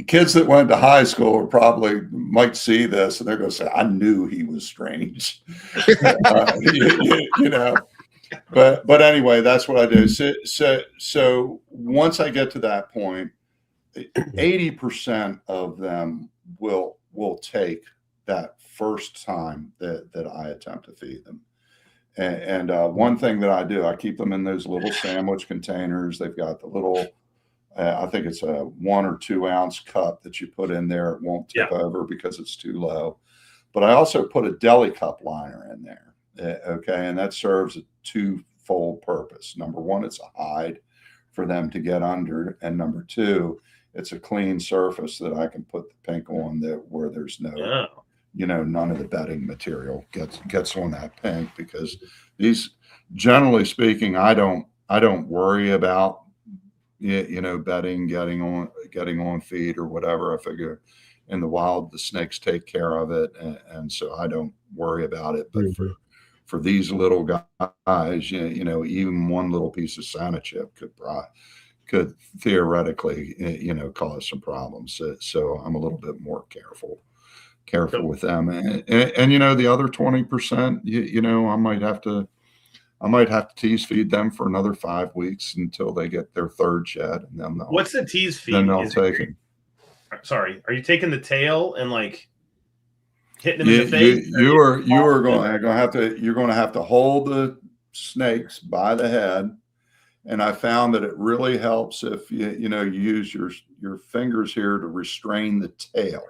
kids that went to high school probably might see this, and they're going to say, "I knew he was strange," But anyway, that's what I do. So once I get to that point, 80% of them will take that first time that I attempt to feed them. And one thing that I do, I keep them in those little sandwich containers. They've got the little, I think it's a 1 or 2 ounce cup that you put in there. It won't tip over because it's too low. But I also put a deli cup liner in there. Okay. And that serves a twofold purpose. Number one, it's a hide for them to get under. And number two, it's a clean surface that I can put the pink on where there's no, none of the bedding material gets on that pink, because these, generally speaking, I don't worry about, bedding, getting on feed or whatever. I figure in the wild, the snakes take care of it. And so I don't worry about it. But for these little guys, even one little piece of Sanachip could theoretically, cause some problems. So I'm a little bit more careful with them. And the other 20%, I might have to tease feed them for another 5 weeks until they get their third shed, and then what's the tease feed? Then they'll take it. Sorry, are you taking the tail and like hitting them in the face? You're going to have to hold the snakes by the head. And I found that it really helps if you use your fingers here to restrain the tail.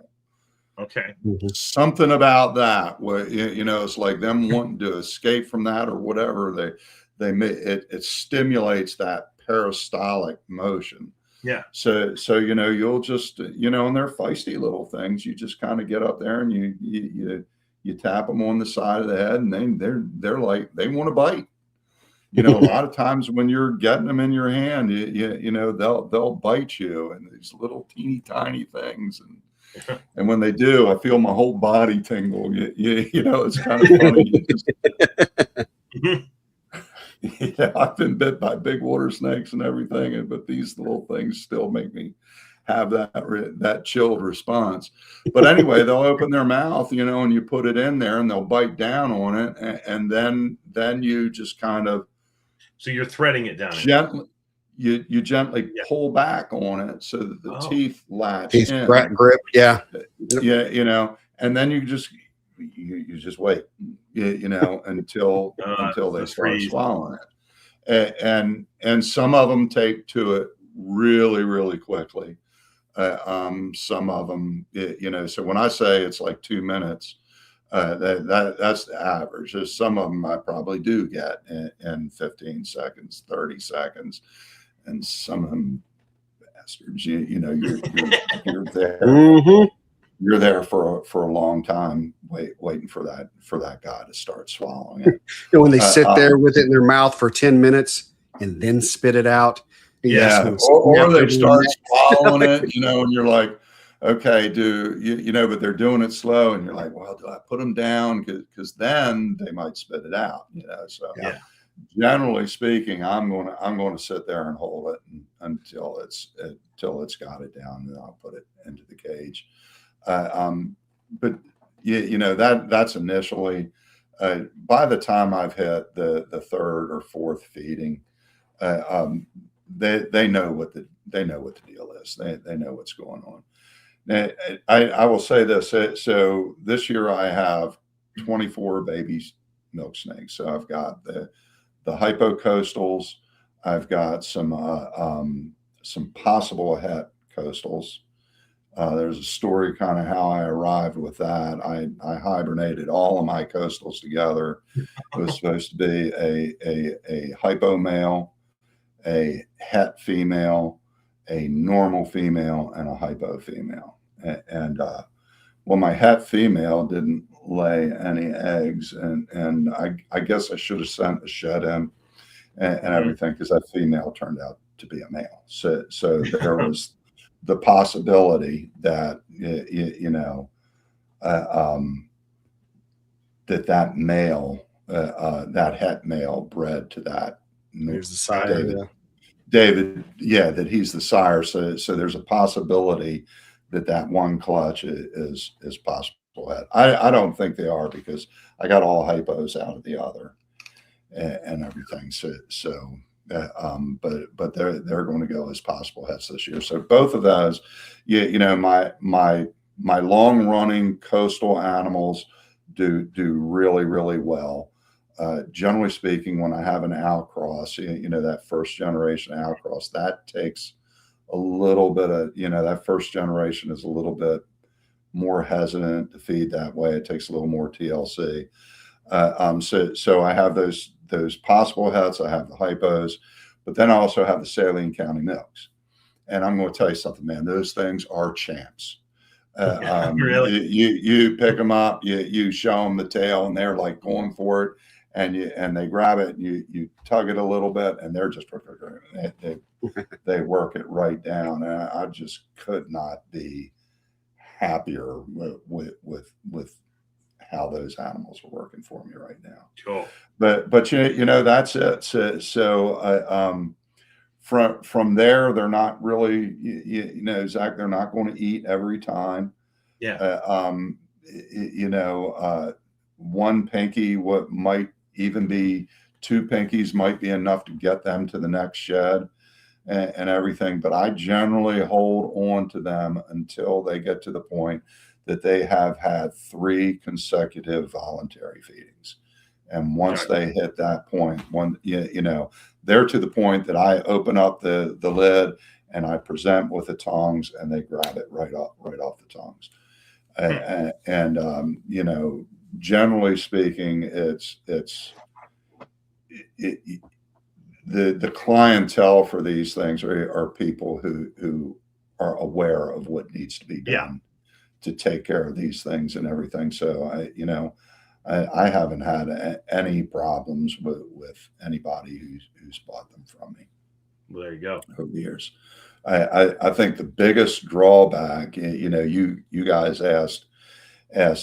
Okay. Something about that, where it's like them wanting to escape from that or whatever. It stimulates that peristaltic motion. Yeah. So you'll just and they're feisty little things. You just kind of get up there and you tap them on the side of the head, and they're like, they want to bite. A lot of times when you're getting them in your hand, they'll bite you, and these little teeny tiny things, and when they do, I feel my whole body tingle. It's kind of funny. I've been bit by big water snakes and everything, but these little things still make me have that chilled response. But anyway, they'll open their mouth, and you put it in there, and they'll bite down on it, and then you just kind of. So you're threading it down. Gently, you gently pull back on it so that the teeth latch in. Grip, yeah, and then you just wait, until they start swallowing it, and some of them take to it really, really quickly. Some of them, So when I say it's like 2 minutes. That's the average. There's some of them I probably do get in 15 seconds, 30 seconds, and some of them bastards, you're there. Mm-hmm. You're there for a long time, waiting for that guy to start swallowing it. When they sit there with it in their mouth for 10 minutes and then spit it out. Or they start swallowing it, and you're like, okay, but they're doing it slow, and you're like, well, do I put them down? Because then they might spit it out, So generally speaking, I'm going to sit there and hold it until it's got it down, and then I'll put it into the cage. But that's initially. By the time I've hit the third or fourth feeding, they know what the deal is. They know what's going on. Now, I will say this. So this year I have 24 baby milk snakes. So I've got the hypocoastals. I've got some possible het coastals. There's a story kind of how I arrived with that. I hibernated all of my coastals together. It was supposed to be a hypo male, a het female, a normal female, and a hypo female. And well, my het female didn't lay any eggs, and I guess I should have sent a shed in and everything, because that female turned out to be a male. So there was the possibility that that male, that het male, bred to that. Here's the sire. David, that he's the sire. So there's a possibility that one clutch is possible het. I don't think they are, because I got all hypos out of the other and everything. But they're going to go as possible hets this year. So both of those, my long running coastal animals do really, really well. Generally speaking, when I have an outcross, that first generation outcross, that takes a little bit of, that first generation is a little bit more hesitant to feed that way. It takes a little more TLC. So I have those possible hets. I have the hypos, but then I also have the Saline County milks. And I'm going to tell you something, man, those things are champs. Really? You pick them up, you show them the tail, and they're like going for it, and they grab it, and you tug it a little bit, and they're just they work it right down. And I just could not be happier with how those animals are working for me right now. Cool. But that's it. So from there, they're not really, Zach, they're not going to eat every time. Yeah. One pinky, what might even be 2 pinkies, might be enough to get them to the next shed and everything. But I generally hold on to them until they get to the point that they have had 3 consecutive voluntary feedings. And once they hit that point, they're to the point that I open up the lid and I present with the tongs, and they grab it right off the tongs. Generally speaking, the clientele for these things are people who are aware of what needs to be done to take care of these things and everything. So I haven't had any problems with anybody who's bought them from me. Well, there you go. Over the years. I think the biggest drawback, you guys asked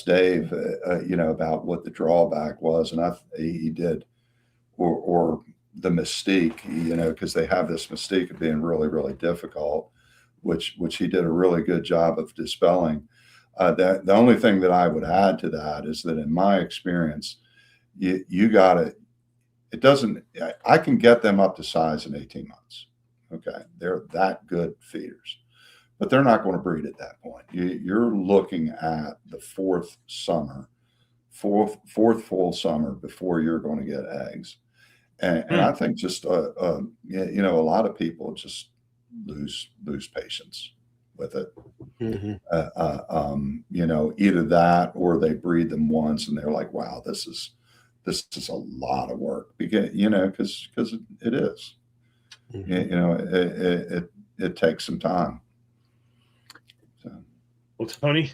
Dave, about what the drawback was, and he did, or the mystique, because they have this mystique of being really, really difficult, which he did a really good job of dispelling. The only thing that I would add to that is that in my experience, you got it. It doesn't. I can get them up to size in 18 months. Okay, they're that good feeders, but they're not going to breed at that point. You're looking at the fourth full summer before you're going to get eggs, and I think just a lot of people just lose patience with it. Mm-hmm. Either that or they breed them once and they're like, wow, this is a lot of work, because it is. Mm-hmm. It takes some time. So. Well, Tony,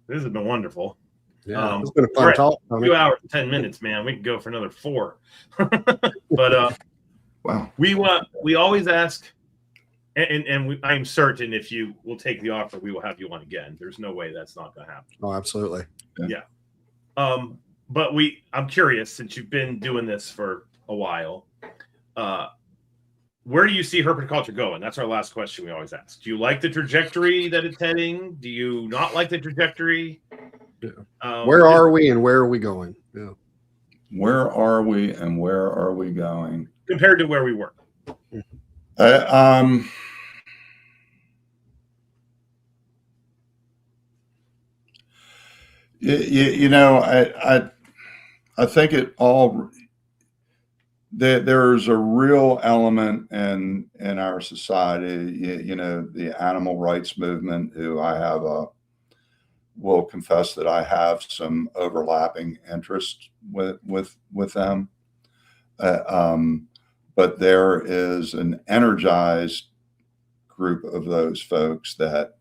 this has been wonderful. Yeah, it's been a fun talk. 2 hours, 10 minutes, man. We can go for another 4. But wow, we always ask, and I'm certain if you will take the offer, we will have you on again. There's no way that's not going to happen. Oh, absolutely. Yeah. But I'm curious, since you've been doing this for a while, where do you see herpetoculture going? That's our last question we always ask. Do you like the trajectory that it's heading? Do you not like the trajectory? Yeah. Where are we and where are we going? Yeah. Where are we and where are we going? Compared to where we were. Um, you know, I think it all, there's a real element in our society, you know, the animal rights movement, who I have will confess that I have some overlapping interest with them. Uh, um, but there is an energized group of those folks that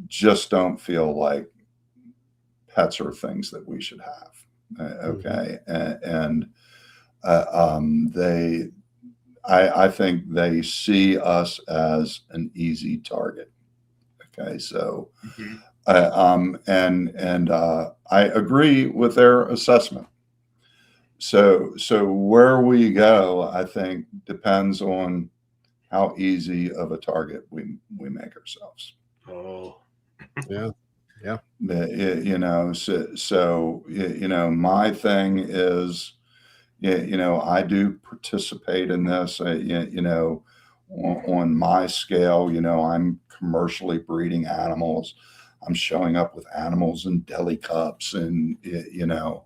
just don't feel like pets are things that we should have. Okay. And they, I think they see us as an easy target. Okay. So, I agree with their assessment. So where we go, I think, depends on how easy of a target we make ourselves. Oh, yeah. You know, so you know, my thing is, you know, I do participate in this. You know, on my scale, you know, I'm commercially breeding animals. I'm showing up with animals in deli cups, and you know,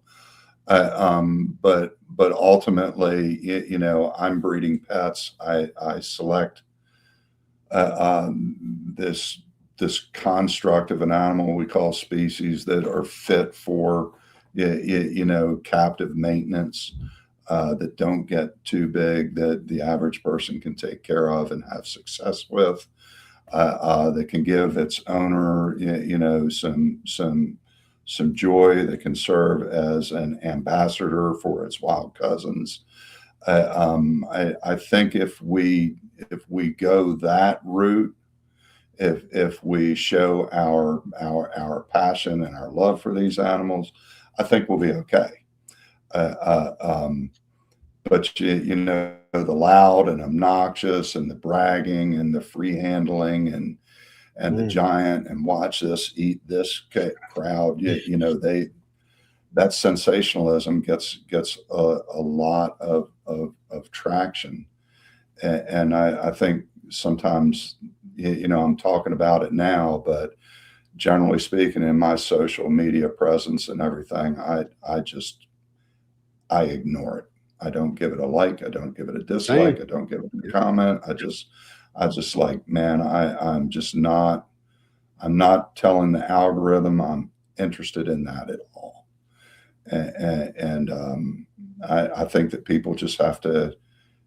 but ultimately, you know, I'm breeding pets. I select this construct of an animal we call species that are fit for, you know, captive maintenance, that don't get too big, that the average person can take care of and have success with, that can give its owner, you know, some joy, that can serve as an ambassador for its wild cousins. I think if we go that route, if we show our passion and our love for these animals, I think we'll be okay. But you know, the loud and obnoxious and the bragging and the free handling and the giant and watch this eat this crowd, you know, that sensationalism gets a lot of traction. And I think sometimes, you know, I'm talking about it now, but generally speaking, in my social media presence and everything, I ignore it. I don't give it a like. I don't give it a dislike. Same. I don't give it a comment. I just like, man, I'm not telling the algorithm I'm interested in that at all. And I think that people just have to,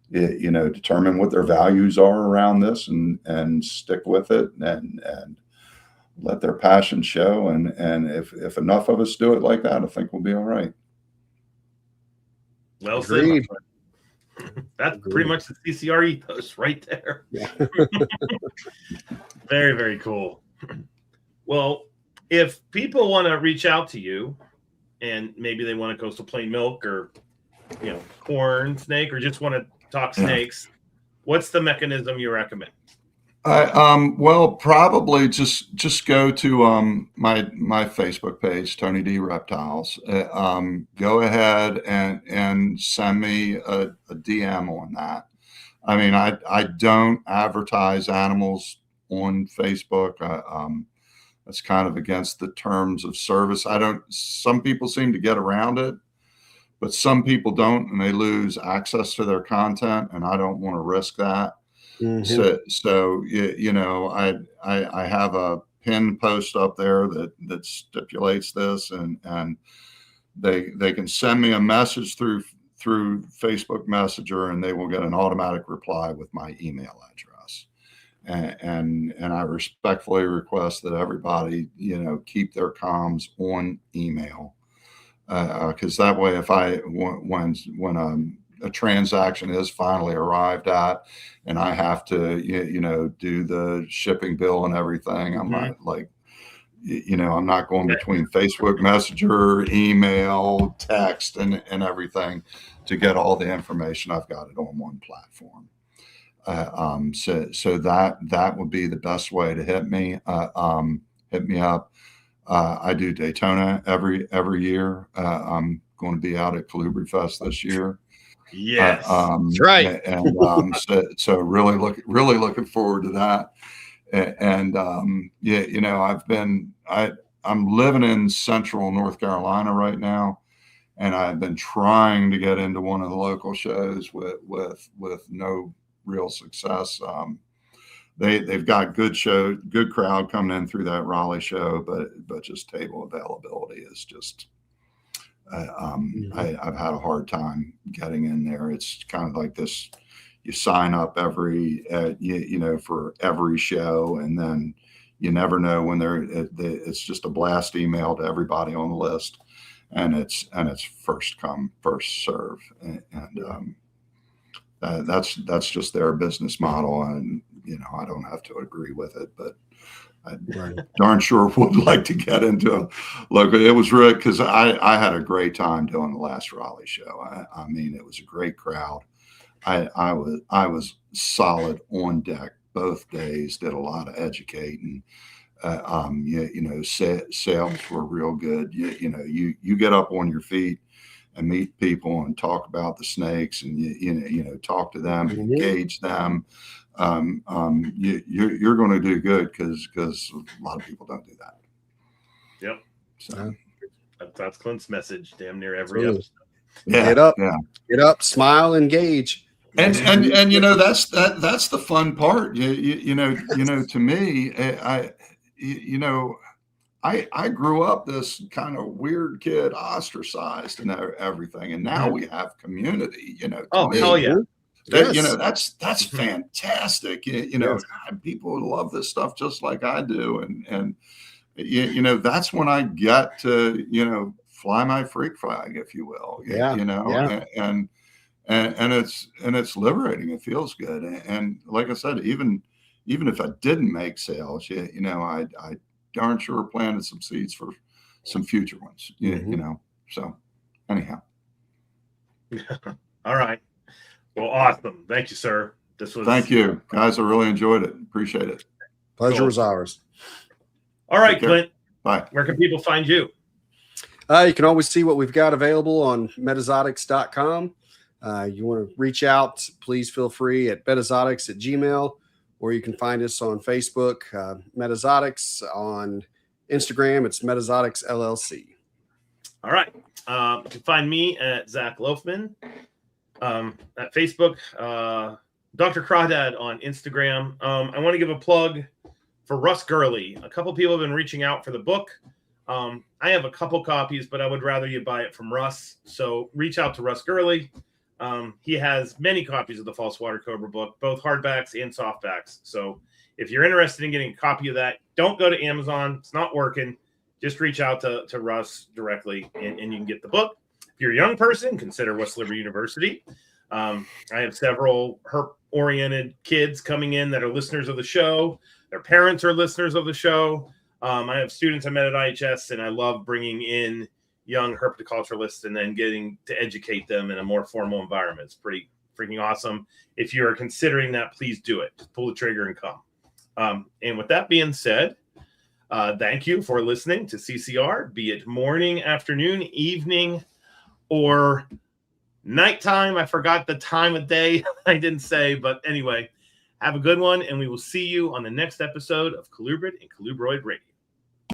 you know, determine what their values are around this, and stick with it, and let their passion show. And if enough of us do it like that, I think we'll be all right. Well said, my friend. That's pretty much the CCR ethos right there. Yeah. Very, very cool. Well, if people want to reach out to you, and maybe they want to coastal plain milk, or, you know, corn snake, or just want to talk snakes, what's the mechanism you recommend? Well, probably just go to my Facebook page, Tony D Reptiles. Go ahead and send me a DM on that. I mean, I don't advertise animals on Facebook. That's kind of against the terms of service. Some people seem to get around it, but some people don't, and they lose access to their content, and I don't want to risk that. So you know, I have a pinned post up there that stipulates this, and they can send me a message through Facebook Messenger, and they will get an automatic reply with my email address. And I respectfully request that everybody, you know, keep their comms on email, because that way, if when a transaction is finally arrived at, and I have to, you know, do the shipping bill and everything, I'm not like, you know, I'm not going between Facebook Messenger, email, text, and everything to get all the information. I've got it on one platform. So that would be the best way to hit me. Hit me up. I do Daytona every year. I'm going to be out at Colubri Fest this year. Yes, that's right. So really looking forward to that. And yeah, you know, I'm living in central North Carolina right now, and I've been trying to get into one of the local shows with no real success. They've got good crowd coming in through that Raleigh show, but just table availability is just I've had a hard time getting in there. It's kind of like this: you sign up for every show, and then you never know when it's just a blast email to everybody on the list, and it's first come first serve, and that's just their business model, and you know, I don't have to agree with it, but I darn sure would like to get into a local. It was really because I had a great time doing the last Raleigh show. I mean, it was a great crowd. I was solid on deck both days. Did a lot of educating. Sales were real good. You get up on your feet and meet people and talk about the snakes, and talk to them, engage them. You're going to do good because a lot of people don't do that. Yep. So that's Clint's message. Damn near every episode. Yeah. Get up, smile, engage. And that's the fun part. To me, I grew up this kind of weird kid, ostracized and everything, and now we have community. Hell yeah. That's fantastic. People love this stuff just like I do, and that's when I get to fly my freak flag, if you will. And it's liberating. It feels good. And like I said, even if I didn't make sales, I darn sure planted some seeds for some future ones. So anyhow. All right. Well, awesome. Thank you, sir. Thank you, guys. I really enjoyed it. Appreciate it. Pleasure was ours. All right, Clint. Bye. Where can people find you? You can always see what we've got available on Metazotics.com. You want to reach out, please feel free at Metazotics@gmail.com, or you can find us on Facebook, Metazotics. On Instagram, it's MetazoticsLLC. All right. You can find me at Zac Loughman at Facebook, Dr. Crawdad on Instagram. I want to give a plug for Russ Gurley. A couple people have been reaching out for the book. I have a couple copies, but I would rather you buy it from Russ. So reach out to Russ Gurley. He has many copies of the False Water Cobra book, both hardbacks and softbacks. So if you're interested in getting a copy of that, don't go to Amazon. It's not working. Just reach out to Russ directly, and you can get the book. If you're a young person, consider West Liberty University. I have several herp-oriented kids coming in that are listeners of the show. Their parents are listeners of the show. I have students I met at IHS, and I love bringing in young herpetoculturalists and then getting to educate them in a more formal environment. It's pretty freaking awesome. If you are considering that, please do it. Just pull the trigger and come. And with that being said, thank you for listening to CCR, be it morning, afternoon, evening, or nighttime. I forgot the time of day. I didn't say, but anyway, have a good one, and we will see you on the next episode of Colubrid and Colubroid Radio.